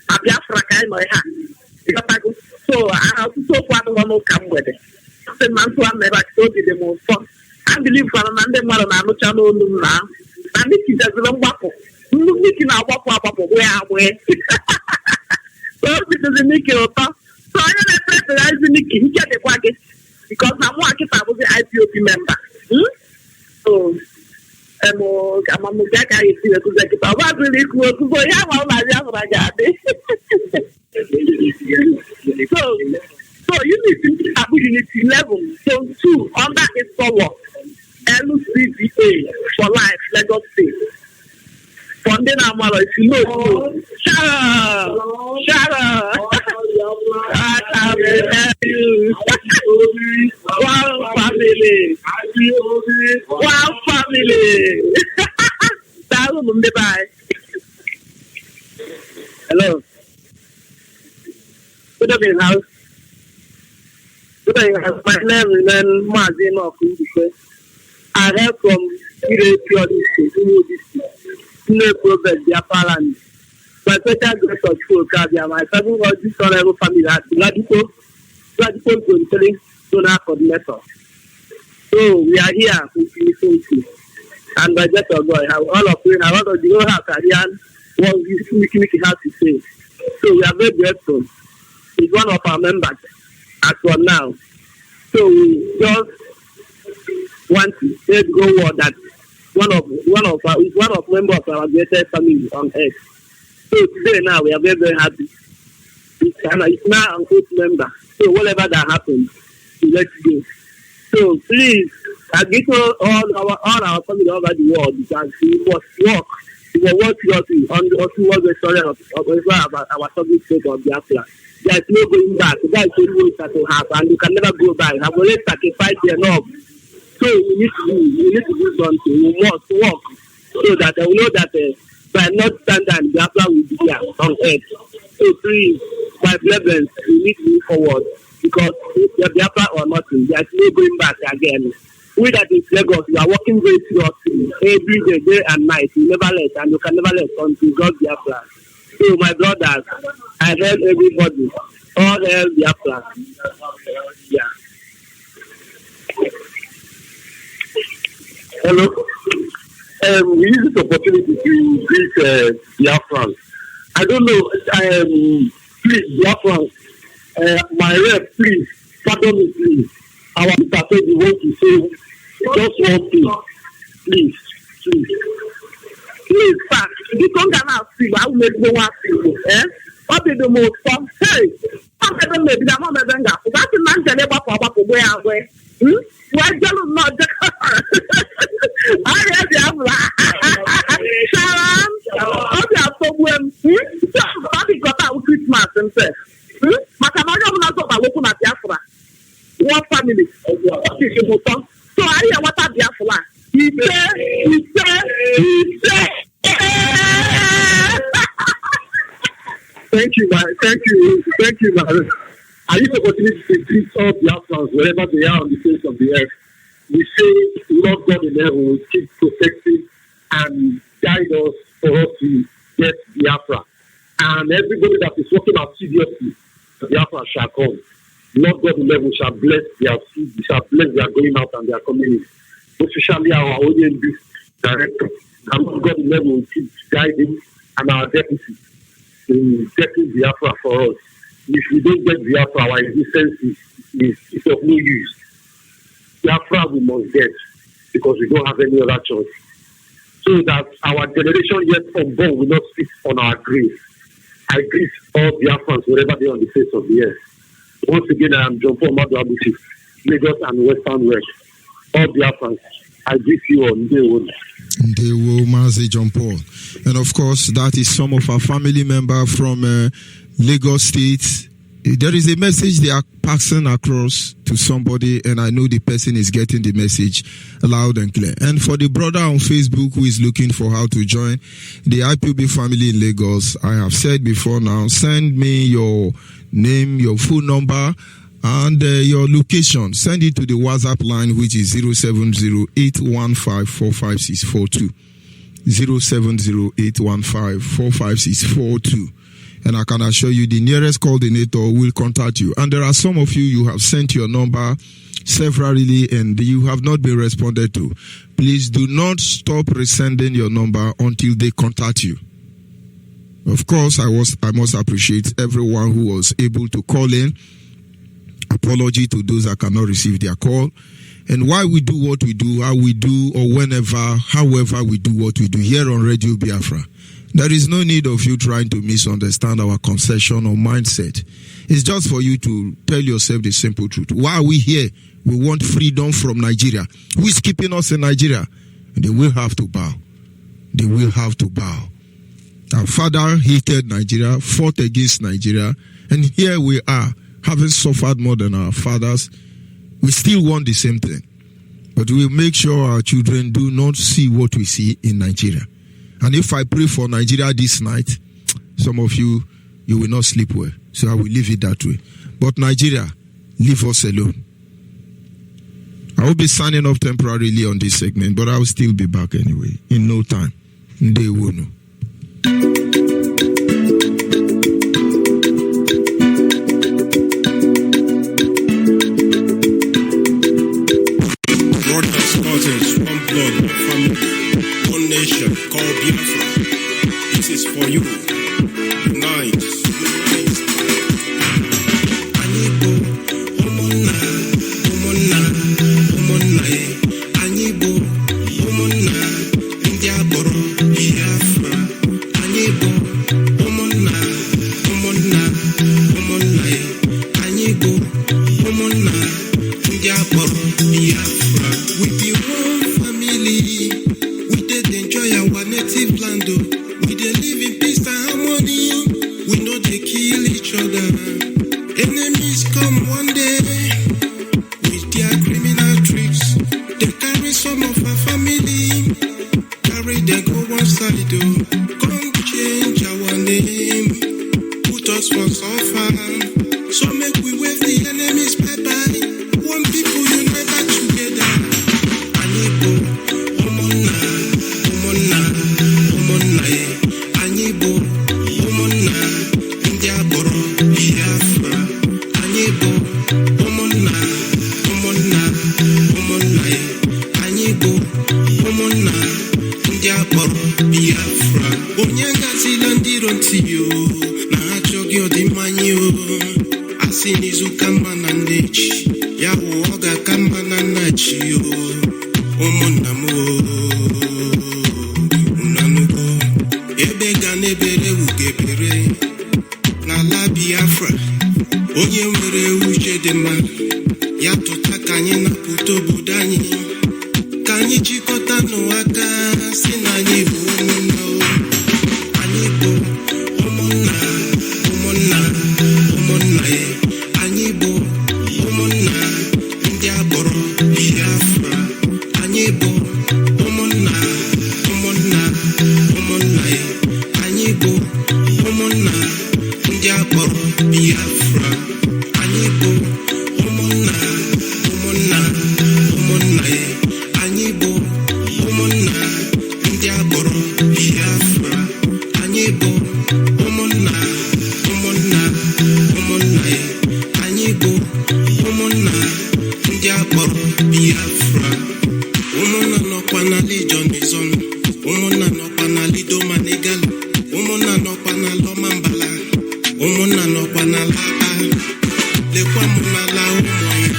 na Biafra ka anyị nọ ihe a ịghọtago. So ọtụtụ okwu adịghọ n'ụka mgbede sị na ntụ a mere akịta obi dị m ụtọ. Adịlivara na ndị mmadụ na-anụcha n'olu m na Niki jeziri mgbapụ Niki na-agbapụ wee agbee. So obi dịzi Niki ụtọ. So onye na-eperetegharịzi Niki ike dịkwa gị because na mụ akịta bụzi IPOP member. So amamụga ka anyị esi ekuzi kịta ọ baziri ikwu okuzo ihe ama ụlọ anyị ahụrụ ga-adị. So unity abụ unity 11 zone 2 under its power LCDA for life Lagos State. For ndị na-amarọ if you know Shut up. I can help you. One family. One family. Bye. Hello. Good evening, house. Good evening, house. My name is Mazi. I heard from pure no problem, Biafra land. My special grace of Chukabia, my seven was this honorable family at Radical Controlling Donor Coordinator. So we are here with you, and by that of God, all of you, I want to know how Karian what we have to say. So we are very grateful. He's one of our members as well now. So we just want to say go word that one of members of our greatest family on earth. So today now we are very, very happy. It's now an old member. So whatever that happens, we let it go. So please, I give all our family over the world because we must work. We will work seriously on the story of our subject state of Biafra. There is no going back. That is the way that will happen, and you can never go back. I have already sacrificed enough. So we need to do something. We must work so that we know that by not standing, Biafra will be here on earth. So please, my brethren, we need to move forward because if Biafra or nothing, there is no going back again. We that in Lagos, we are working very seriously every day and night. We never let, and you can never let until God Biafra. So my brothers, I help everybody. All help Biafra. Yeah. Hello. We use this opportunity to greet Biafrans. I don't know. Please, Biafrans, my rep, please, pardon me, please. Our sister said we want to say just one thing. Please. Please, sir, you come down and see. I will make no one see. What did the most fun? Hey, I'm going to be I'm going to that's the man that never for where I went. Why do you not? I have the Sharon. I have problem. Somebody got out Christmas himself. Makamaya will not talk about looking at Biafra. One family. So I hear what I Biafra. He said. Thank you, man. I use the opportunity to greet all Biafrans wherever they are on the face of the earth. We say, Lord God in heaven will keep protecting and guide us for us to get Biafra. And everybody that is working out seriously, Biafra shall come. Lord God in heaven shall bless their seed, shall bless their going out and their coming in. Especially our Onyeibe director. And Lord God in heaven will keep guiding and our deputy in getting Biafra for us. If we don't get Biafra, our existence is of no use. Biafra we must get because we don't have any other choice. So that our generation yet unborn will not sit on our grave. I greet all Biafrans wherever they are on the face of the earth. Once again, I am John Paul Maduabuchi, Lagos and Western West. All Biafrans, I greet you on day one. Ndewo Mazi John Paul. And of course, that is some of our family members from Lagos State. There is a message they are passing across to somebody, and I know the person is getting the message loud and clear. And for the brother on Facebook who is looking for how to join the IPOB family in Lagos, I have said before now, send me your name, your phone number, and your location. Send it to the WhatsApp line, which is 070-815-45642. 070-815-45642. And I can assure you the nearest coordinator will contact you. And there are some of you have sent your number severally and you have not been responded to. Please do not stop resending your number until they contact you. Of course, I must appreciate everyone who was able to call in. Apology to those that cannot receive their call. And why we do what we do, how we do, or however we do what we do here on Radio Biafra. There is no need of you trying to misunderstand our conception or mindset. It's just for you to tell yourself the simple truth. Why are we here? We want freedom from Nigeria. Who is keeping us in Nigeria? They will have to bow. They will have to bow. Our father hated Nigeria, fought against Nigeria, and here we are, having suffered more than our fathers. We still want the same thing. But we'll make sure our children do not see what we see in Nigeria. And if I pray for Nigeria this night, some of you will not sleep well. So I will leave it that way. But Nigeria, leave us alone. I will be signing off temporarily on this segment, but I will still be back anyway, in no time. They will know. Brothers, cousins, one blood, one family, one nation called Biafra. This is for you. Unite. Onyeibe, ụmụnna, Onyeibe, ụmụnna, ndị agboro Biafra. Onyeibe, ụmụnna, Onyeibe, ụmụnna, ndị agboro Biafra. We be one family. We did enjoy our native land. We did live in peace and harmony. We know they kill each other. Enemies come one day with their criminal tricks. They carry some of our family, carry them go one side. Come change our name, put us for suffer. So make we wave the enemies bye-bye. One people united together. Onyeibe, ụmụnna, Onyeibe, ụmụnna, ndị agboro Biafra. Onyeibe, ụmụnna, Onyeibe, ụmụnna, ndị agboro Biafra. Onye gazila ndị iro ntị yo, na ha achọghị ọdịmma anyị o. Asị n'izu ka mma na ndị echi, ya hụ ọ ga-aka mma na nna chi yo. Ụmụnna m o, unanugo, ebe ga n'ebere ugebere, n'ala Biafra. Onye nwere uche dị mma, ya tụta ka anyị napụta obodo anyị. Ka anyị jikọta n'aka, si na anyị bụ ụmụnna o. Anyị bụ ụmụnna, anyị bụ ụmụnna, ndị agboro Biafra. Anyị bụ ụmụnna, anyị bụ ụmụnna, ndị agboro Biafra. Anyị bụ ụmụnna, anyị bụ ụmụnna, ndị agboro Biafra. Anyị bụ ụmụnna, anyị bụ ụmụnna, ndị agboro Biafra. Ụmụnna nọkwa na Legion Izon, ụmụnna nọkwa na Lido Manegalo, ụmụnna nọkwa na Loma Mbala, ụmụnna nọkwa na Laba. Lekwa m n'ala ụmụ ya,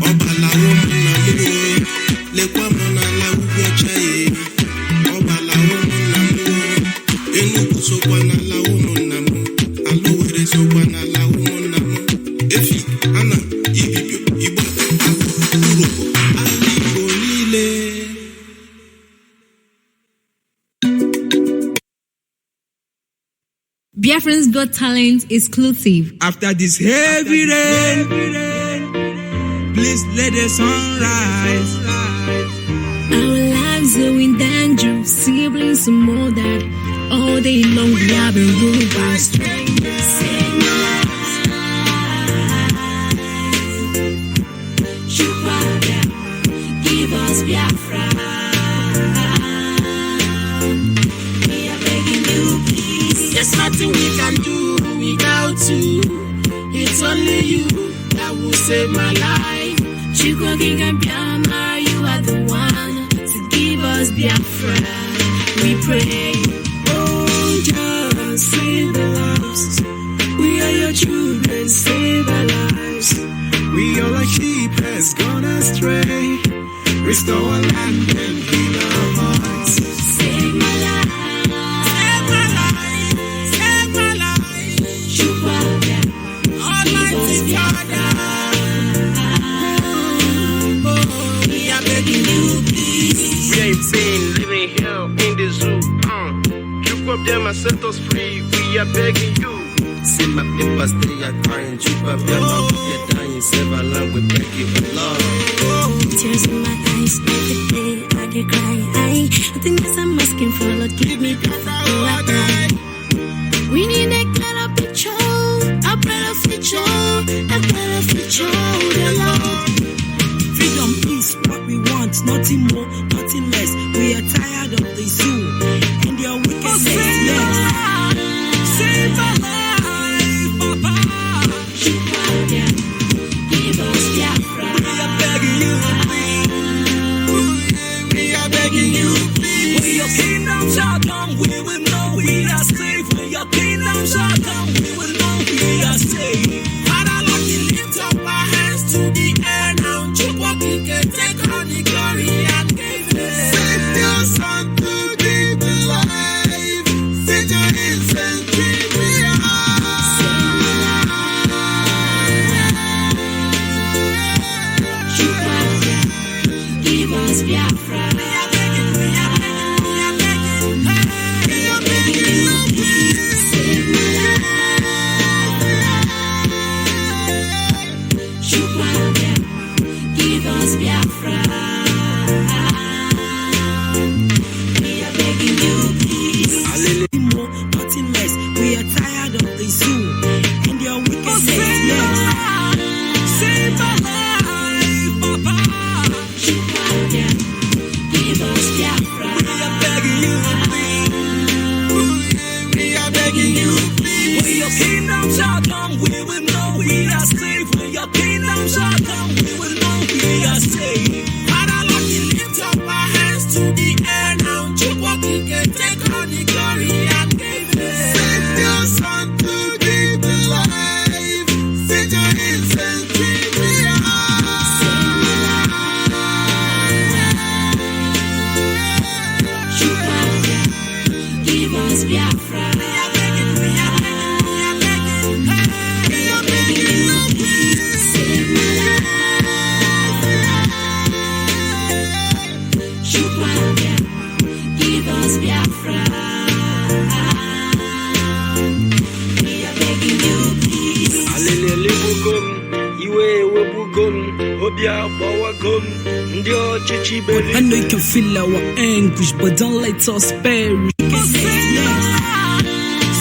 ọbala ụmụnna m o. Lekwa m n'ala ugwu ọcha ya, ọbala ụmụnna m o. Enugu sokwa n'ala ụmụnna m, ala Owerri sokwa n'ala ụmụnna m. Efi, Ana, Ibibio, Igbo, Uroko, ala Igbo niile. Biafran's Got Talent exclusive. After this heavy rain, please let the sun rise. Our lives are in danger, siblings and more that all day long we have been ruled by strangers. Sing give us Biafra. We are begging you, please. There's nothing we can do without you. It's only you that will save my life. Chukwu King Biama, you are the one to give us Biafra. We pray, oh, just save the lives. We are your children, save our lives. We are like sheep has gone astray. Restore our land and heal our hearts. Save my life. Save my life. Save my life. Chukwu, Almighty Father. We are begging you, please. We ain't been living here in the zoo. Chukwu them and set us free. We are begging you. See my papers, they are crying. Chupa, Biafra, we are dying. Several land, we beg you for love. Tears in my eyes, every day I dey cry. Nothing else I'm asking for, Lord, give me Biafra, oh I die. We need a better picture, a better future, a better future, the Lord. Freedom is what we want, nothing more, nothing less. We are tired of the zoo and your wickedness. Yes. Save our life, Papa. Give us Biafra. We are begging you, please. We are begging you, please. When your kingdom shall come, we will know we are safe. When your kingdom shall come, we will know we are safe. Father, Lord, we lift up our hands to the air now. You can take on the glory and give it. Send your son to give the life. Send your innocent dream we Give us Biafra. Save my life. Give us Biafra. We are begging you, please. more, nothing less. We are tired of the zoo and your wickedness. Yes. Save our life, Papa. Give us Biafra. We are begging you, please. We are begging you, please. When your kingdom shall come, we will know we are safe. When your kingdom shall come, we will know we are safe. Father, Lord, we lift up our hands to the air now. You can take on the glory and give it. Send your son to give the life. Send your innocent dream we Give us Biafra. Save my life. Give us Biafra. We are begging you, please. Alele bugum, iwe webugum, obia bawagum, ndio chichibeli. I know you can feel our anguish, but don't let us perish.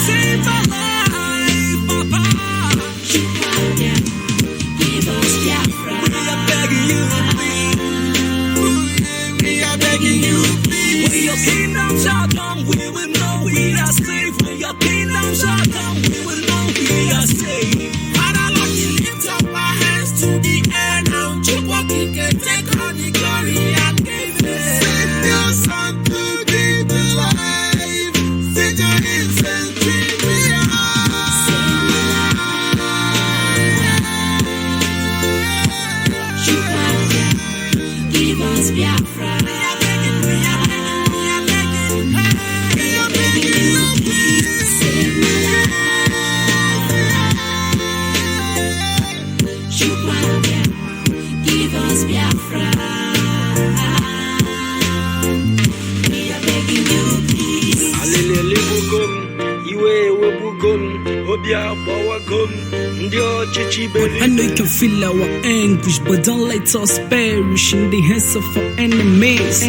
Save our life, Papa. Give us Biafra. We are begging you, please. We are begging you, please. When your kingdom shall come, we will know we are safe. When your kingdom shall come, we will know we are safe. Father, Lord, we lift up our hands to the air now. You can take on the glory and give it. Send your son to give the life. Send your innocent dream we Give us Biafra. Save my life. Give us Biafra. We are begging you, please. Alele bugum, iwe webugum, obia bawagum, ndio chichibeli. I know you can feel our anguish, but don't let us perish in the hands of our enemies.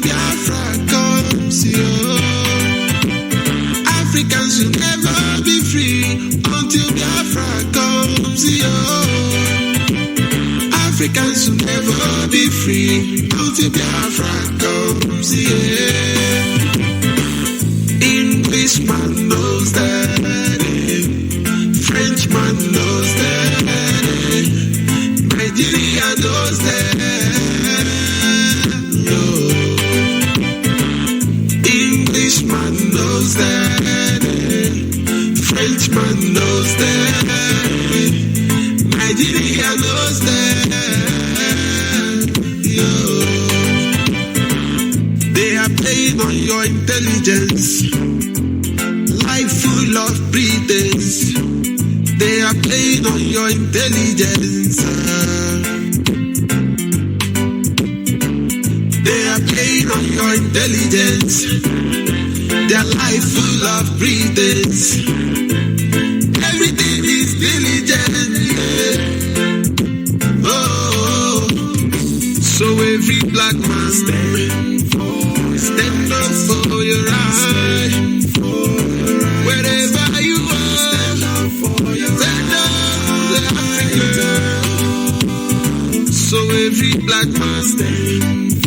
Biafra comes, yo. Africans will never be free until Biafra comes, yo. Africans will never be free until Biafra comes, yeah. Englishman knows that, Frenchman knows that, Nigeria knows that, no. Englishman knows that, Frenchman knows that, Nigeria knows that, yo. They are playing on your intelligence, life full of pretense. They are playing on your intelligence. They are playing on your intelligence. Their life full of pretense. Everything is diligent. Yeah. Oh, so every black man stand up for your right. Wherever you are, stand up for Africa. So every black man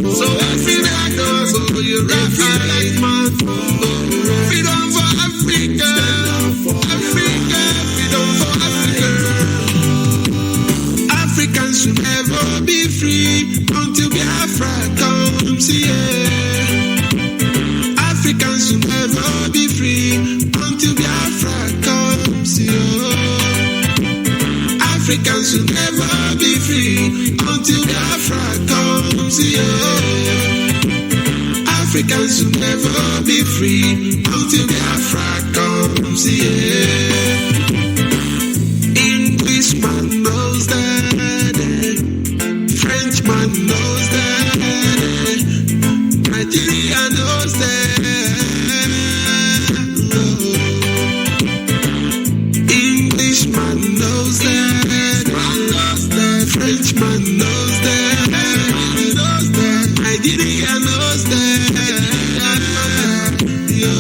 so every black man for your right. Freedom for Africa. Africa, freedom for Africa. Africans should never be free until Biafra comes, yeah. Africans should never be free until Biafra comes, yeah. Africans should never be free until Biafra comes, yeah. Africans should never be free until Biafra comes, yeah. Englishman knows that, Frenchman knows that, Nigeria knows that, no. Englishman knows that, Frenchman knows that, Nigeria knows that, yo.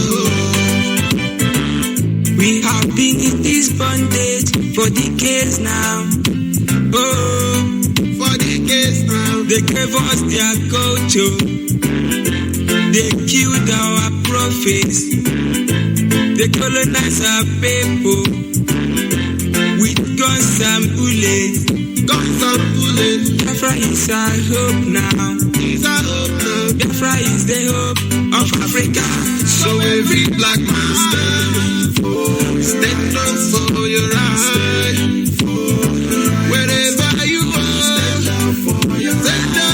We have been in this bondage for decades now. Oh, for decades now. They gave us their culture. They killed our prophets. They colonized our people with guns and bullets. Guns and bullets. Biafra is our hope now. Is our hope now. Biafra is the hope of Africa. So every black man stand up for your right. Wherever you are, stand up for Africa.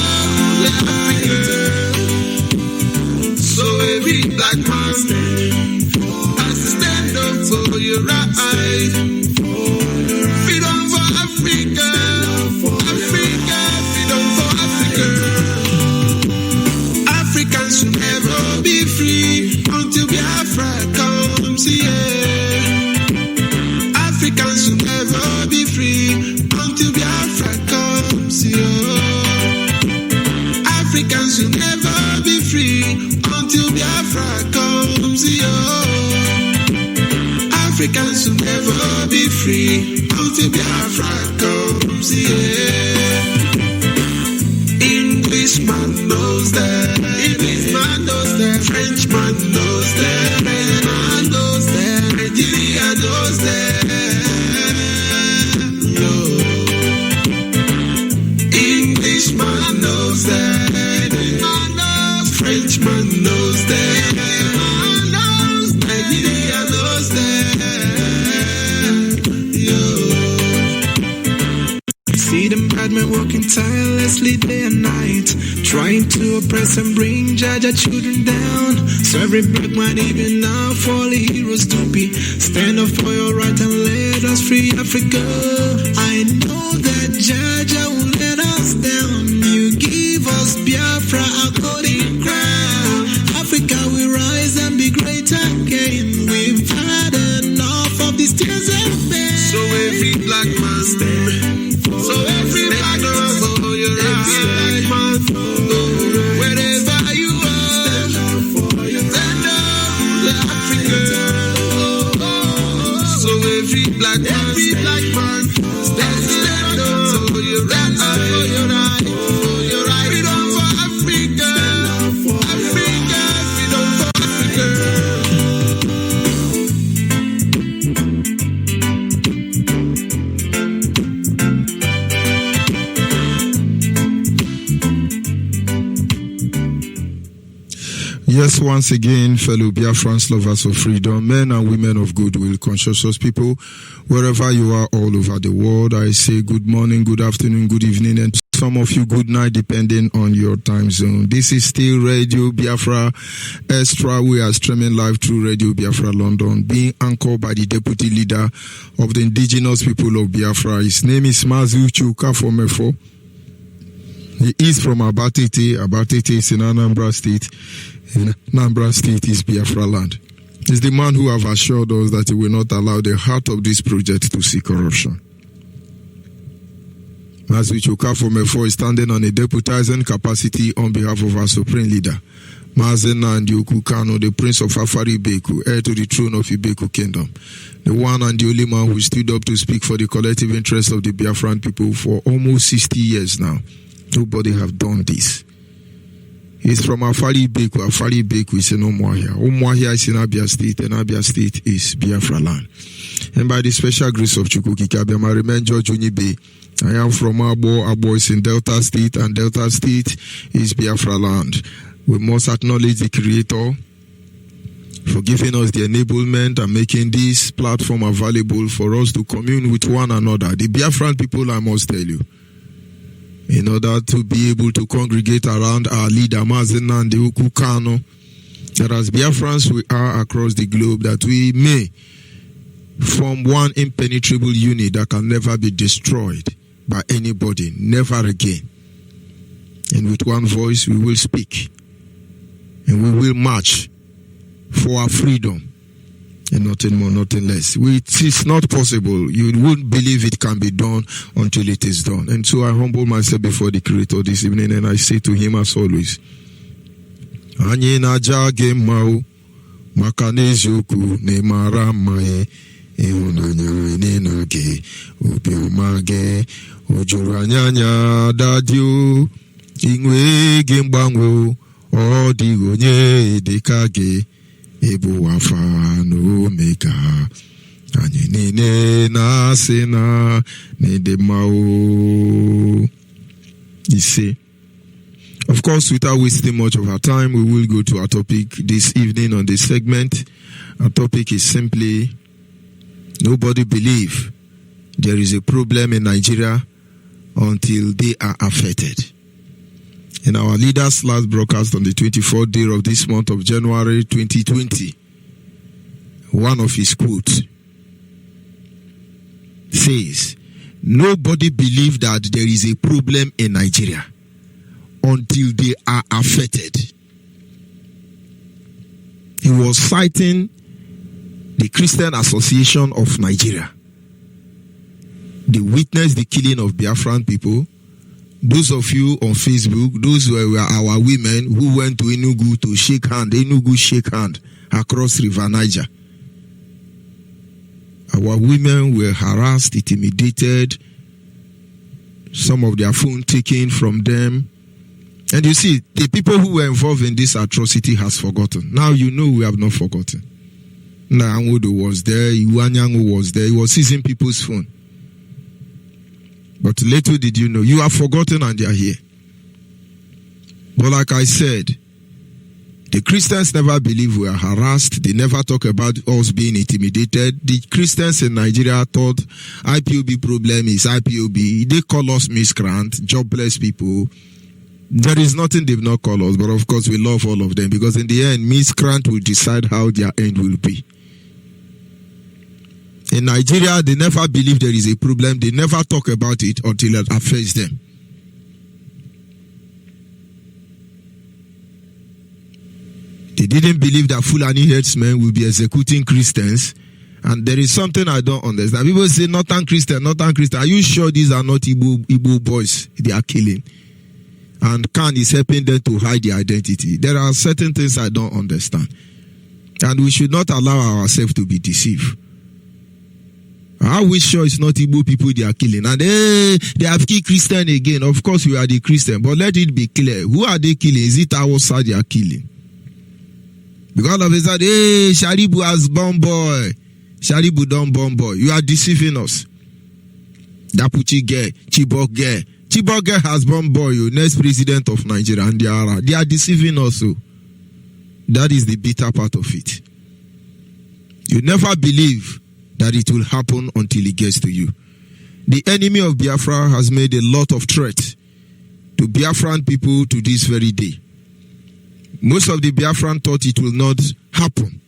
So every black man has to stand up for your right. Freedom for Africa. Africa, freedom for Africa. Africans should never be free until Biafra comes, yeah. Africans should never be free until Biafra comes, yeah. Africans should never be free until Biafra comes, yeah. Africans should never be free until Biafra comes, yeah. Englishman knows that, Englishman knows that, Frenchman knows that, Frenchman knows that, Nigeria knows that, yo. Englishman knows that, Frenchman knows that, Nigeria knows that, yo. See them bad men working tirelessly day and night, trying to oppress and bring Jaja children down. So every black man even now for the heroes to be. Stand up for your right and let us free Africa. I know that Jaja will let us down. You give us Biafra, our golden crown. Africa will rise and be great again. We've had enough of these tears and pain. So every black man stand. So every black man for your right. Wherever you are, that every black man stands up for your right, for your right, for your right. Freedom for Africa, Africa, freedom for Africa. Yes, once again, fellow Biafrans, lovers of freedom, men and women of goodwill, conscious people, wherever you are all over the world, I say good morning, good afternoon, good evening, and some of you good night, depending on your time zone. This is still Radio Biafra Extra. We are streaming live through Radio Biafra London, being anchored by the deputy leader of the indigenous people of Biafra. His name is Mazi from Efo. He is from Abatete. Abatete is in Anambra State. In Anambra State is Biafra land. He's the man who have assured us that he will not allow the heart of this project to see corruption. Mazi from Efo is standing on a deputizing capacity on behalf of our supreme leader, Mazi Nnamdi Kanu, the Prince of Afari Ibeku, heir to the throne of Ibeku Kingdom, the one and the only man who stood up to speak for the collective interest of the Biafran people for almost 60 years now. Nobody have done this. He's from Afari Ibeku. Afari Ibeku is in Umuahia. Umuahia is in Abia State, and Abia State is Biafra land. And by the special grace of Chukwukikabe, I remain George Onyeibe. I am from Abo. Abo is in Delta State, and Delta State is Biafra land. We must acknowledge the Creator for giving us the enablement and making this platform available for us to commune with one another. The Biafran people, I must tell you, in order to be able to congregate around our leader, Mazi Nnamdi Kanu, that as Biafrans we are across the globe, that we may form one impenetrable unit that can never be destroyed by anybody, never again. And with one voice we will speak, and we will march for our freedom, and nothing more, nothing less. It is not possible. You wouldn't believe it can be done until it is done. And so I humble myself before the Creator this evening, and I say to him as always, Anyị na-aja gị mma maka n'eziokwu na-emara mma ịhụnanya n'ịnụ gị obiọma gị o juru anyị anya dadio inwe gị mgbanwe ọ dịghị onye dịka gị Ebu Alpha and Omega, anyị niile na-asị na n'edemao. You see, of course, without wasting much of our time, we will go to our topic this evening on this segment. Our topic is simply, nobody believe there is a problem in Nigeria until they are affected. In our leader's last broadcast on the 24th day of this month of January 2020, one of his quotes says, nobody believes that there is a problem in Nigeria until they are affected. He was citing the Christian Association of Nigeria. They witnessed the killing of Biafran people. Those of you on Facebook, those were our women who went to Enugu to shake hand across River Niger. Our women were harassed, intimidated, some of their phone taken from them. And you see, the people who were involved in this atrocity has forgotten. Now you know we have not forgotten. Nyangodo was there, Iwanyango was there, he was seizing people's phone. But little did you know, you have forgotten and they are here. But like I said, the Christians never believe we are harassed. They never talk about us being intimidated. The Christians in Nigeria thought IPOB problem is IPOB. They call us miscreant, jobless people. There is nothing they've not called us, but of course we love all of them because in the end, miscreant will decide how their end will be. In Nigeria, they never believe there is a problem. They never talk about it until it affects them. They didn't believe that Fulani herdsmen will be executing Christians. And there is something I don't understand. People say, Northern Christian, Northern Christian. Are you sure these are not Igbo boys they are killing? And Khan is helping them to hide their identity. There are certain things I don't understand. And we should not allow ourselves to be deceived. Are we sure it's not Igbo people they are killing? And they have killed Christian again. Of course, we are the Christian, but let it be clear. Who are they killing? Is it our side they are killing? Because of that, Sharibu has bomb boy. Sharibu don't bomb boy. You are deceiving us. Dapuchi girl, Chibok girl. Chibok girl has bomb boy, you next president of Nigeria, and they are deceiving us. So that is the bitter part of it. You never believe that it will happen until it gets to you. The enemy of Biafra has made a lot of threats to Biafran people to this very day. Most of the Biafran thought it will not happen.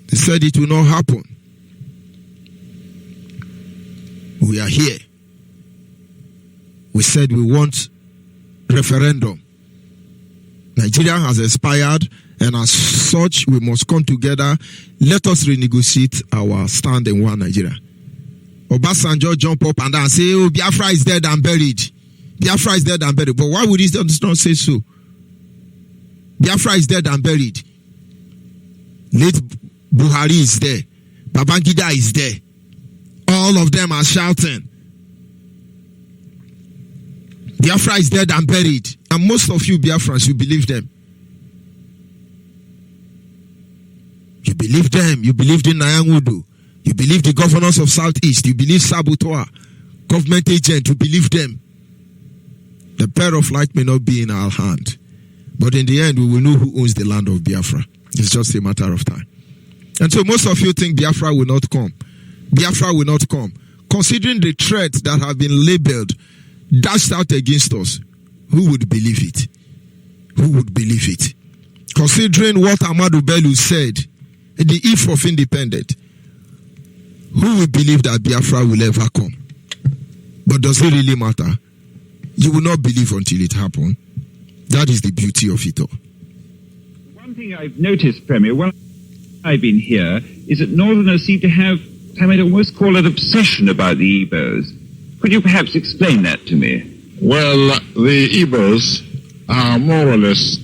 They said it will not happen. We are here. We said we want referendum. Nigeria has expired, and as such, we must come together. Let us renegotiate our stand in one Nigeria. Obasanjo jump up and down say, "Oh, Biafra is dead and buried. Biafra is dead and buried." But why would he not say so? Biafra is dead and buried. Late Buhari is there. Babangida is there. All of them are shouting, Biafra is dead and buried. And most of you Biafrans, you believe them. You believe them. You believed in Nyangudu. You believe the governors of Southeast. You believe Sabutoa, government agent. You believe them. The pair of light may not be in our hand, but in the end, we will know who owns the land of Biafra. It's just a matter of time. And so most of you think Biafra will not come. Biafra will not come. Considering the threats that have been labeled, dashed out against us, who would believe it? Who would believe it? Considering what Ahmadu Bello said, the if of independence, who will believe that Biafra will ever come? But does it really matter? You will not believe until it happens. That is the beauty of it all. One thing I've noticed, Premier, while I've been here, is that Northerners seem to have, I might almost call it, obsession about the Igbos. Could you perhaps explain that to me? Well, the Igbos are more or less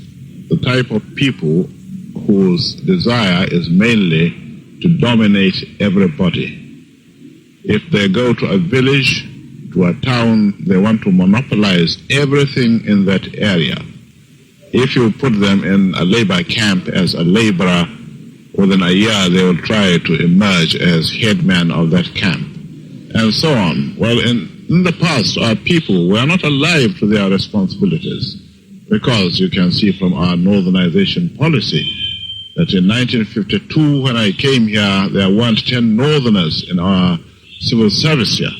the type of people whose desire is mainly to dominate everybody. If they go to a village, to a town, they want to monopolize everything in that area. If you put them in a labor camp as a laborer, within a year they will try to emerge as headman of that camp, and so on. Well, in the past, our people were not alive to their responsibilities, because you can see from our northernization policy that in 1952, when I came here, there weren't 10 northerners in our civil service here.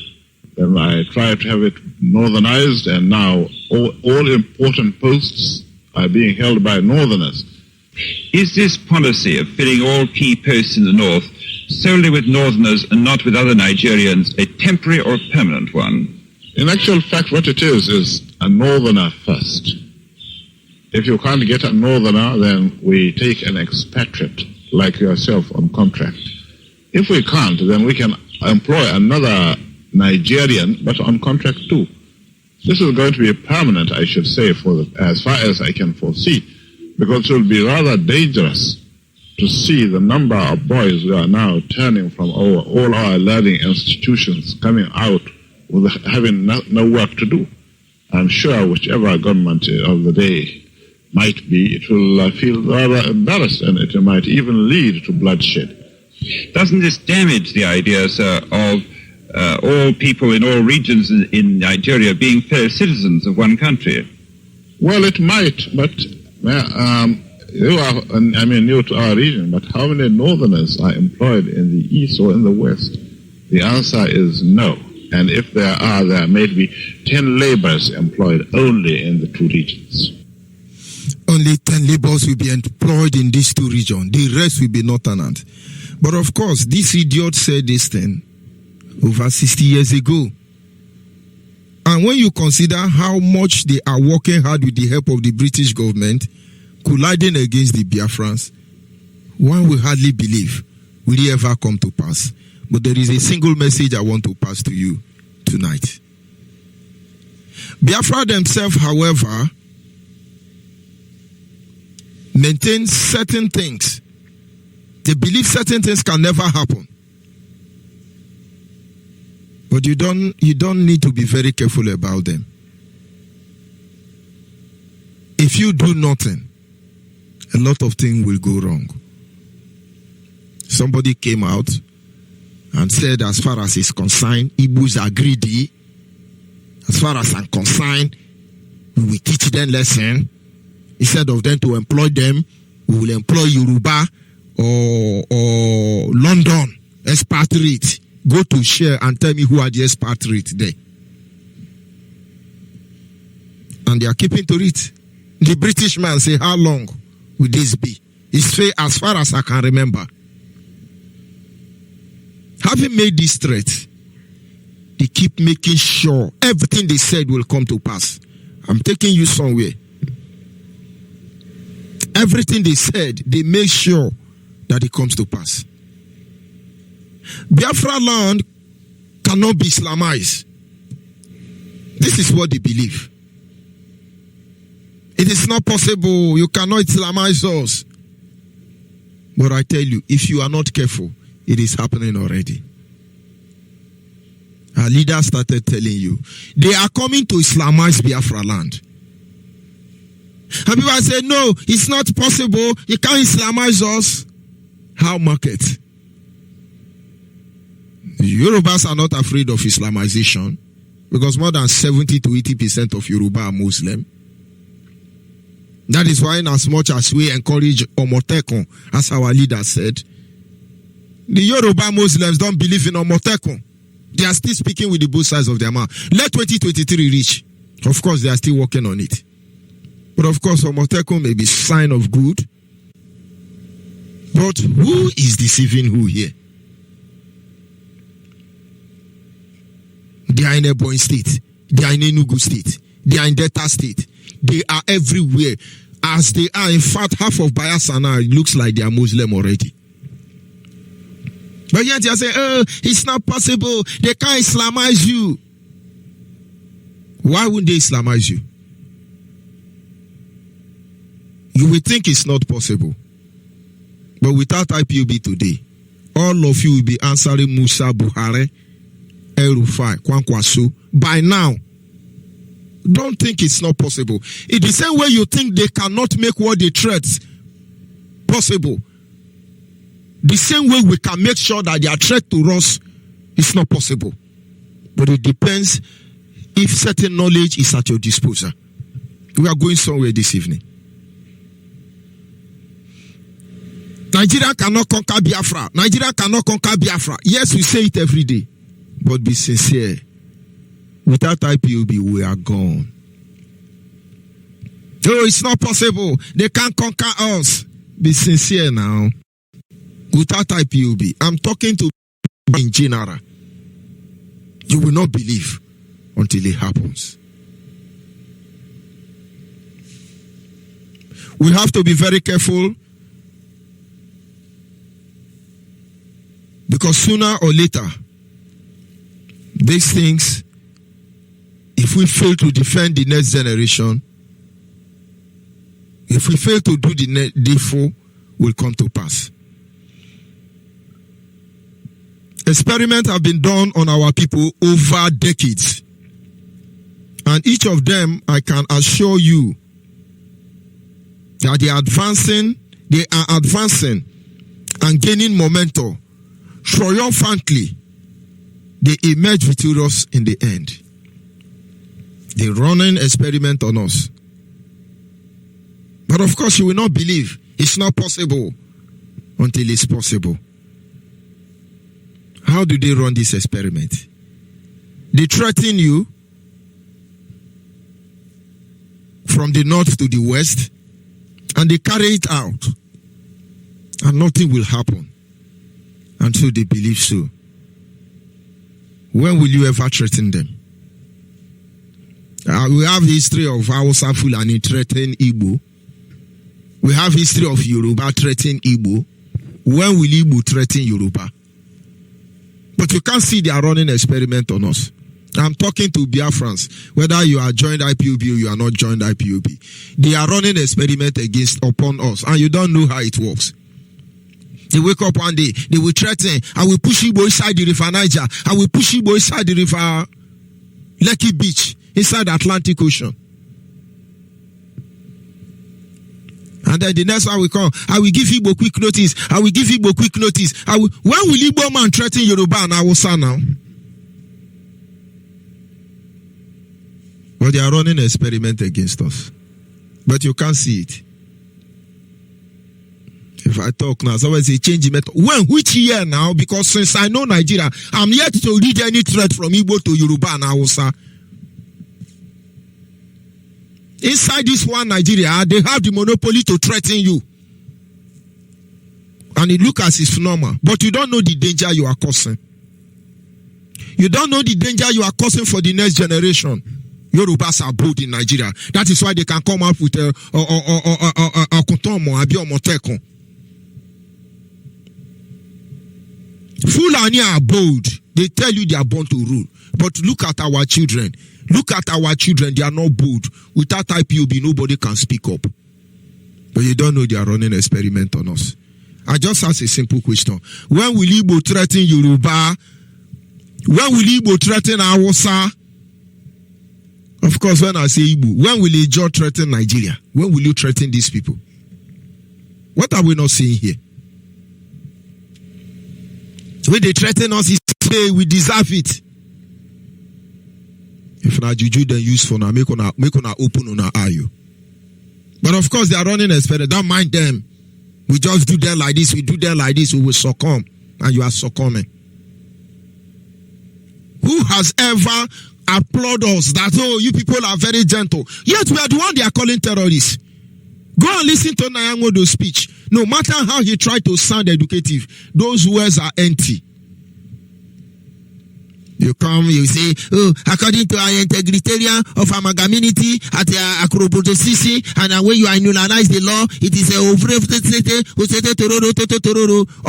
Then I tried to have it northernized, and now all important posts are being held by northerners. Is this policy of filling all key posts in the north solely with northerners and not with other Nigerians a temporary or permanent one? In actual fact, what it is a northerner first. If you can't get a northerner, then we take an expatriate like yourself on contract. If we can't, then we can employ another Nigerian, but on contract too. This is going to be permanent, I should say, as far as I can foresee, because it will be rather dangerous to see the number of boys who are now turning from all our learning institutions, coming out with having no work to do. I'm sure whichever government of the day might be, it will feel rather embarrassed, and it might even lead to bloodshed. Doesn't this damage the idea, sir, of all people in all regions in Nigeria being fellow citizens of one country? Well, it might, but you are, new to our region, but how many northerners are employed in the east or in the west? The answer is no. And if there are, there may be 10 laborers employed only in the two regions. Only 10 laborers will be employed in these two regions. The rest will be northerners. But of course, this idiot said this thing over 60 years ago. And when you consider how much they are working hard with the help of the British government, colliding against the Biafrans, one will hardly believe will it ever come to pass. But there is a single message I want to pass to you tonight. Biafra themselves, however, maintain certain things. They believe certain things can never happen. But you don't need to be very careful about them. If you do nothing, a lot of things will go wrong. Somebody came out and said, as far as it's concerned, Igbos are greedy. As far as I'm concerned, we will teach them lesson. Instead of them to employ them, we will employ Yoruba or London expatriate. Go to share and tell me who are the expatriate there. And they are keeping to it. The British man say, how long will this be? It's fair as far as I can remember. Having made this threat, they keep making sure everything they said will come to pass. I'm taking you somewhere. Everything they said, they make sure that it comes to pass. Biafra land cannot be Islamized. This is what they believe. It is not possible. You cannot Islamize us. But I tell you, if you are not careful, it is happening already. Our leaders started telling you, they are coming to Islamize Biafra land. And people say, no, it's not possible. You can't Islamize us. How market? The Yorubas are not afraid of Islamization because more than 70 to 80% of Yoruba are Muslim. That is why, in as much as we encourage Omotekun, as our leader said, the Yoruba Muslims don't believe in Omotekun. They are still speaking with the both sides of their mouth. Let 2023 reach. Of course, they are still working on it. But of course, Omotekun may be sign of good. But who is deceiving who here? They are in Ebonyi State. They are in Enugu State. They are in Delta State. They are everywhere. As they are, in fact, half of Bayelsa now looks like they are Muslim already. But yet they are saying, oh, it's not possible. They can't Islamize you. Why wouldn't they Islamize you? You will think it's not possible. But without IPOB today, all of you will be answering Musa Buhari, El-Rufai, Kwankwaso. By now, don't think it's not possible. In the same way you think they cannot make what they threat possible, the same way we can make sure that their threat to us is not possible. But it depends if certain knowledge is at your disposal. We are going somewhere this evening. Nigeria cannot conquer Biafra. Nigeria cannot conquer Biafra. Yes, we say it every day. But be sincere. Without IPOB, we are gone. Oh, it's not possible. They can't conquer us. Be sincere now. Without IPOB, I'm talking to in general. You will not believe until it happens. We have to be very careful because sooner or later, these things, if we fail to defend the next generation, if we fail to do the needful, will come to pass. Experiments have been done on our people over decades. And each of them, I can assure you, that they are advancing and gaining momentum. Triumphantly, they emerge victorious in the end. They run an experiment on us. But of course, you will not believe it's not possible until it's possible. How do they run this experiment? They threaten you from the north to the west, and they carry it out, and nothing will happen until they believe so. When will you ever threaten them? We have history of Hausa Fulani threatening Igbo. We have history of Yoruba threatening Igbo. When will Igbo threaten Yoruba? But you can't see they are running an experiment on us. I'm talking to Biafrans, whether you are joined IPOB or you are not joined IPOB. They are running an experiment upon us, and you don't know how it works. They wake up one day, they will threaten, I will push Igbo inside the river Niger, I will push Igbo inside the river Lekki Beach, inside the Atlantic Ocean. And then the next one will come, I will give Igbo quick notice, I will give Igbo quick notice. When will Igbo man threaten Yoruba and Hausa now? But they are running an experiment against us. But you can't see it. If I talk now, someone say change the method. When? Which year now? Because since I know Nigeria, I'm yet to read any threat from Igbo to Yoruba and Hausa. Inside this one Nigeria, they have the monopoly to threaten you. And it looks as if normal. But you don't know the danger you are causing. You don't know the danger you are causing for the next generation. Yorubas are bold in Nigeria. That is why they can come up with a Moteko. Fulani are bold. They tell you they are born to rule. But look at our children. Look at our children. They are not bold. Without IPOB, nobody can speak up. But you don't know they are running an experiment on us. I just ask a simple question. When will Igbo threaten Yoruba? When will Igbo threaten Hausa? Of course, when I say Igbo, when will Ijo threaten Nigeria? When will you threaten these people? What are we not saying here? When they threaten us, say we deserve it. If not juju, then use for now, make on open on our eye. But of course, they are running a experiment. Don't mind them. We just do them like this. We do them like this. We will succumb, and you are succumbing. Who has ever applauded us that, oh, you people are very gentle? Yet we are the one they are calling terrorists. Go and listen to Nyangodo's speech. No matter how he tried to sound educative, those words are empty. You come, you say, oh, according to our integritarian of Amagaminity at Akroprotosisi, and when you annualize the law, it is a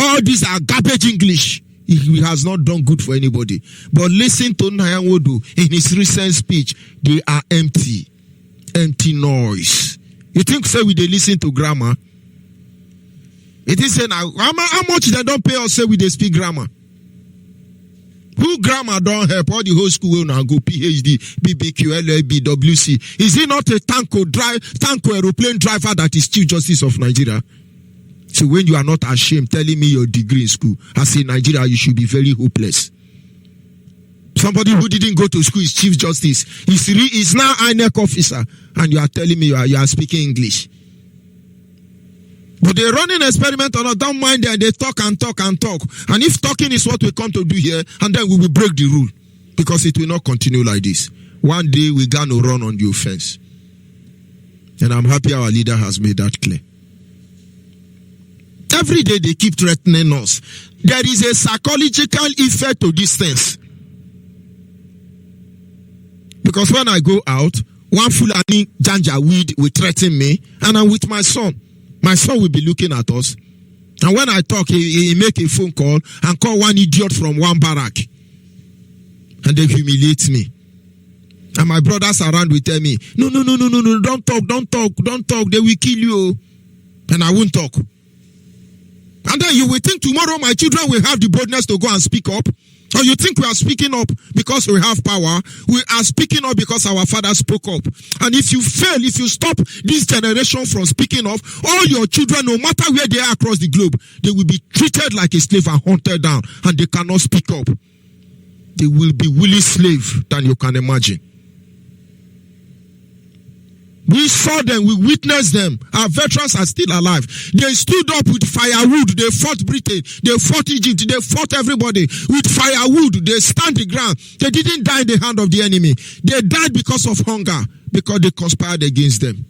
all these are garbage English. He has not done good for anybody. But listen to Nyangodo in his recent speech. They are empty. Empty noise. You think, say, we they listen to grammar? It is saying, how much they don't pay us, say, we they speak grammar? Who grammar don't help? All the whole school will now go PhD, BBQ, LLB, WC. Is he not a tanko aeroplane driver that is Chief Justice of Nigeria? So when you are not ashamed telling me your degree in school, I say Nigeria, you should be very hopeless. Somebody who didn't go to school is Chief Justice. He's now INEC officer, and you are telling me you are speaking English. But they're running an experiment on us. Don't mind them. They talk and talk and talk. And if talking is what we come to do here, and then we will break the rule. Because it will not continue like this. One day we're going to run on the offense. And I'm happy our leader has made that clear. Every day they keep threatening us. There is a psychological effect to these things. Because when I go out, one Fulani Janja weed will threaten me, and I'm with my son. My son will be looking at us. And when I talk, he make a phone call and call one idiot from one barrack. And they humiliate me. And my brothers around will tell me, no, don't talk. They will kill you. And I won't talk. And then you will think tomorrow my children will have the boldness to go and speak up. Or you think we are speaking up because we have power? We are speaking up because our father spoke up. And if you fail, if you stop this generation from speaking up, all your children, no matter where they are across the globe, they will be treated like a slave and hunted down, and they cannot speak up. They will be willing slave than you can imagine. We saw them, we witnessed them. Our veterans are still alive. They stood up with firewood. They fought Britain. They fought Egypt. They fought everybody with firewood. They stand the ground. They didn't die in the hand of the enemy. They died because of hunger, because they conspired against them.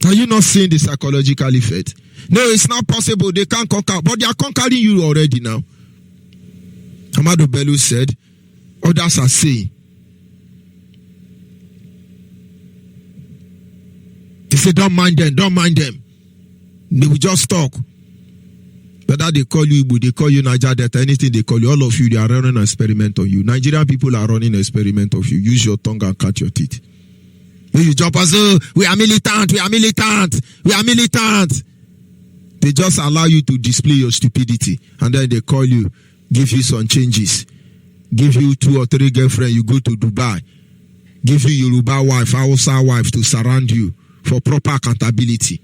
Are you not seeing the psychological effect? No, it's not possible. They can't conquer, but they are conquering you already now. Amado Bello said, others are saying. They say, don't mind them. They will just talk. Whether they call you Igbo, they call you Niger Delta, anything they call you, all of you, they are running an experiment on you. Nigerian people are running an experiment of you. Use your tongue and cut your teeth. When you jump as, oh, we are militant. They just allow you to display your stupidity, and then they call you, give you some changes, give you 2 or 3 girlfriends, you go to Dubai, give you Yoruba wife, Hausa wife to surround you for proper accountability.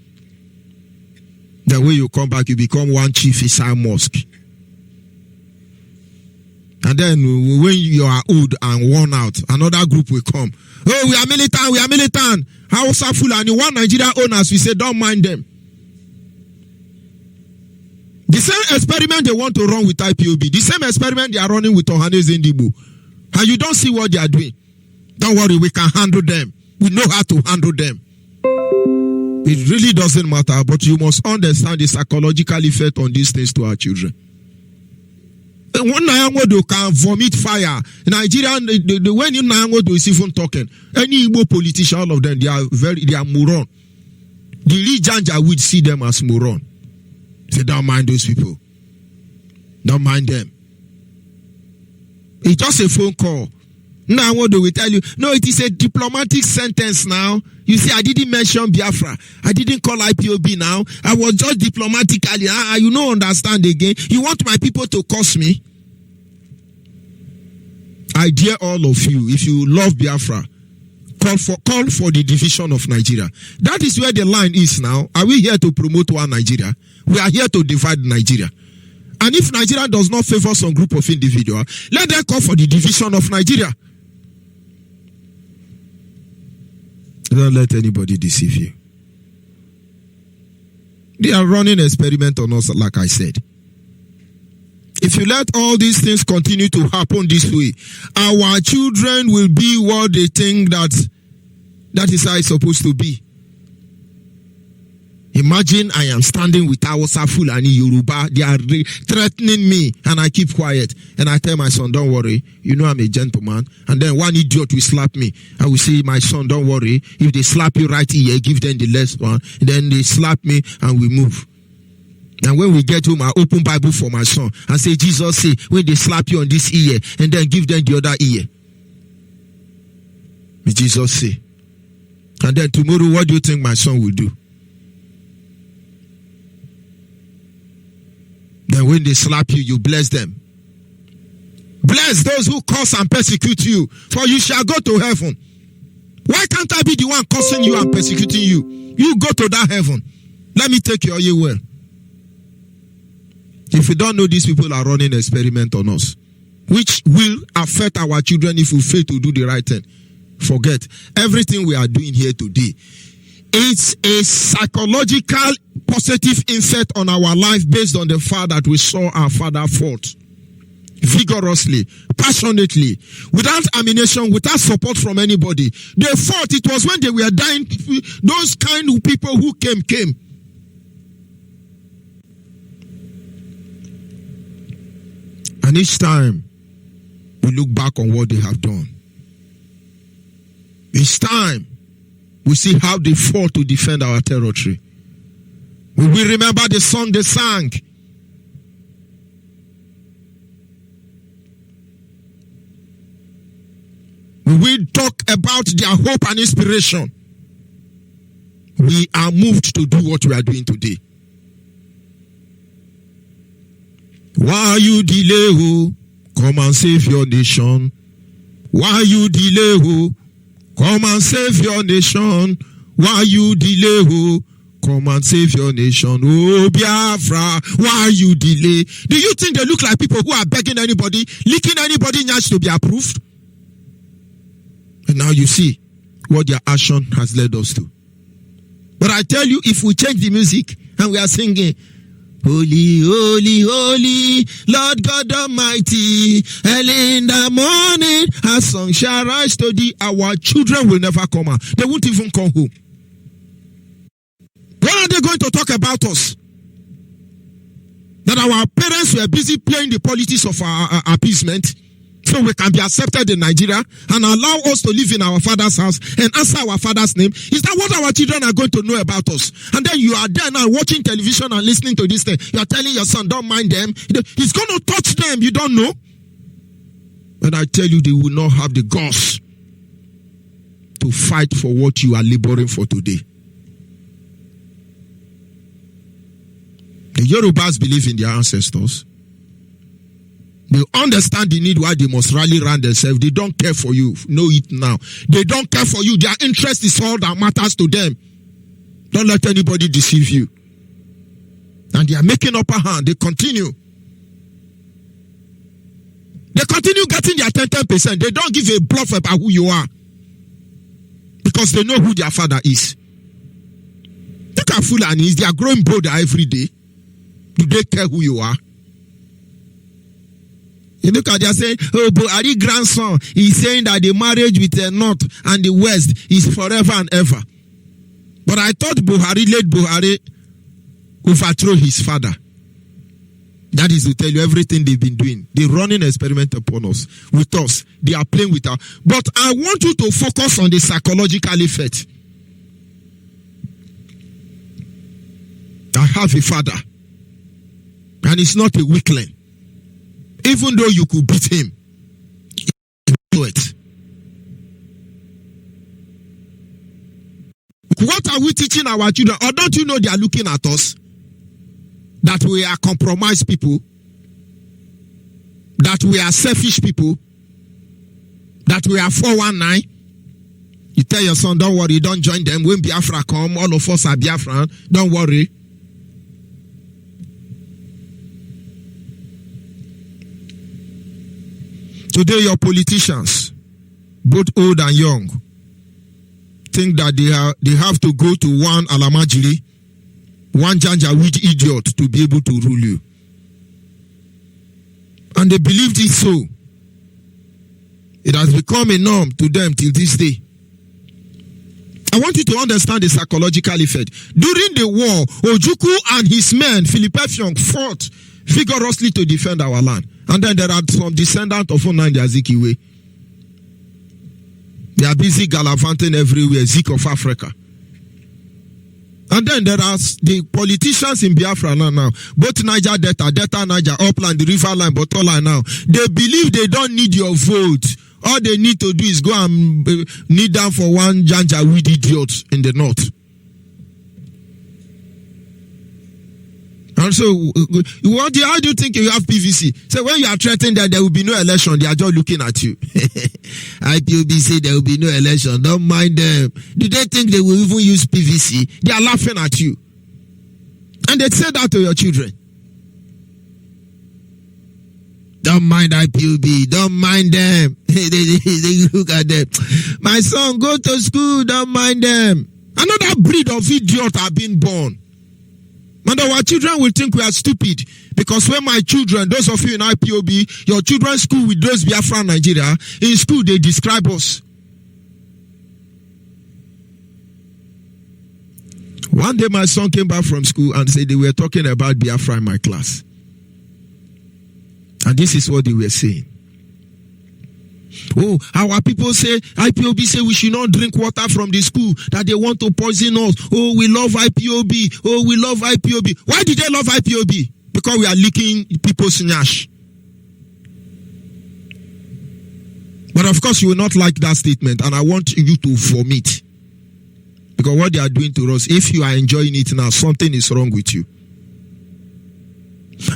Then when you come back, you become one chief inside mosque. And then when you are old and worn out, another group will come. Oh, we are militant. Hausa Fulani, one Nigeria owners, we say, don't mind them. The same experiment they want to run with IPOB, the same experiment they are running with Ohanes Ndibu. And you don't see what they are doing. Don't worry, we can handle them. We know how to handle them. It really doesn't matter, but you must understand the psychological effect on these things to our children. One Nyangodo can vomit fire. Nigeria, when you Nyangodo is even talking, any Igbo politician, all of them, they are moron. The Rijanja would see them as moron. Say, don't mind those people. Don't mind them. It's just a phone call. Now what do we tell you? No, it is a diplomatic sentence now. You see, I didn't mention Biafra. I didn't call IPOB now. I was just diplomatically. You don't understand again. You want my people to curse me? I dare all of you, if you love Biafra, call for the division of Nigeria. That is where the line is now. Are we here to promote one Nigeria? We are here to divide Nigeria. And if Nigeria does not favor some group of individuals, let them call for the division of Nigeria. Don't let anybody deceive you. They are running an experiment on us, like I said. If you let all these things continue to happen this way, our children will be what they think that is how it's supposed to be. Imagine I am standing with Hausa Fulani Yoruba. They are threatening me, and I keep quiet. And I tell my son, don't worry. You know I'm a gentleman. And then one idiot will slap me. I will say, my son, don't worry. If they slap you right here, give them the left one. And then they slap me, and we move. And when we get home, I open Bible for my son and say, Jesus say, when they slap you on this ear, and then give them the other ear. Jesus say. And then tomorrow, what do you think my son will do? Then when they slap you, you bless them. Bless those who curse and persecute you, for you shall go to heaven. Why can't I be the one cursing you and persecuting you? You go to that heaven. Let me take your ear well. If you don't know, these people are running an experiment on us, which will affect our children if we fail to do the right thing. Forget everything we are doing here today. It's a psychological positive effect on our life based on the fact that we saw our father fought vigorously, passionately, without ammunition, without support from anybody. They fought. It was when they were dying, those kind of people who came. And each time we look back on what they have done. Each time we see how they fought to defend our territory. We will remember the song they sang. We will talk about their hope and inspiration. We are moved to do what we are doing today. Why you delay, oh? Come and save your nation. Why you delay, oh? Come and save your nation. Why you delay, oh? Come and save your nation. Oh, Biafra, why you delay? Do you think they look like people who are begging anybody, licking anybody nyash to be approved? And now you see what their action has led us to. But I tell you, if we change the music and we are singing, Holy, holy, holy, Lord God Almighty, early in the morning, our song shall rise to thee. Our children will never come out. They won't even come home. What are they going to talk about us? That our parents were busy playing the politics of our appeasement, so we can be accepted in Nigeria and allow us to live in our father's house and answer our father's name. Is that what our children are going to know about us? And then you are there now watching television and listening to this thing. You are telling your son, don't mind them. He's going to touch them. You don't know. And I tell you, they will not have the guts to fight for what you are laboring for today. Yorubas believe in their ancestors. They understand the need why they must rally around themselves. They don't care for you. Know it now. They don't care for you. Their interest is all that matters to them. Don't let anybody deceive you. And they are making upper hand. They continue. They continue getting their 10%. They don't give a bluff about who you are. Because they know who their father is. Look at Fulanis. They are growing bolder every day. Do they care who you are? You look at, they are saying, oh, Buhari grandson is saying that the marriage with the North and the West is forever and ever. But I thought late Buhari overthrew his father. That is to tell you everything they've been doing. They're running an experiment upon us, with us. They are playing with us. But I want you to focus on the psychological effect. I have a father, and he's not a weakling. Even though you could beat him, you do it. What are we teaching our children? Or don't you know they are looking at us? That we are compromised people? That we are selfish people? That we are 419? You tell your son, don't worry, don't join them. When Biafra come, all of us are Biafran. Don't worry. Today, your politicians, both old and young, think that they have to go to one Alamajiri, one Janjaweed idiot to be able to rule you. And they believed it so. It has become a norm to them till this day. I want you to understand the psychological effect. During the war, Ojukwu and his men, Philip Effiong, fought vigorously to defend our land. And then there are some descendants of Nnamdi Azikiwe. They are busy gallivanting everywhere, Zik of Africa. And then there are the politicians in Biafra now, both Niger Delta Niger, Upland, the River Line, Botola now. They believe they don't need your vote. All they need to do is go and kneel down for one Janjaweed idiot in the north. And so, how do you think you have PVC? So when you are threatening that there will be no election, they are just looking at you. IPOB say there will be no election. Don't mind them. Do they think they will even use PVC? They are laughing at you. And they say that to your children. Don't mind IPOB. Don't mind them. they look at them. My son, go to school. Don't mind them. Another breed of idiots are being born. And our children will think we are stupid. Because when my children, those of you in IPOB, your children's school with those Biafra Nigeria, in school they describe us. One day my son came back from school and said they were talking about Biafra in my class. And this is what they were saying. Oh, our people say, IPOB say we should not drink water from the school, that they want to poison us. Oh, we love IPOB. Oh, we love IPOB. Why did they love IPOB? Because we are licking people's nyash. But of course, you will not like that statement, and I want you to vomit. Because what they are doing to us, if you are enjoying it now, something is wrong with you.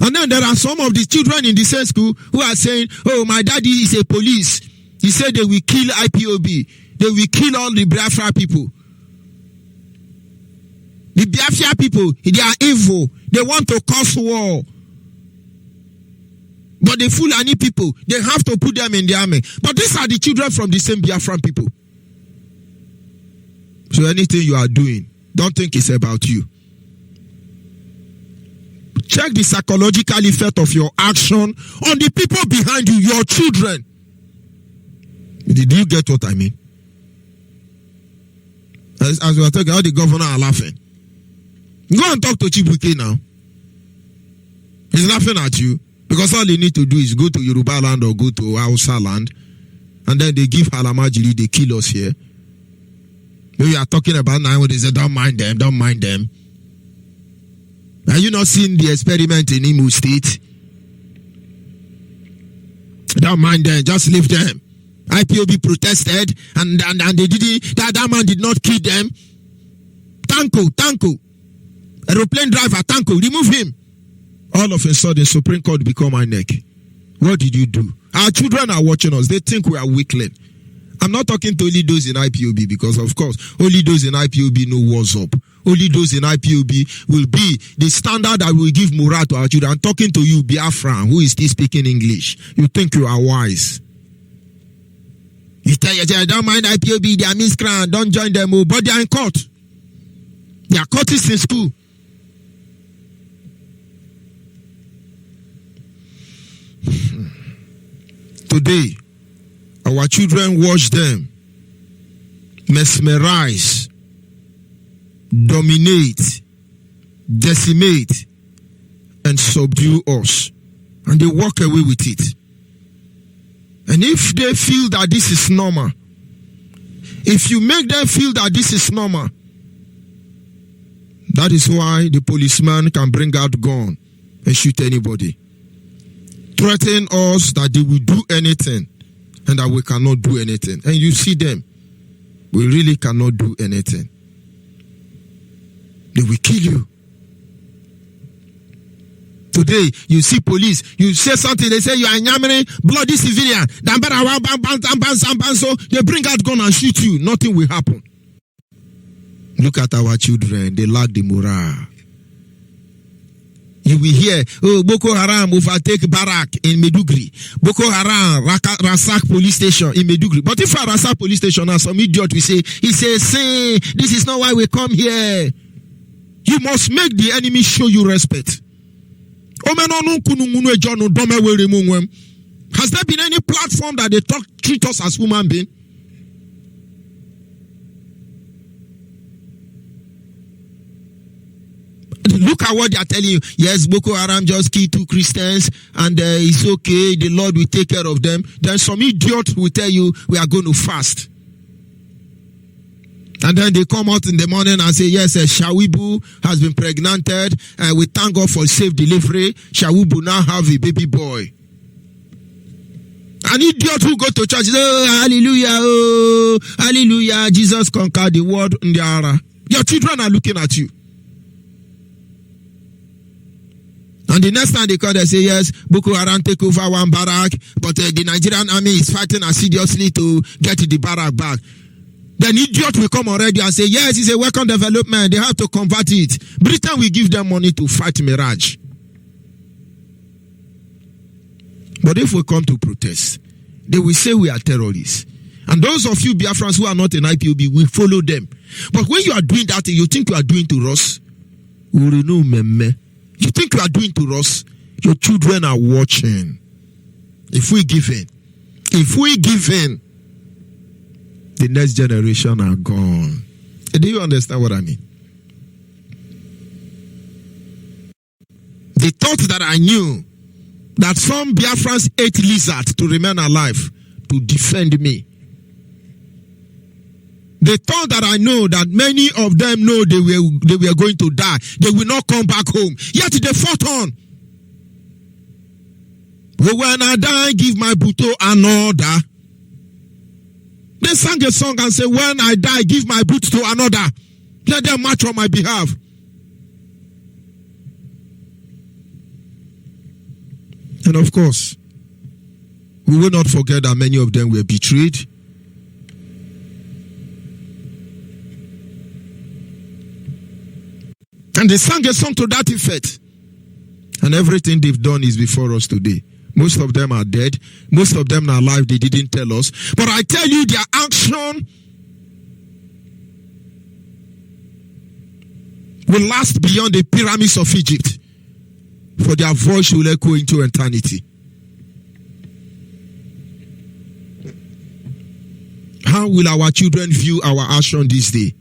And then there are some of the children in the same school who are saying, oh, my daddy is a police. He said they will kill IPOB. They will kill all the Biafra people. The Biafra people, they are evil. They want to cause war. But the Fulani people, they have to put them in the army. But these are the children from the same Biafran people. So anything you are doing, don't think it's about you. Check the psychological effect of your action on the people behind you, your children. Did you get what I mean? As we are talking, all the governor are laughing. Go and talk to Chibuike now. He's laughing at you because all they need to do is go to Yoruba land or go to Hausa land, and then they give Alamajiri, they kill us here. We are talking about now, they say, don't mind them, don't mind them. Have you not seen the experiment in Imo State? Don't mind them, just leave them. IPOB protested and they didn't, that man did not kill them. Tanko, aeroplane driver, Tanko, remove him. All of a sudden, Supreme Court become my neck. What did you do? Our children are watching us. They think we are weakling. I'm not talking to only those in IPOB because, of course, only those in IPOB know what's up. Only those in IPOB will be the standard that will give morale to our children. I'm talking to you, Biafra, who is still speaking English. You think you are wise. You tell yourself, don't mind IPOB, they are miscreant, don't join them, but they are in court. They are courtists in school. Today, our children watch them mesmerize, dominate, decimate, and subdue us. And they walk away with it. And if they feel that this is normal, if you make them feel that this is normal, that is why the policeman can bring out gun and shoot anybody. Threaten us that they will do anything and that we cannot do anything. And you see them, we really cannot do anything. They will kill you. Today, you see police, you say something, they say you are Nyamere, bloody civilian. So they bring out gun and shoot you. Nothing will happen. Look at our children, they lack the morale. You will hear, oh, Boko Haram overtake barrack in Medugri. Boko Haram, Rasak police station in Medugri. But if I Rasak police station now, some idiot will say, he says, say, this is not why we come here. You must make the enemy show you respect. Has there been any platform that they treat us as human beings? Look at what they are telling you. Yes, Boko Haram just killed 2 Christians and it's okay. The Lord will take care of them. Then some idiot will tell you we are going to fast. And then they come out in the morning and say, yes, Shawibu has been pregnanted and we thank God for safe delivery. Shawibu now have a baby boy. An idiot who go to church, oh, hallelujah, Jesus conquered the world in the ara. Your children are looking at you. And the next time they call, they say, yes, Boko Haram take over one barrack, but the Nigerian army is fighting assiduously to get the barrack back. Then idiot will come already and say, yes, it's a welcome development. They have to convert it. Britain will give them money to fight Mirage. But if we come to protest, they will say we are terrorists. And those of you Biafrans who are not in IPOB, we follow them. But when you are doing that, you think you are doing to us? You think you are doing to us? Your children are watching. If we give in, the next generation are gone. Do you understand what I mean? They thought that I knew that some Biafrans ate lizards to remain alive, to defend me. They thought that I know that many of them know they were going to die. They will not come back home. Yet they fought on. But when I die, give my buto another. They sang a song and said, when I die, give my boot to another. Let them march on my behalf. And of course, we will not forget that many of them were betrayed. And they sang a song to that effect. And everything they've done is before us today. Most of them are dead. Most of them are alive. They didn't tell us. But I tell you, their action will last beyond the pyramids of Egypt. For their voice will echo into eternity. How will our children view our action this day?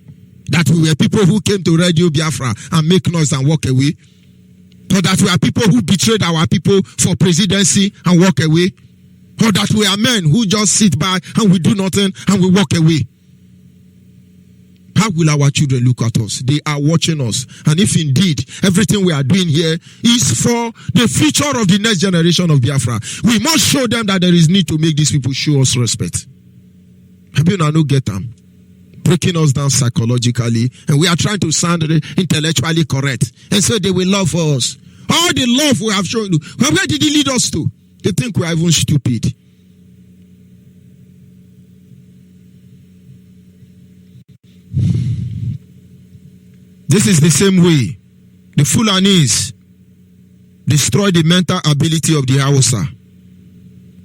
That we were people who came to Radio Biafra and make noise and walk away? Or that we are people who betrayed our people for presidency and walk away? Or that we are men who just sit by and we do nothing and we walk away? How will our children look at us? They are watching us. And if indeed everything we are doing here is for the future of the next generation of Biafra, we must show them that there is need to make these people show us respect. Maybe I don't get them. Breaking us down psychologically, and we are trying to sound intellectually correct, and so they will love us. All the love we have shown you. Where did he lead us to? They think we are even stupid. This is the same way the Fulanis destroy the mental ability of the Hausa,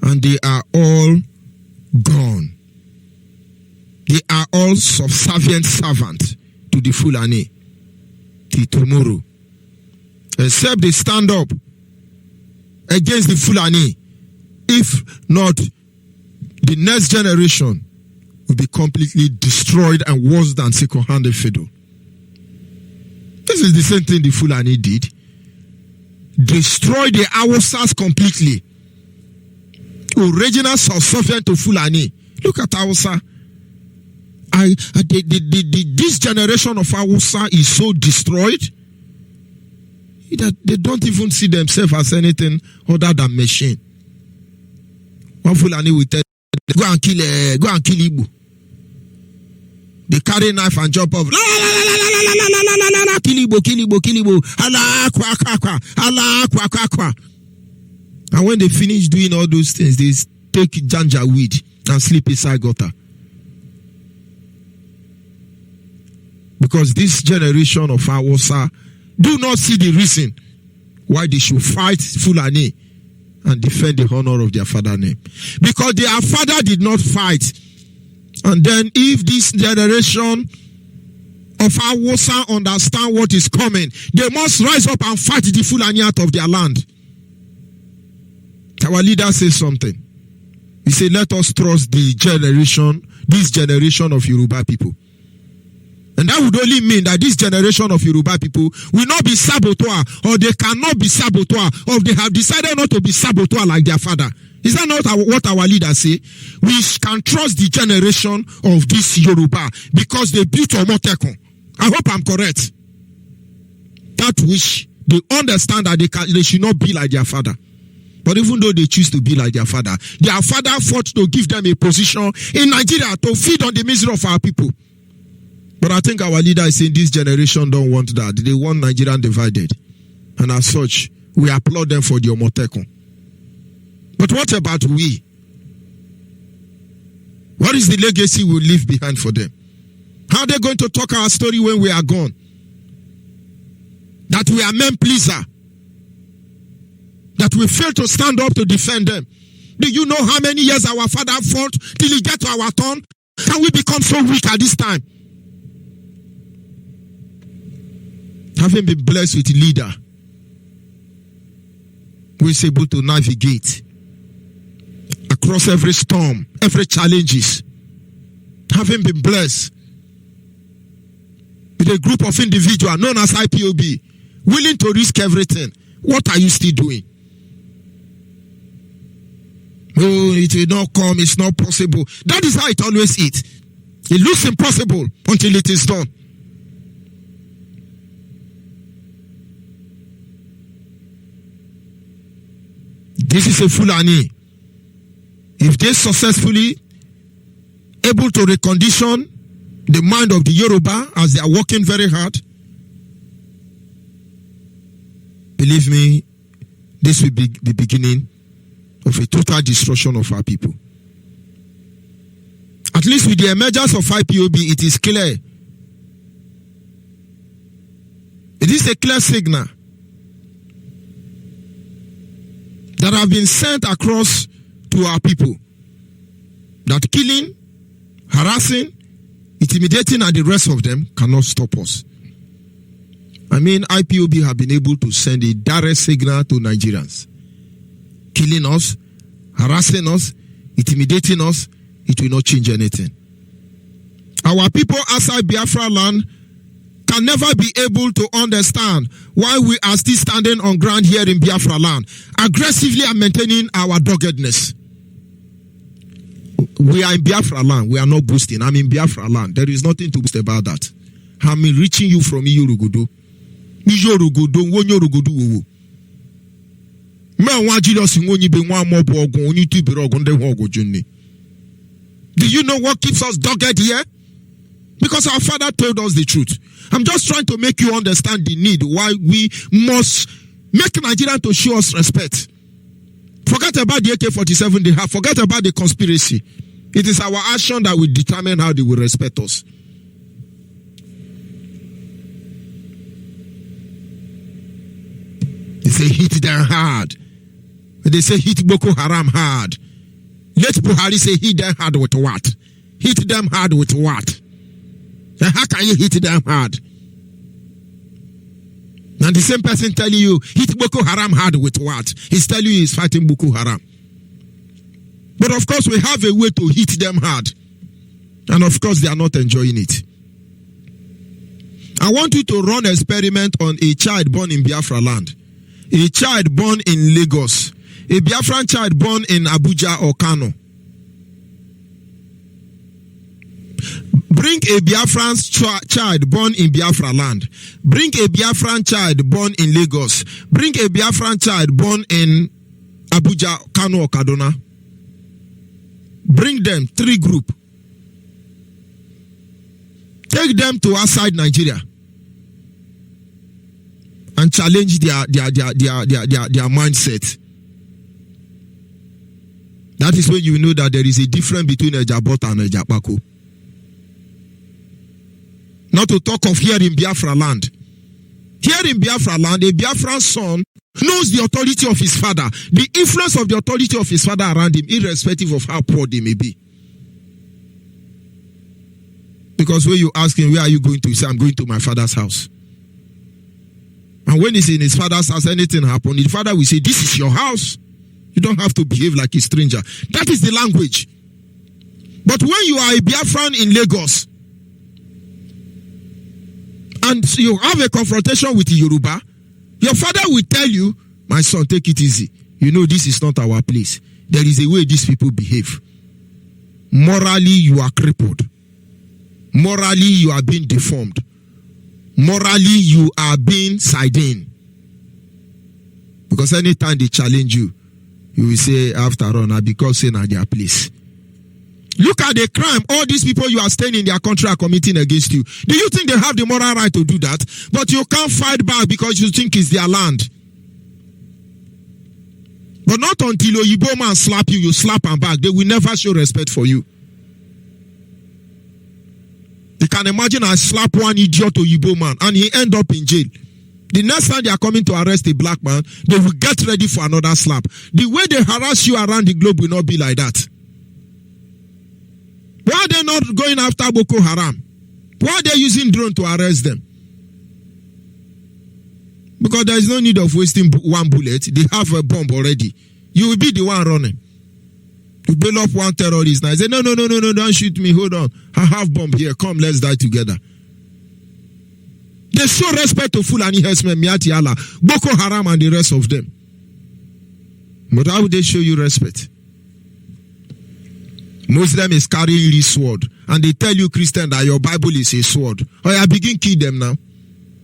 and they are all gone. They are all subservient servants to the Fulani till tomorrow. Except they stand up against the Fulani. If not, the next generation will be completely destroyed and worse than second-handed fiddle. This is the same thing the Fulani did. Destroy the Hausas completely. Original subservient to Fulani. Look at Hausa. This generation of Hausa is so destroyed that they don't even see themselves as anything other than machine. One Fulani will tell them, go and kill Igbo. They carry knife and jump off. Kill Igbo. Allah, kwa. And when they finish doing all those things, they take janja weed and sleep inside gutter. Because this generation of Hausa do not see the reason why they should fight Fulani and defend the honor of their father name. Because their father did not fight. And then if this generation of Hausa understand what is coming, they must rise up and fight the Fulani out of their land. Our leader says something. He said, let us trust this generation of Yoruba people. And that would only mean that this generation of Yoruba people will not be saboteur, or they cannot be saboteur, or they have decided not to be saboteur like their father. Is that not what our leaders say? We can trust the generation of this Yoruba because they built Omotekun. I hope I'm correct. That which they understand that they should not be like their father. But even though they choose to be like their father fought to give them a position in Nigeria to feed on the misery of our people. But I think our leader is saying this generation don't want that. They want Nigeria divided. And as such, we applaud them for the Omotekun. But what about we? What is the legacy we leave behind for them? How are they going to talk our story when we are gone? That we are men pleaser. That we fail to stand up to defend them. Do you know how many years our father fought till he get to our turn? Can we become so weak at this time? Having been blessed with a leader who is able to navigate across every storm, every challenges. Having been blessed with a group of individuals known as IPOB, willing to risk everything. What are you still doing? Oh, it will not come, it's not possible. That is how it always is. It looks impossible until it is done. This is a Fulani. If they successfully able to recondition the mind of the Yoruba as they are working very hard, believe me, this will be the beginning of a total destruction of our people. At least with the emergence of IPOB, it is clear. It is a clear signal that have been sent across to our people that killing, harassing, intimidating, and the rest of them cannot stop us. I mean, IPOB have been able to send a direct signal to Nigerians. Killing us, harassing us, intimidating us, it will not change anything. Our people outside Biafra land can never be able to understand why we are still standing on ground here in Biafra land, aggressively and maintaining our doggedness. We are in Biafra land. We are not boasting. I'm in Biafra land. There is nothing to boast about that. I'm reaching you from Iyorugodo. Iyorugodo, Wonyorugodo. Do you know what keeps us dogged here? Because our father told us the truth. I'm just trying to make you understand the need why we must Make Nigerians to show us respect. Forget about the AK-47 they have. Forget about the conspiracy. It is our action that will determine how they will respect us. They say hit them hard. They say hit Boko Haram hard. Let Buhari say hit them hard with what? Hit them hard with what? And how can you hit them hard? And the same person telling you hit Boko Haram hard with what? He's telling you he's fighting Boko Haram. But of course we have a way to hit them hard. And of course they are not enjoying it. I want you to run an experiment on a child born in Biafra land. A child born in Lagos. A Biafran child born in Abuja or Kano. Bring a Biafran child born in Biafra land. Bring a Biafran child born in Lagos. Bring a Biafran child born in Abuja, Kano or Kaduna. Bring them, 3 group. Take them to outside Nigeria and challenge their mindset. That is when you know that there is a difference between Ejabot and Ejapako. Not to talk of here in Biafra land. Here in Biafra land, a Biafran son knows the authority of his father, the influence of the authority of his father around him, irrespective of how poor they may be. Because when you ask him, where are you going to? He says, I'm going to my father's house. And when he's in his father's house, anything happens, the father will say, this is your house. You don't have to behave like a stranger. That is the language. But when you are a Biafran in Lagos, and you have a confrontation with the Yoruba, your father will tell you, my son, take it easy. You know, this is not our place. There is a way these people behave. Morally, you are crippled. Morally, you are being deformed. Morally, you are being siding. Because anytime they challenge you, you will say, after all, now because saying at their place. Look at the crime all these people you are staying in their country are committing against you. Do you think they have the moral right to do that? But you can't fight back because you think it's their land. But not until Onyeibe man slap you, you slap them back. They will never show respect for you. You can imagine I slap one idiot Onyeibe man and he end up in jail. The next time they are coming to arrest a black man, they will get ready for another slap. The way they harass you around the globe will not be like that. Why are they not going after Boko Haram? Why are they using drone to arrest them? Because there is no need of wasting one bullet. They have a bomb already. You will be the one running. You bail up one terrorist now. I say, no, don't shoot me. Hold on. I have bomb here. Come, let's die together. They show respect to Fulani herdsmen, Miati Allah, Boko Haram and the rest of them. But how would they show you respect? Muslim is carrying this sword and they tell you, Christian, that your Bible is a sword. Oh, yeah, begin kill them now.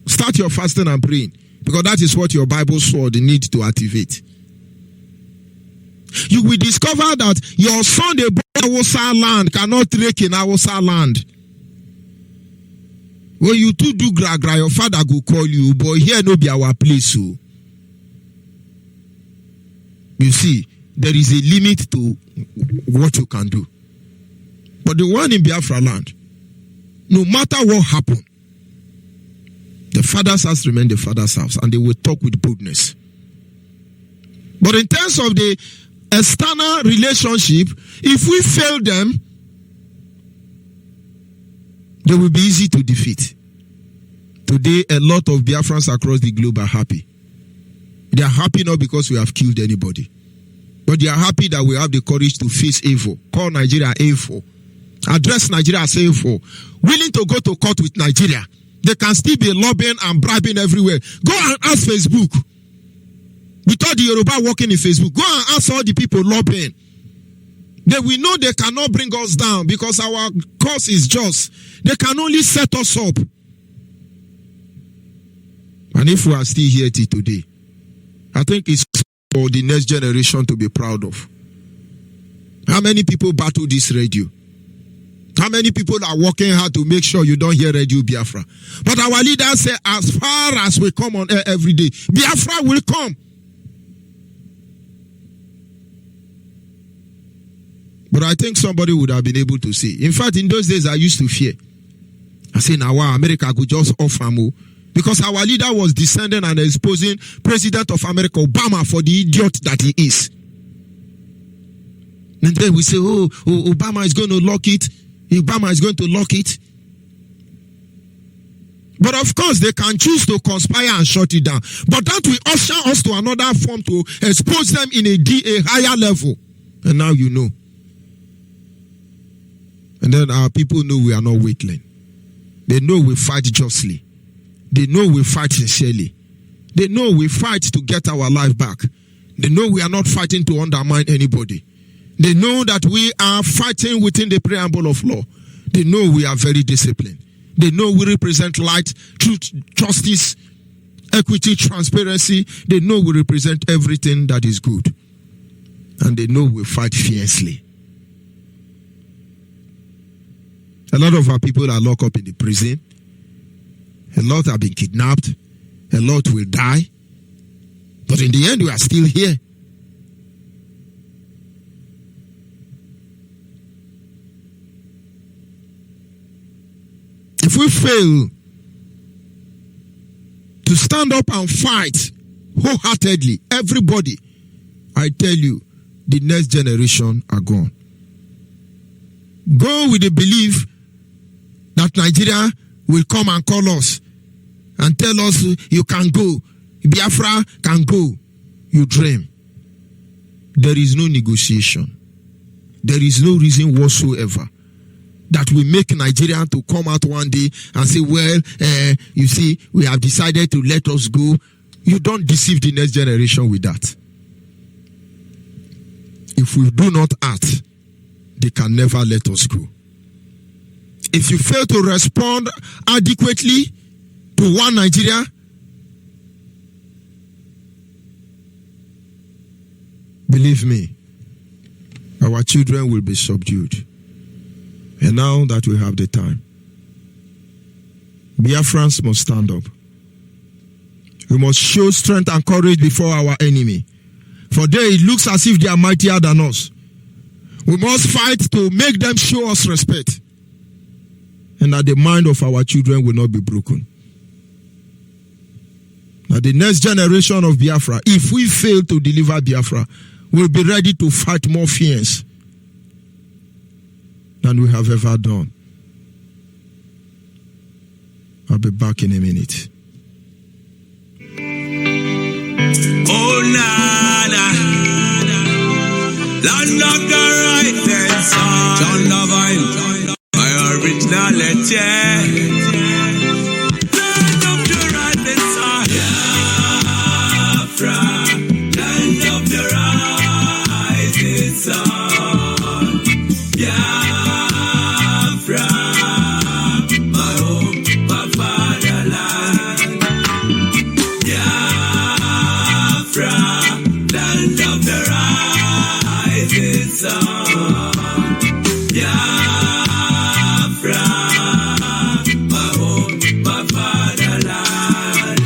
Start your fasting and praying because that is what your Bible sword needs to activate. You will discover that your son, the Hausa land, cannot trek in Hausa land. When you two do gra, your father will call you, boy, here no be our place. So. You see, there is a limit to what you can do. But the one in Biafra land, no matter what happened, the father's house remain the father's house and they will talk with boldness. But in terms of the external relationship, if we fail them, they will be easy to defeat. Today, a lot of Biafrans across the globe are happy. They are happy not because we have killed anybody, but they are happy that we have the courage to face evil. Call Nigeria evil. Address Nigeria as evil. Willing to go to court with Nigeria. They can still be lobbying and bribing everywhere. Go and ask Facebook. Without the Yoruba working in Facebook, go and ask all the people lobbying. They will know they cannot bring us down because our cause is just. They can only set us up. And if we are still here till today, I think it's for the next generation to be proud of. How many people battle this radio? How many people are working hard to make sure you don't hear Radio Biafra? But our leaders say, as far as we come on air every day, Biafra will come. But I think somebody would have been able to say. In fact, in those days, I used to fear. I say, now America could just offer more. Because our leader was descending and exposing President of America, Obama, for the idiot that he is. And then we say, oh, Obama is going to lock it. Obama is going to lock it. But of course, they can choose to conspire and shut it down. But that will usher us to another form to expose them in a higher level. And now you know. And then our people know we are not weakling. They know we fight justly. They know we fight sincerely. They know we fight to get our life back. They know we are not fighting to undermine anybody. They know that we are fighting within the preamble of law. They know we are very disciplined. They know we represent light, truth, justice, equity, transparency. They know we represent everything that is good. And they know we fight fiercely. A lot of our people are locked up in the prison. A lot have been kidnapped. A lot will die. But in the end, we are still here. If we fail to stand up and fight wholeheartedly, everybody, I tell you, the next generation are gone. Go with the belief that Nigeria will come and call us and tell us you can go. Biafra can go. You dream. There is no negotiation. There is no reason whatsoever that will make Nigeria to come out one day and say, well, you see, we have decided to let us go. You don't deceive the next generation with that. If we do not act, they can never let us go. If you fail to respond adequately to one Nigeria, believe me, our children will be subdued. And now that we have the time, Biafrans must stand up. We must show strength and courage before our enemy. For there it looks as if they are mightier than us. We must fight to make them show us respect. And that the mind of our children will not be broken. That the next generation of Biafra, if we fail to deliver Biafra, will be ready to fight more fierce than we have ever done. I'll be back in a minute. Oh, nana, land of the right and sun, John Lavine, my originality. Land of the right and sun, Biafra, land of the rising sun, Biafra, my home, my fatherland, Biafra, land of the rising sun, Biafra, my home, my fatherland.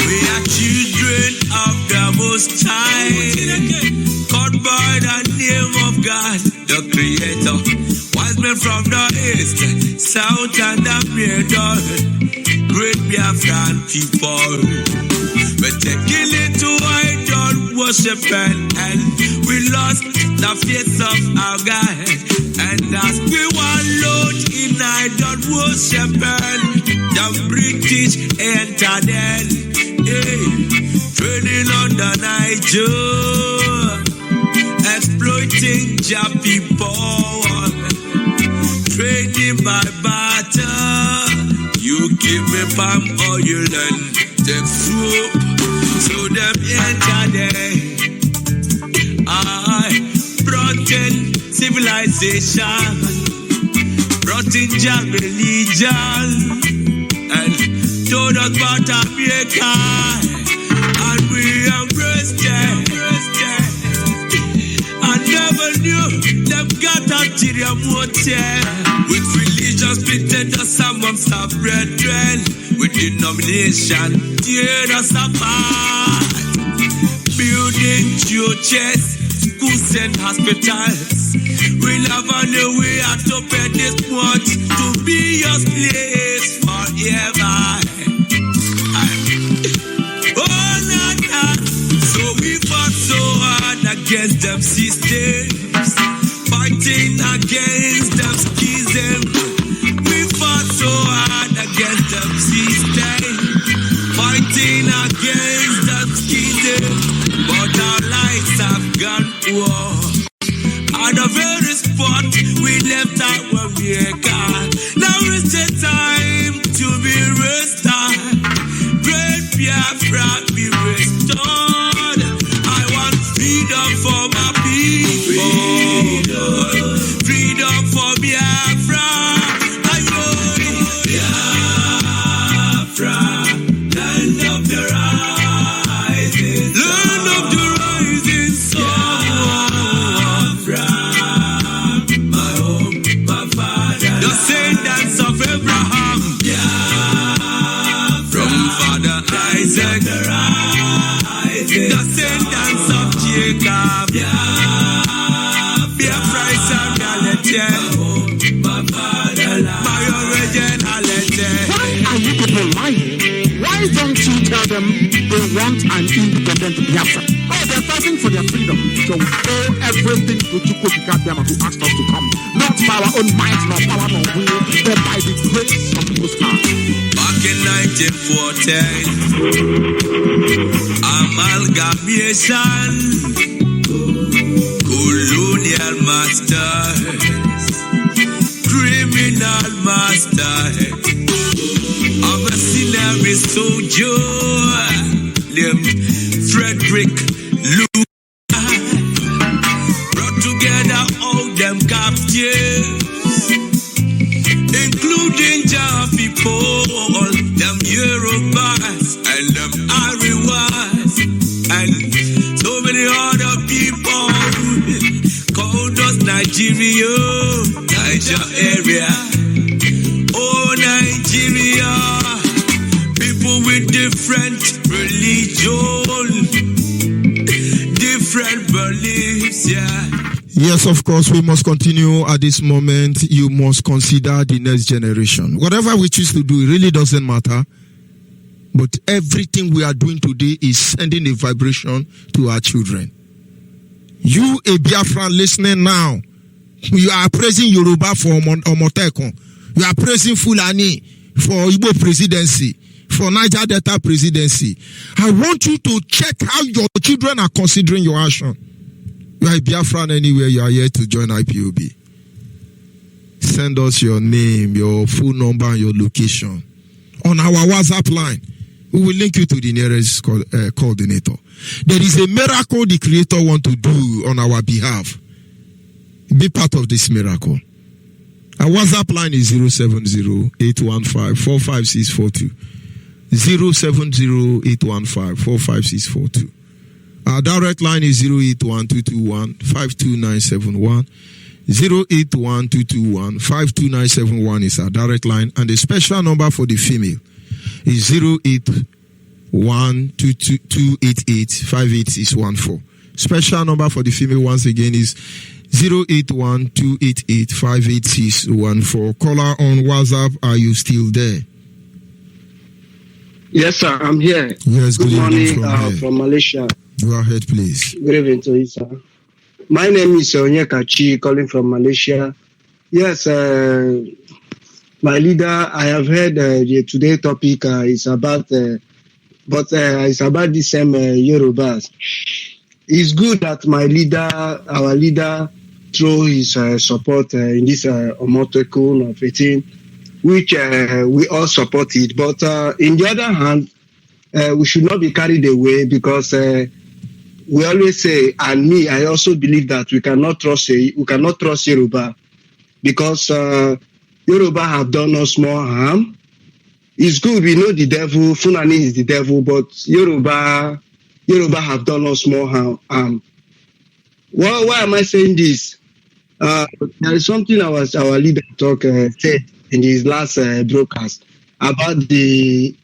We are children of the Most High, called by the name of God, the Creator. Wise men from the east, south, and the middle, great Biafran people. We're taking it to idol worship and we lost the faith of our God. And as we wallowed in idol worship, the British entered in, trading on the Niger, exploiting their people, trading by barter. You give me palm oil and take soup, so them entered in. I brought in civilization, brought in their religion, and told us about America, and we I never knew them got ulterior motive. With religion splitted us amongst our brethren. With denomination tear us apart. Building churches, schools and hospitals. We'll have a new way to pay this much to be your place forever. Oh, nah. So we fought so hard against them systems, fighting against them schisms. We fought so hard against them systems, fighting against them schisms. But our lives have gone war. At the very spot we left our maker. Now is the time to be restored. Great Biafra be restored. I want freedom for my people. Freedom for Biafra. I want Biafra. Land of the rising sun. Land of the rising sun. Descendants of Abraham, from Father Isaac, descendants of Jacob, Biafra is a reality, my originality. Why are you people lying? Why don't you tell them they want an independent Biafra? Oh, they're fighting for their freedom. So we owe everything to Chukwuka who asked us to come. Not by our own might, nor power, nor will, but by the grace of His heart. Back in 1914, amalgamation, colonial masters, criminal masters, a mercenary soldier named Frederick Luther brought together all them captives, including Jah people, them Yorubas and them Ariwas, and so many other people called us Nigeria, Niger area. Oh, Nigeria, people with different religion, different beliefs, yeah. Yes, of course, we must continue at this moment. You must consider the next generation. Whatever we choose to do, it really doesn't matter. But everything we are doing today is sending a vibration to our children. You, a Biafran listening now, you are praising Yoruba for Omoteko. You are praising Fulani for Igbo presidency, for Niger Delta presidency. I want you to check how your children are considering your action. You are a Biafran anywhere, you are here to join IPOB. Send us your name, your phone number, and your location on our WhatsApp line. We will link you to the nearest coordinator. There is a miracle the Creator wants to do on our behalf. Be part of this miracle. Our WhatsApp line is 070-815-45642. 070-815-45642. Our direct line is 081-221-52971. 081-221-52971 is our direct line. And the special number for the female is 081-288-58614. Special number for the female once again is 081-288-58614. Caller on WhatsApp, are you still there? Yes, sir, I'm here. Yes, good morning from Malaysia. Go ahead, please. Good evening to you, sir. My name is Onyeibe, calling from Malaysia. Yes, my leader, I have heard today's topic is about, it's about the same Yorubas. It's good that our leader, throw his support in this Omoteko of 18, which we all support it. But in the other hand, we should not be carried away because we always say, and me, I also believe that we cannot trust Yoruba because Yoruba have done us more harm. It's good, we know the devil, Fulani is the devil, but Yoruba Yoruba have done us more harm. Why am I saying this? There is something our leader said in his last broadcast about the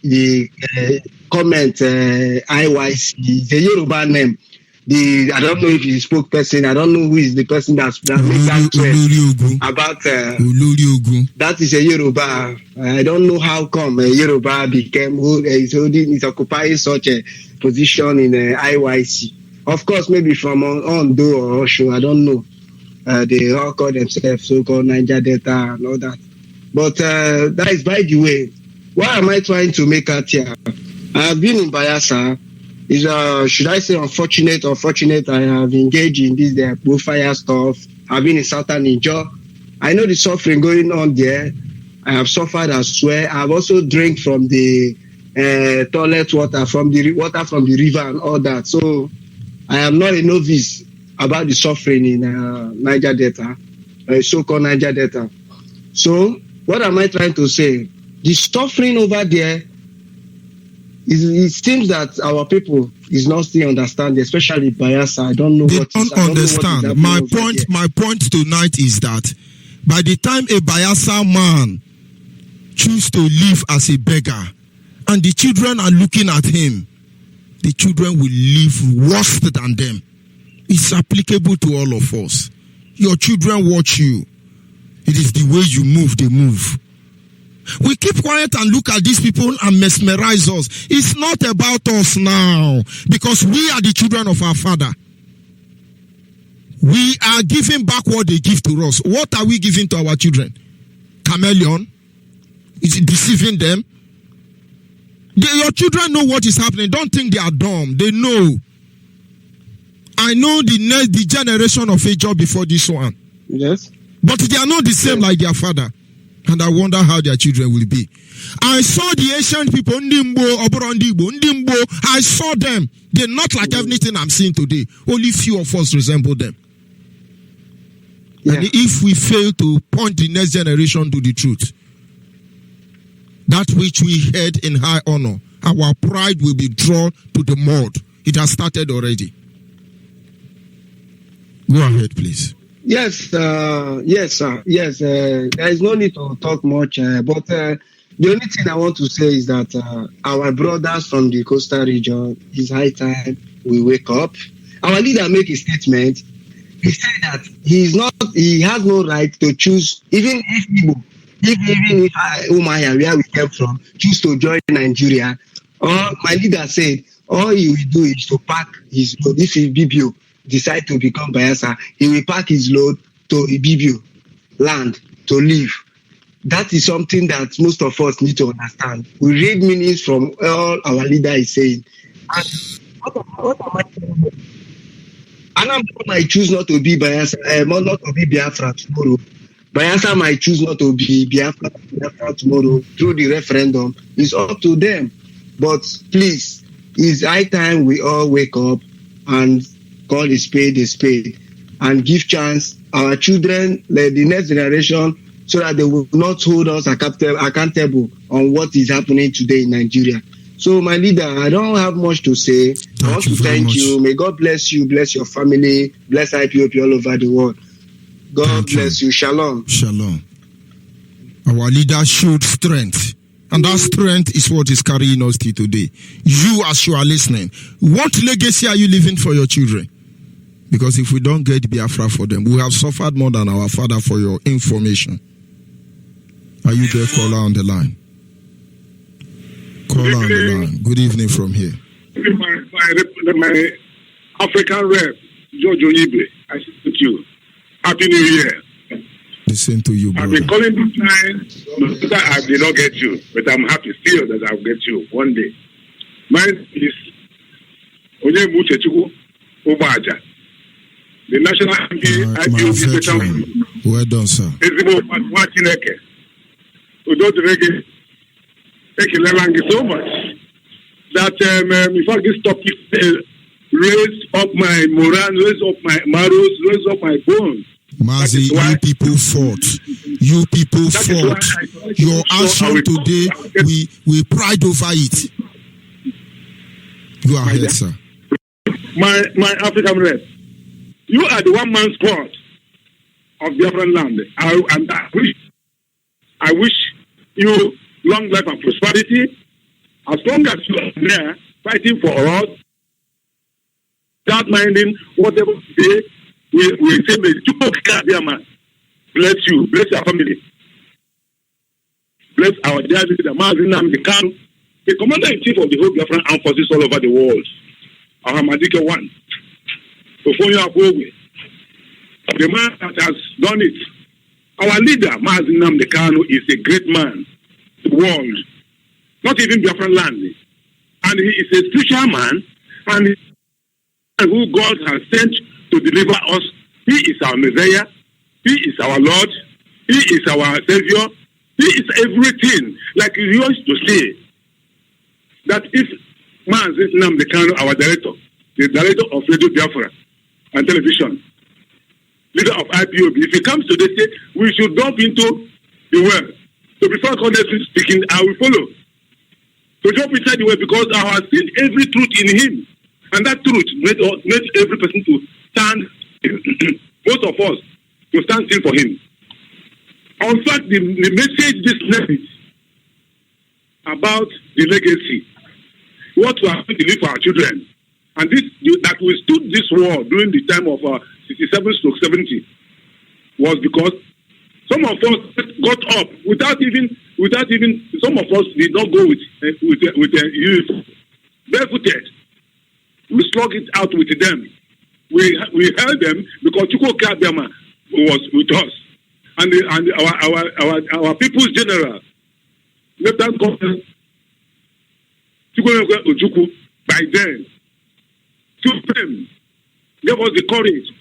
comment IYC, the Yoruba name. I don't know if he's a spokesperson. I don't know who is the person that made that tweet about that is a Yoruba. I don't know how come Yoruba became is occupying such a position in IYC. Of course, maybe from Ondo or Osho, I don't know. They all call themselves so-called Niger Delta and all that. But that is by the way. Why am I trying to make out here? I have been in Bayelsa. Should I say unfortunate? I have engaged in this bullfire stuff. I've been in southern Niger. I know the suffering going on there. I have suffered as well. I've also drank from the toilet water, from the water from the river and all that. So I am not a novice about the suffering in Niger Delta, so-called Niger Delta. So what am I trying to say? The suffering over there, it seems that our people is not still understanding, especially Bayelsa. I don't know. They don't understand. My point tonight is that by the time a Bayelsa man choose to live as a beggar, and the children are looking at him, the children will live worse than them. It's applicable to all of us. Your children watch you. It is the way you move, they move. We keep quiet and look at these people and mesmerize us. It's not about us now, because we are the children of our Father. We are giving back what they give to us. What are we giving to our children? Chameleon? Is it deceiving them? Your children know what is happening. Don't think they are dumb. They know. I know the generation of age before this one. Yes. But they are not the same like their father. And I wonder how their children will be. I saw the ancient people, Ndimbo, I saw them. They're not like everything I'm seeing today. Only few of us resemble them. Yeah. And if we fail to point the next generation to the truth, that which we had in high honor, our pride will be drawn to the mud. It has started already. Go ahead, please. Yes, sir. Yes, there is no need to talk much, but the only thing I want to say is that our brothers from the coastal region, it's high time we wake up. Our leader make a statement. He said that he has no right to choose, even if Umaya, where we came from, choose to join Nigeria. Or my leader said, all he will do is to pack his load. If he BBO decide to become Bayelsa, he will pack his load to Ibibio land to live. That is something that most of us need to understand. We read meanings from all our leader is saying. And what am I saying? Anambra might choose not to be Bayelsa, not to be Biafra tomorrow. Bayelsa might choose not to be Biafra tomorrow through the referendum. It's up to them. But please, it's high time we all wake up and call a spade, and give chance our children, the next generation, so that they will not hold us accountable on what is happening today in Nigeria. So, my leader, I don't have much to say. I want to thank you. May God bless you, bless your family, bless IPOP all over the world. God bless you. Shalom. Shalom. Our leader showed strength. And that strength is what is carrying us till today. You, as you are listening, what legacy are you leaving for your children? Because if we don't get Biafra for them, we have suffered more than our father, for your information. Are you there, caller on the line? Caller on the line. Good evening from here. My African rep, George Onyeibe, I salute you. Happy New Year. Listen to you, brother. I've been calling this line, I did not get you, but I'm happy still that I'll get you one day. Mine is Onyeibe Ubaja, the national IPOP veteran. Well done, sir. Thank you so much. That in fact this topic raised up my morale, raised up my marrows, raised up my bones. Mazi, you people fought. You people fought. Your action today, we pride over it. Go ahead, sir. my African rep, you are the one-man squad of Biafran land. I wish you long life and prosperity. As long as you are there fighting for us, without minding whatever day, we say, may Biafra bless you, bless your family, bless our dear leader, Mazi, the commander-in-chief of the whole Biafran armed forces all over the world. Ahamadike one. The man that has done it. Our leader, Mazi Nnamdi Kanu, is a great man. The world. Not even Biafran land. And he is a spiritual man. And who God has sent to deliver us. He is our Messiah. He is our Lord. He is our Savior. He is everything. Like he used to say, that if Mazi Nnamdi Kanu, our director, the director of Radio Biafra and television, leader of IPOB, if he comes to the state, we should jump into the well. So before honestly speaking, I will follow. To jump inside the well because I have seen every truth in him. And that truth made every person to stand, most of us, to stand still for him. In fact, the message this message about the legacy, what we are going to leave for our children, and this that we stood this war during the time of 67-70 was because some of us got up without even some of us did not go with youth barefooted. We slug it out with them. We held them because Chukwu Kabiyama was with us, and our people's general, Lieutenant Colonel Chukwu Ojukwu, by then, supreme, gave us the courage,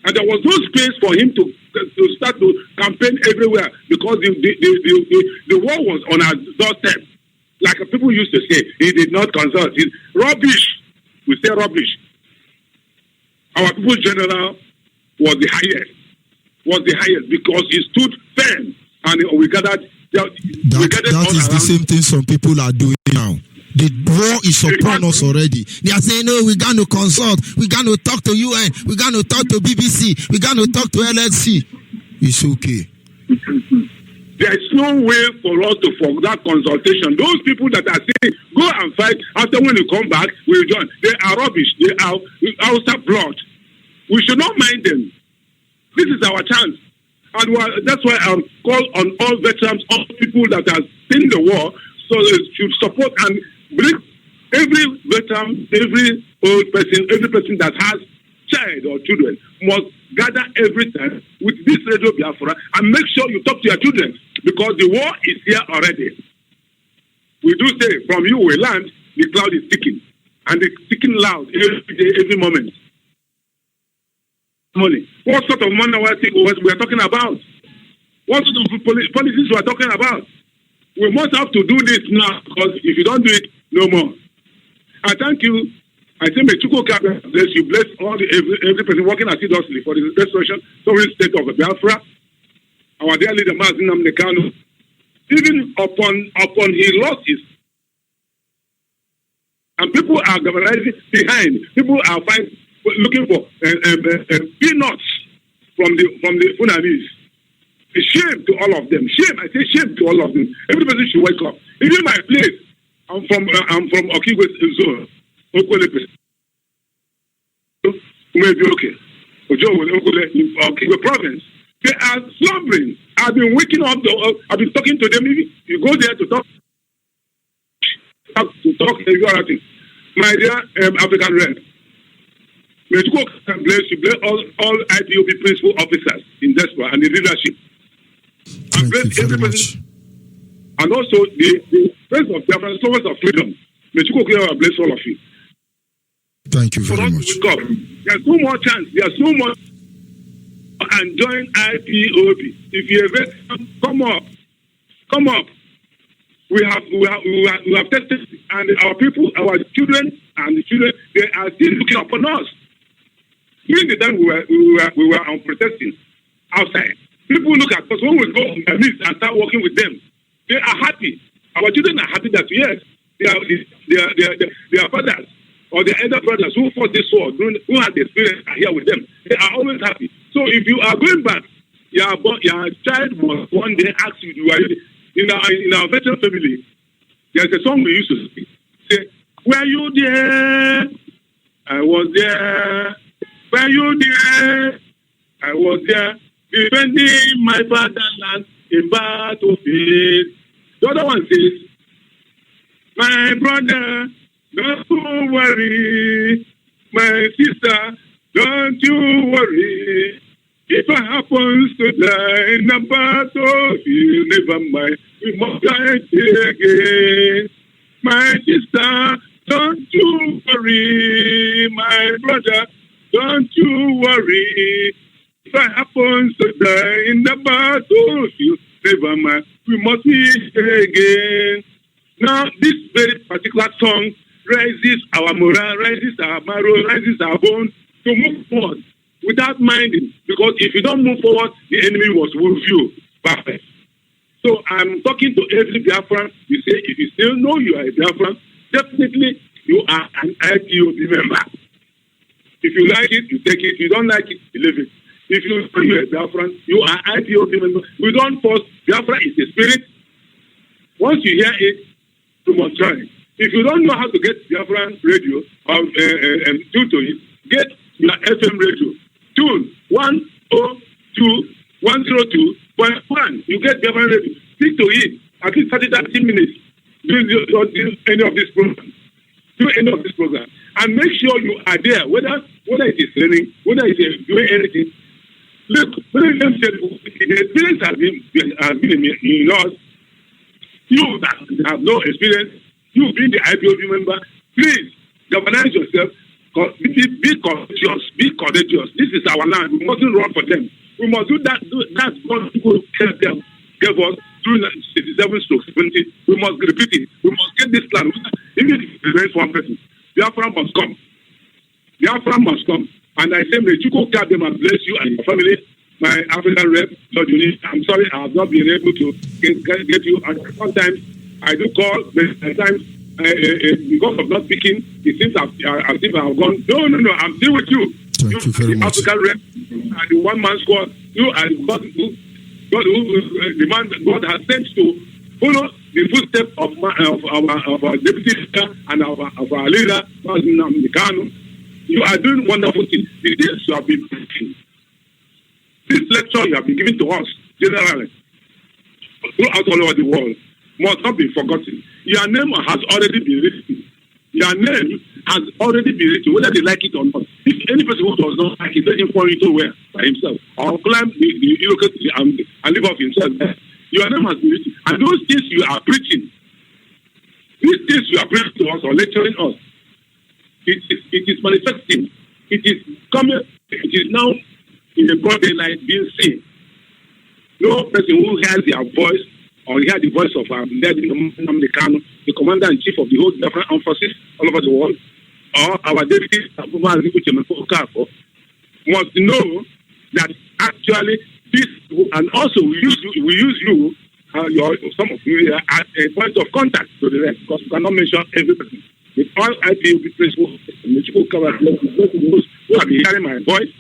and there was no space for him to start to campaign everywhere because the war was on our doorstep. Like people used to say, he did not consult. It's rubbish. We say rubbish. Our people's general was the highest because he stood firm, and we gathered. That is the same thing some people are doing now. The war is upon us already. They are saying, no, we're going to consult. We're going to talk to UN. We're going to talk to BBC. We're going to talk to LSC. It's okay. There is no way for us to forget that consultation. Those people that are saying, go and fight, after when you come back, we'll join. They are rubbish. They are outside blood. We should not mind them. This is our chance. And that's why I call on all veterans, all people that have seen the war, so they should support and bring every veteran, every old person, every person that has child or children must gather every time with this Radio Biafra and make sure you talk to your children because the war is here already. We do say from you we land, the cloud is ticking and it's ticking loud every day, every moment. Money. What sort of money we are talking about? What sort of policies we are talking about? We must have to do this now because if you don't do it, no more. I thank you. I say, may Chukwu Kabiyama bless you, bless all every person working assiduously for the restoration sovereign state of Biafra. Our dear leader, Mazi Nnamdi Kanu, even upon his losses, and people are galvanizing behind. People are looking for peanuts from the Funanis. Shame to all of them. Shame. I say shame to all of them. Everybody should wake up. Even my place. I'm from Okigwe zone. Okigwe province. They are slumbering. I've been waking up. I've been talking to them. You go there to talk everything. My dear African Red, may God bless you, bless all IPOB principal officers in diaspora and the leadership. And bless everybody. And also the President of Biafra, Soldiers of Freedom. May God bless all of you. Thank you very much. There's no more chance. There's no more. And join IPOB. If you ever come up. We have tested, and our people, our children, and the children, they are still looking upon us. During the time we were on protesting outside, people look at us when we go on their knees and start working with them. They are happy. Our children are happy that yes, they are fathers. or the elder brothers who fought this war, who had the experience, are here with them. They are always happy. So if you are going back, your child was one day asked you, in our veteran family, there's a song we used to sing. Say, were you there? I was there. Were you there? I was there. Defending my fatherland in battlefield. The other one says, my brother, don't worry. My sister, don't you worry. If I happens to die in the battlefield, never mind. We must die again. My sister, don't you worry. My brother, don't you worry. If I happens to die in the battlefield, never mind. We must meet again. Now, this very particular song raises our morale, raises our marrow, raises our bones to move forward without minding. Because if you don't move forward, the enemy will move you backwards. So I'm talking to every Biafran. You say, if you still know you are a Biafran, definitely you are an IPOB member. If you like it, you take it. If you don't like it, you leave it. If you know you are a Biafran, you are IPOB member. We don't force. Biafra is the spirit. Once you hear it, you must try it. If you don't know how to get Biafran radio or tune to it, get your FM radio. Tune 102.1. You get Biafran radio. Stick to it. At least 30 minutes. Do any of this program. Do any of this program. And make sure you are there. Whether it is raining, whether it is doing anything. Look, let me tell you, the experience has been in us. You that have no experience, you being the IPOB member, please galvanize yourself. Be courageous. This is our land. We mustn't run for them. We must do that. That's what people gave us through 67/70. We must repeat it. We must get this land. Even if it remains one person, Biafra must come. Biafra must come. And I say, may Chuko them and bless you and your family. My African rep, Lord Uni, I'm sorry I have not been able to get you. And sometimes I do call, but at times because of not speaking, it seems as if I have gone. No, I'm still with you. Thank you very much. African rep and the one-man squad. You are God has sent to follow the footsteps of our deputy leader and of our leader, Mazi. You are doing wonderful things. The things you have been preaching. This lecture you have been giving to us, generally, throughout all over the world, must not be forgotten. Your name has already been written. Your name has already been written, whether they like it or not. If any person who does not like it, let him fall into where by himself, or climb the locality and live off himself. Your name has been written. And those things you are preaching, these things you are preaching to us or lecturing us, it is manifesting. It is coming. It is now in the broad daylight being seen. No person who hears their voice or hear the voice of the commander-in-chief of the whole different armed forces all over the world, or our deputy must know that actually this, and also we use you, some of you as a point of contact to the rest, because we cannot mention every person. With all IPOB principles, those who have been hearing my voice,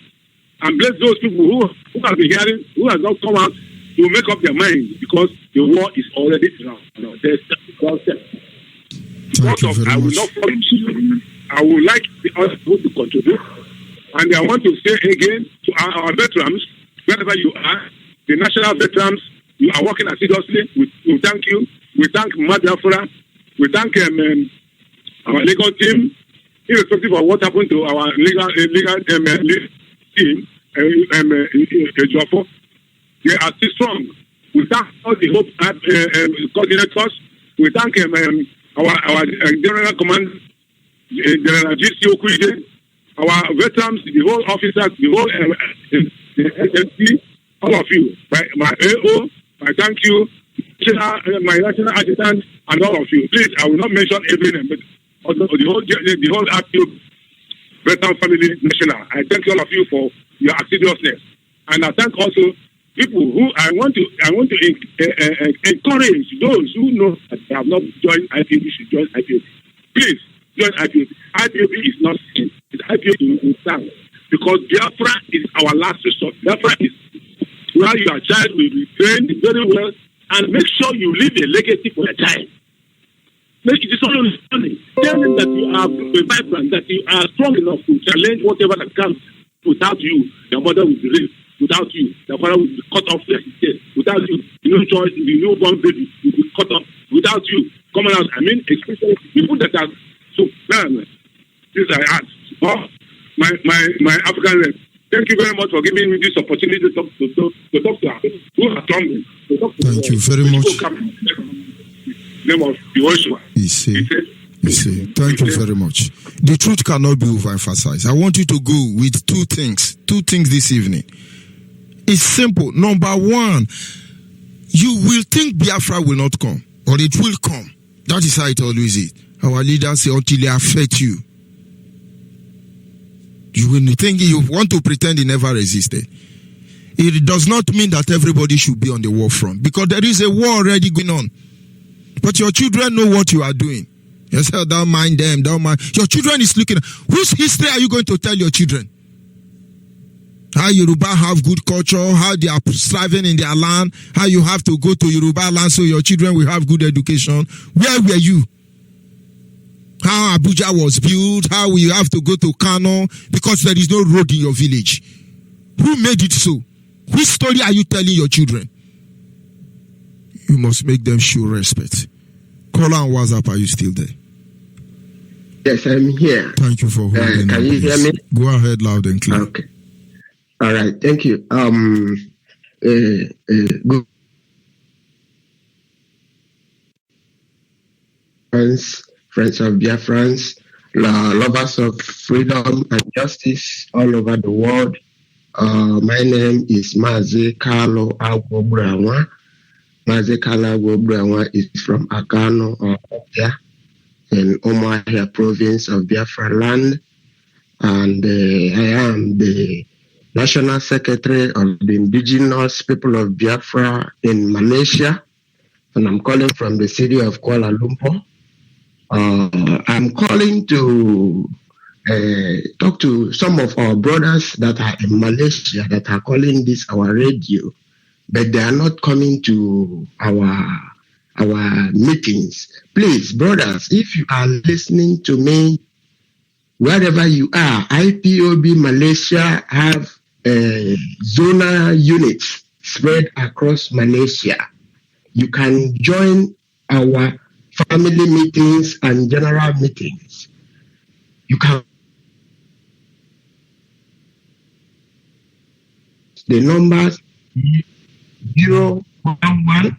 and bless those people who have been hearing, who have not come out to make up their mind, because the war is already around. There's Thank you very much. I would like the other people to contribute, and I want to say again to our veterans, wherever you are, the national veterans, you are working assiduously. We thank you. We thank Biafra. We thank our legal team, irrespective of what happened to our legal team, they are still strong. We thank all the hope coordinators. We thank our General Command, General GC Okuide, our veterans, the whole officers, the whole SMC, all of you. My AO, I thank you, my national adjutant, and all of you. Please, I will not mention every name, but the whole active veteran family national. I thank all of you for your assiduousness, and I thank also people who I want to encourage those who know that they have not joined IPOB should join IPOB. Please, join IPOB. IPOB is not sin. It's IPOB in sound. Because Biafra is our last resort. Biafra is where your child will be trained very well and make sure you leave a legacy for your child. Make it is all understanding. Tell them that you are vibrant, that you are strong enough to challenge whatever that comes. Without you, your mother will be raped. Without you, your father will be cut off like his head. Without you, the new choice, the newborn baby will be cut off. Without you, coming out, I mean, especially people that are so this I ask. Oh, my African rep. Thank you very much for giving me this opportunity to talk to her. Who are coming? Thank you very much. Name of Joshua. You see. Thank you very much. The truth cannot be overemphasized. I want you to go with two things this evening. It's simple. Number one, you will think Biafra will not come, or it will come. That is how it always is. Our leaders say until they affect you. You will think you want to pretend he never existed. It does not mean that everybody should be on the war front, because there is a war already going on. But your children know what you are doing. You say, don't mind them, don't mind. Your children is looking at whose history are you going to tell your children? How Yoruba have good culture, how they are striving in their land, how you have to go to Yoruba land so your children will have good education. Where were you? How Abuja was built, how you have to go to Kano because there is no road in your village. Who made it so? Which story are you telling your children? You must make them show respect. Call on WhatsApp, are you still there? Yes, I'm here. Thank you for holding Can you hear me? Go ahead loud and clear. Okay. All right, thank you. Good. Friends of Biafrans, lovers of freedom and justice all over the world. My name is Mazi Carlo Agwobrawa. Mazi Carlo Agwobrawa is from Akano, Obia, in Umuahia province of Biafra land. And I am the National Secretary of the Indigenous People of Biafra in Malaysia. And I'm calling from the city of Kuala Lumpur. I'm calling to talk to some of our brothers that are in Malaysia that are calling this our radio, but they are not coming to our meetings. Please, brothers, if you are listening to me, wherever you are, IPOB Malaysia have zonal units spread across Malaysia. You can join our family meetings and general meetings. You can. The numbers 011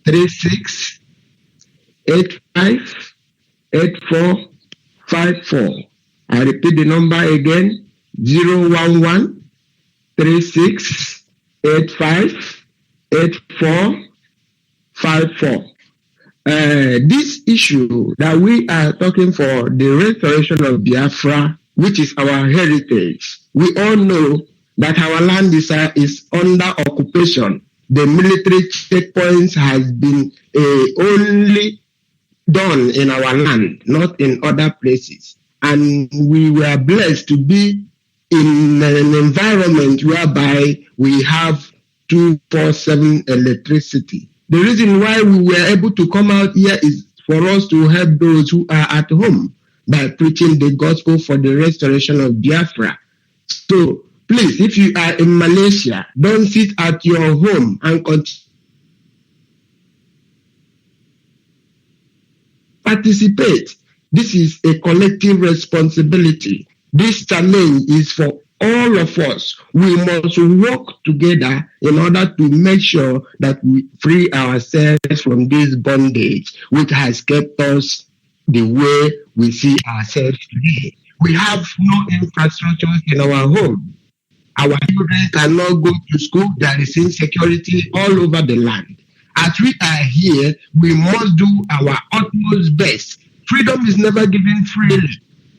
36 85 8454. I repeat the number again 011 36 85 8454. This issue that we are talking for, the restoration of Biafra, which is our heritage, we all know that our land is under occupation. The military checkpoints has been only done in our land, not in other places. And we were blessed to be in an environment whereby we have 24/7 electricity. The reason why we were able to come out here is for us to help those who are at home by preaching the gospel for the restoration of Biafra. So please, if you are in Malaysia, don't sit at your home and participate. This is a collective responsibility. This challenge is for all of us. We must work together in order to make sure that we free ourselves from this bondage, which has kept us the way we see ourselves today. We have no infrastructure in our home. Our children cannot go to school. There is insecurity all over the land. As we are here, we must do our utmost best. Freedom is never given freely.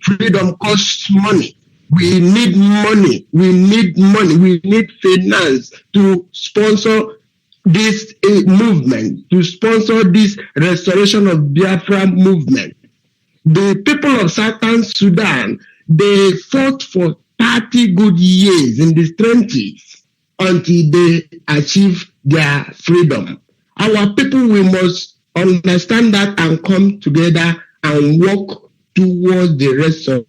Freedom costs money. We need money. We need money. We need finance to sponsor this movement, to sponsor this restoration of Biafra movement. the people of Southern Sudan, they fought for 30 good years in the trenches until they achieve their freedom. Our people, we must understand that and come together and work towards the rest of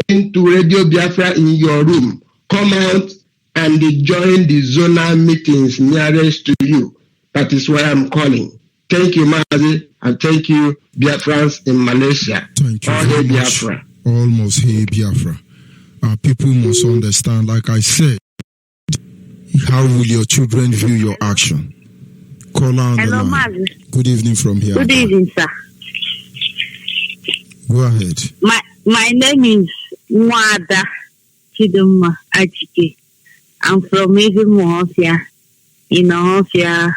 into Radio Biafra in your room. Come out and join the zonal meetings nearest to you. That is why I'm calling. Thank you, Mazi, and thank you, Biafrans in Malaysia. Thank you very much. Biafra. Almost hey Biafra. Our people must understand, like I said, how will your children view your action? Call on Hello, the line. Mazi. Good evening from here. Good evening, sir. Go ahead. My name is Mwada Chiduma Achike. I'm from Mohofia, in Mohofia,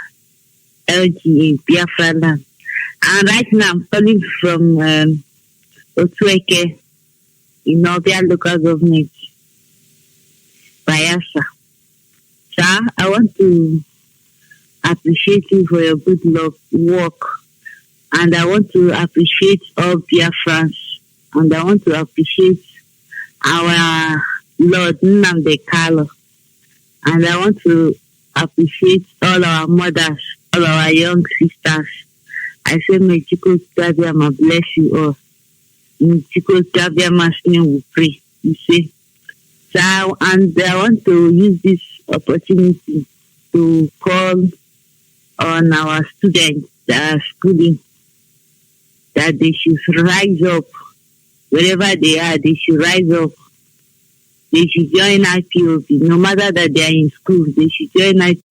LGA, Biafra land. And right now I'm calling from Otueke, in Novia local government, Biafra. Sir, I want to appreciate you for your good work. And I want to appreciate all Biafrans. And I want to appreciate our Lord Nnamdi Kanu. And I want to appreciate all our mothers, all our young sisters. I say, may Chiko's Gabiama bless you all. In Chiko's Gabiama's name we pray. You see. So, and I want to use this opportunity to call on our students that are schooling that they should rise up. Wherever they are, they should rise up. They should join IPOB. No matter that they are in school, they should join IPOB.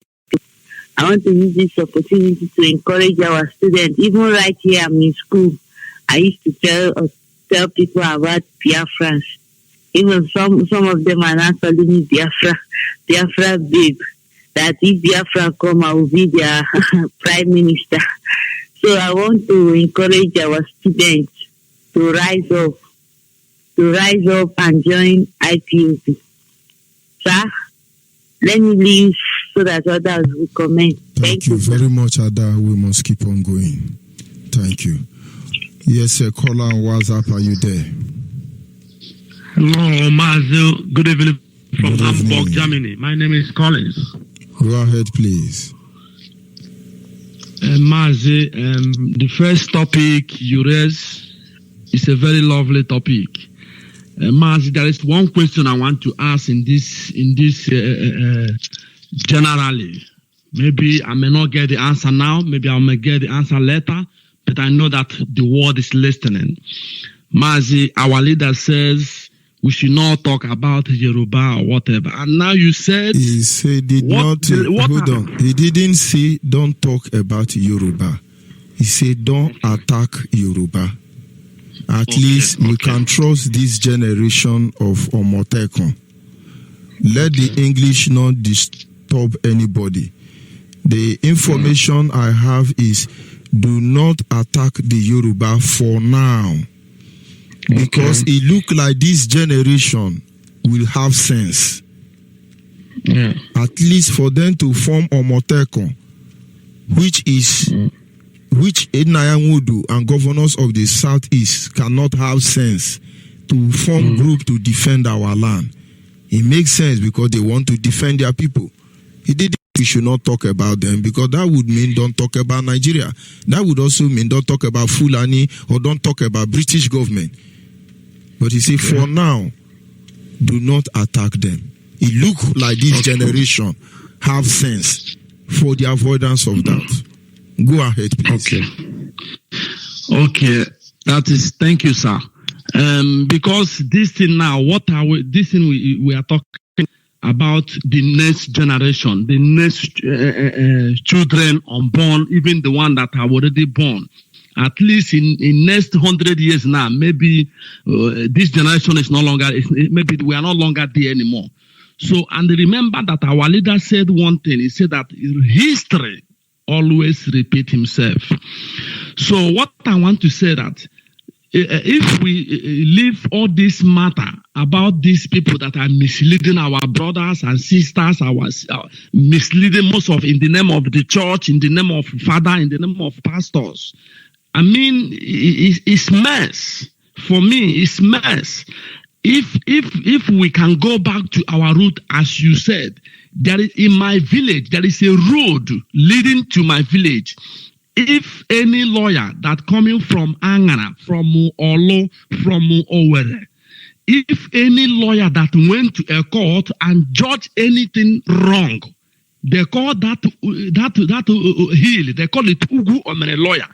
I want to use this opportunity to encourage our students. Even right here, I'm in school. I used to tell people about Biafrans. Even some of them are not calling me Biafra babe. That if Biafra come, I will be their prime minister. So I want to encourage our students to rise up and join IPOB. Sir, let me leave so that others will comment. Thank you very much, Ada. We must keep on going. Thank you. Yes, sir. Caller on WhatsApp, are you there? Hello, Mazi. Good evening from Hamburg, Germany. My name is Collins. Go ahead, please. Mazi, the first topic you raised is a very lovely topic. Mazi, there is one question I want to ask in this generally. Maybe I may not get the answer now. Maybe I may get the answer later. But I know that the world is listening. Mazi, our leader says we should not talk about Yoruba or whatever. And now you said... He said hold on. He didn't say don't talk about Yoruba. He said don't attack Yoruba. At least we can trust this generation of Omotekun. Let the English not disturb anybody. The information I have is do not attack the Yoruba for now. Because it look like this generation will have sense. Yeah. At least for them to form Omotekun, which Enayanwudu and governors of the Southeast cannot have sense to form group to defend our land. It makes sense because they want to defend their people. He didn't. We should not talk about them because that would mean don't talk about Nigeria. That would also mean don't talk about Fulani or don't talk about British government. But he said, for now, do not attack them. It look like this generation have sense for the avoidance of that. Go ahead, please. Okay. That is, thank you, sir. Because this thing now, we are talking about the next generation, the next children unborn, even the one that are already born. At least in next 100 years now, maybe this generation is no longer, maybe we are no longer there anymore. So, and remember that our leader said one thing. He said that history always repeat himself. So what I want to say that if we leave all this matter about these people that are misleading our brothers and sisters, misleading most of in the name of the church, in the name of father, in the name of pastors, I mean, it's mess. For me, it's mess. If we can go back to our root, as you said, there is in my village, there is a road leading to my village. If any lawyer that coming from Angara, from Olo, from Owere, if any lawyer that went to a court and judge anything wrong, they call that hill, they call it Ugu Omere lawyer.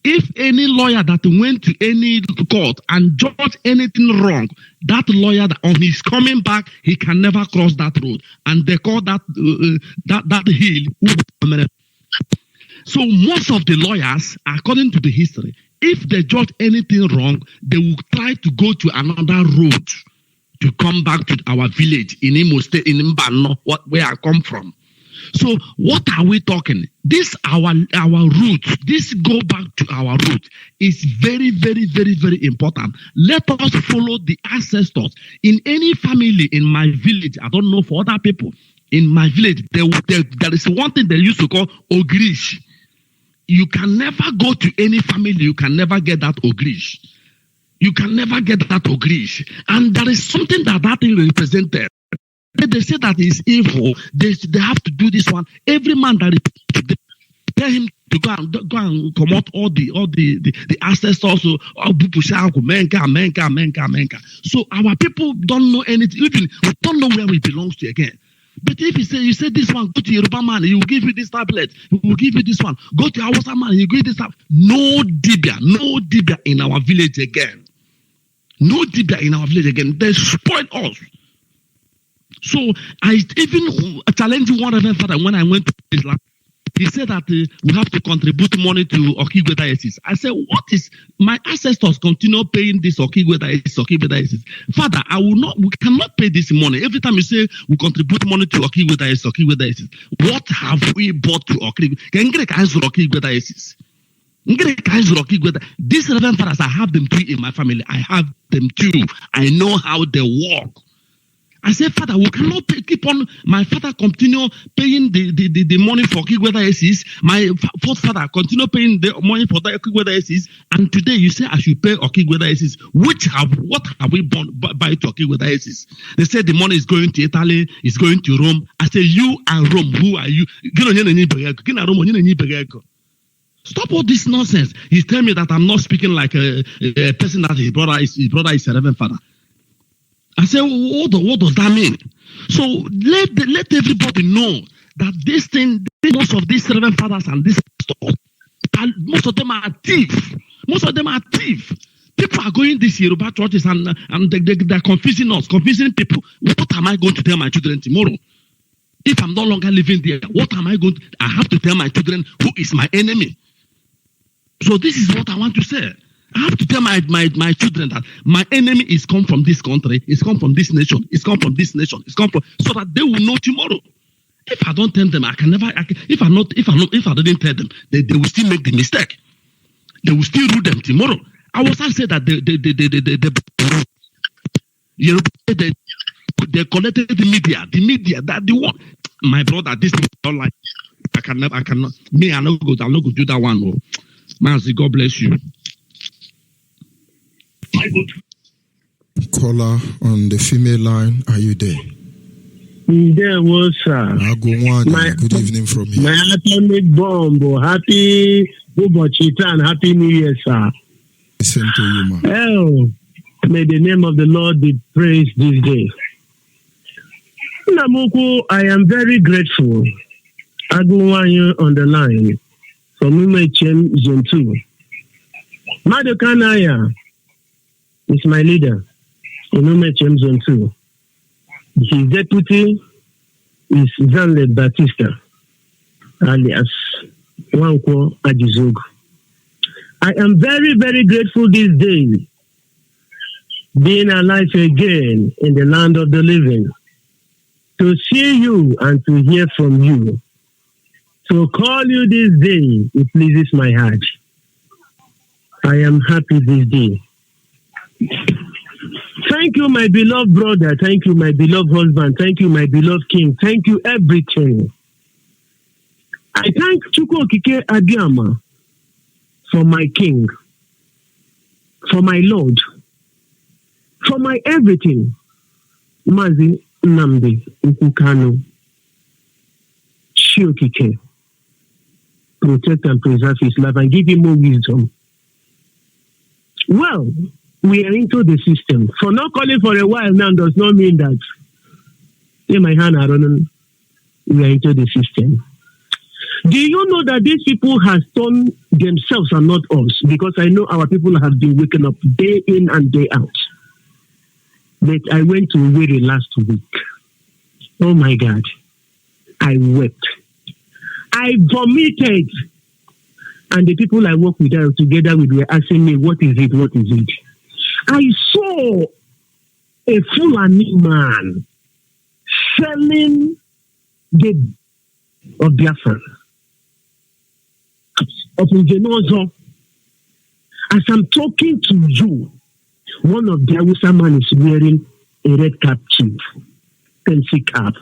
If any lawyer that went to any court and judge anything wrong, that lawyer on his coming back, he can never cross that road, and they call that hill Ugu Omere. So most of the lawyers, according to the history, if they judge anything wrong, they will try to go to another road to come back to our village in Imo State, in Mbano, where I come from. So what are we talking? This our roots. This go back to our roots is very, very, very, very important. Let us follow the ancestors. In any family in my village, I don't know for other people, in my village, there is one thing they used to call ogrish. You can never go to any family, you can never get that ogrish. You can never get that ogrish. And there is something that thing represented. They say that is evil. They have to do this one. Every man that they tell him to go and come out all the ancestors. So our people don't know anything. Even we don't know where we belong to again. But if you say this one, go to Yoruba man, he will give you this tablet. He will give you this one. Go to Hausa man, he will give you this tablet. No dibia in our village again. No dibia in our village again. They spoil us. So I even challenged one Reverend Father when I went to his lab. He said that we have to contribute money to Okigwe diocese. I said, what is my ancestors continue paying this Okigwe diocese? Father, we cannot pay this money. Every time you say we contribute money to Okigwe diocese, what have we bought to Okigwe diocese? These Reverend Fathers, I have them too in my family. I have them too. I know how they work. I said, Father, we cannot keep on. My father continue paying the money for Okigwe diocese. My fourth father continue paying the money for the Okigwe diocese. And today you say I should pay Okigwe diocese. What have we buy to Okigwe diocese? They said the money is going to Italy, is going to Rome. I say, you and Rome, who are you? Stop all this nonsense. He's telling me that I'm not speaking like a person that his brother is a Reverend Father. I said, what does that mean? So let everybody know that this thing, most of these Reverend Fathers and these pastors, most of them are thieves. Most of them are thieves. People are going to these Yoruba churches and they're confusing us, confusing people. What am I going to tell my children tomorrow? If I'm no longer living there, what am I going to? I have to tell my children who is my enemy. So this is what I want to say. I have to tell my children that my enemy is come from this country, it's come from this nation, it's come from this nation, it's come from, so that they will know tomorrow. If I don't tell them, if I didn't tell them, they will still make the mistake. They will still rule them tomorrow. I was saying that they collected the media that they want. My brother, this is not like I cannot. Me, I'm not going to do that one. Oh. Mazi, God bless you. Caller on the female line, are you there? There was, sir. Good evening from here. My atomic bomb. Happy Bubochita and Happy New Year, sir. Listen to you, man. Oh, may the name of the Lord be praised this day. Namuku, I am very grateful. Agunwanyu on the line from Umechem Zone 2. Madokanaya is my leader in Umechem Zone 2. His deputy is Zanle Batista, alias Wanko Ajizog. I am very, very grateful this day, being alive again in the land of the living, to see you and to hear from you. To call you this day, it pleases my heart. I am happy this day. Thank you, my beloved brother. Thank you, my beloved husband. Thank you, my beloved king. Thank you, everything. I thank Chukwu Okike Adiama for my king, for my Lord, for my everything. Mazi Nnamdi Nkukanu Shiokike. Protect and preserve his life and give him more wisdom. Well, we are into the system. For not calling for a while now does not mean that in my hand, we are into the system. Do you know that these people have turned themselves and not us? Because I know our people have been waking up day in and day out. But I went to Owerri last week. Oh my God. I wept. I vomited. And the people I work with together with were asking me, what is it? What is it? I saw a Fulani man selling the of Biafra. Of Ingenozo. As I'm talking to you, one of the Hausa man is wearing a red cap chief, fancy cap.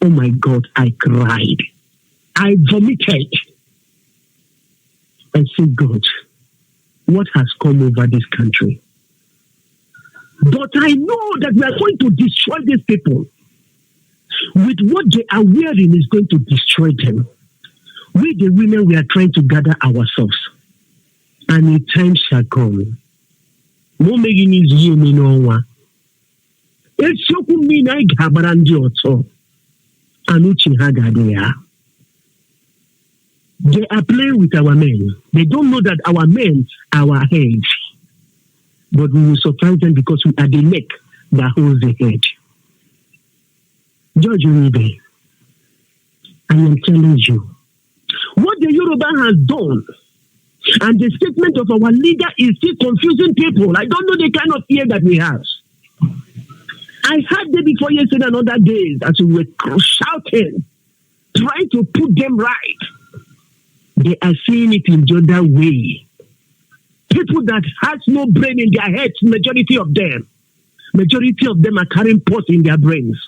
Oh my God, I cried. I vomited. I said, God, what has come over this country? But I know that we are going to destroy these people. With what they are wearing is going to destroy them. We, the women, we are trying to gather ourselves. And a time shall come. No making is you, me no one. It's so cool, me, I gabarandi oto. Anuchi Hagadea. They are playing with our men. They don't know that our men are our heads. But we will surprise them because we are the neck that holds the head. George Onyeibe, I am telling you, what the Yoruba has done, and the statement of our leader is still confusing people. I don't know the kind of fear that we have. I heard them before yesterday and other days as we were shouting, trying to put them right. They are seeing it in the other way. People that has no brain in their heads, majority of them are carrying pots in their brains.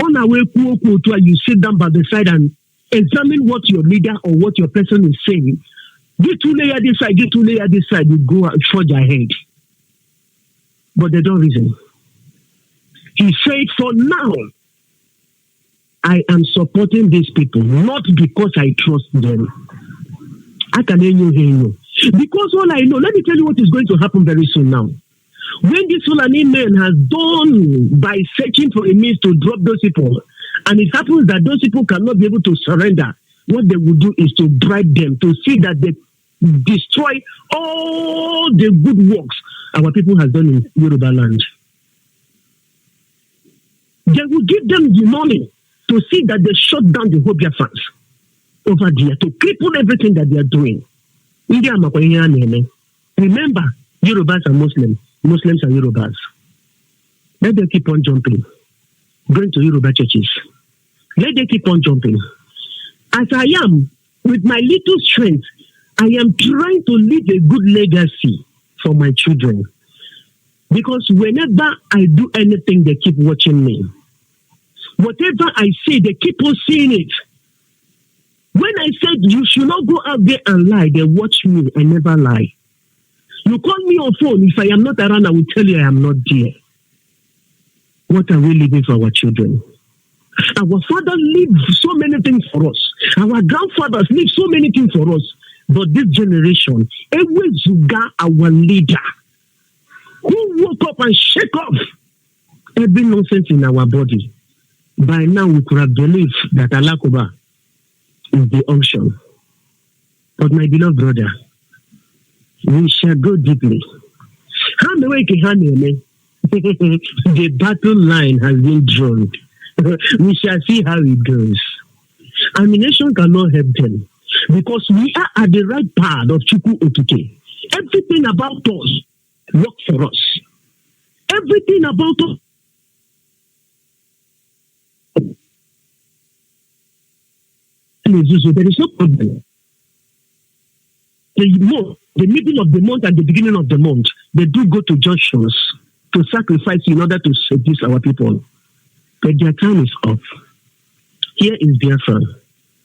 On our way, you sit down by the side and examine what your leader or what your person is saying. Get to layer this side, you go and forge ahead. But they don't reason. He said, for now, I am supporting these people, not because I trust them. I can hear you. Because all I know, let me tell you what is going to happen very soon now. When this Fulani man has done by searching for a means to drop those people, and it happens that those people cannot be able to surrender, what they will do is to bribe them to see that they destroy all the good works our people have done in Yoruba land. They will give them the money to see that they shut down the Hobia fans over there, to cripple everything that they are doing. Remember, Yorubas are Muslims. Muslims are Yorubas. Let them keep on jumping, going to Yoruba churches. Let them keep on jumping. As I am, with my little strength, I am trying to leave a good legacy for my children. Because whenever I do anything, they keep watching me. Whatever I say, they keep on seeing it. When I said you should not go out there and lie, they watch me. I never lie. You call me on phone. If I am not around, I will tell you I am not there. What are we leaving for our children? Our father lived so many things for us. Our grandfathers lived so many things for us. But this generation, Ewezuga, our leader, who woke up and shake off every nonsense in our body. By now, we could have believed that Alakoba is the option. But my beloved brother, we shall go deeply. The battle line has been drawn. We shall see how it goes. Ammunition cannot help them because we are at the right path of Chukwu Okike. Everything about us works for us. Everything about us. There is no problem. The more the middle of the month and the beginning of the month, they do go to junctions to sacrifice in order to seduce our people. But their time is up. Here is Biafra.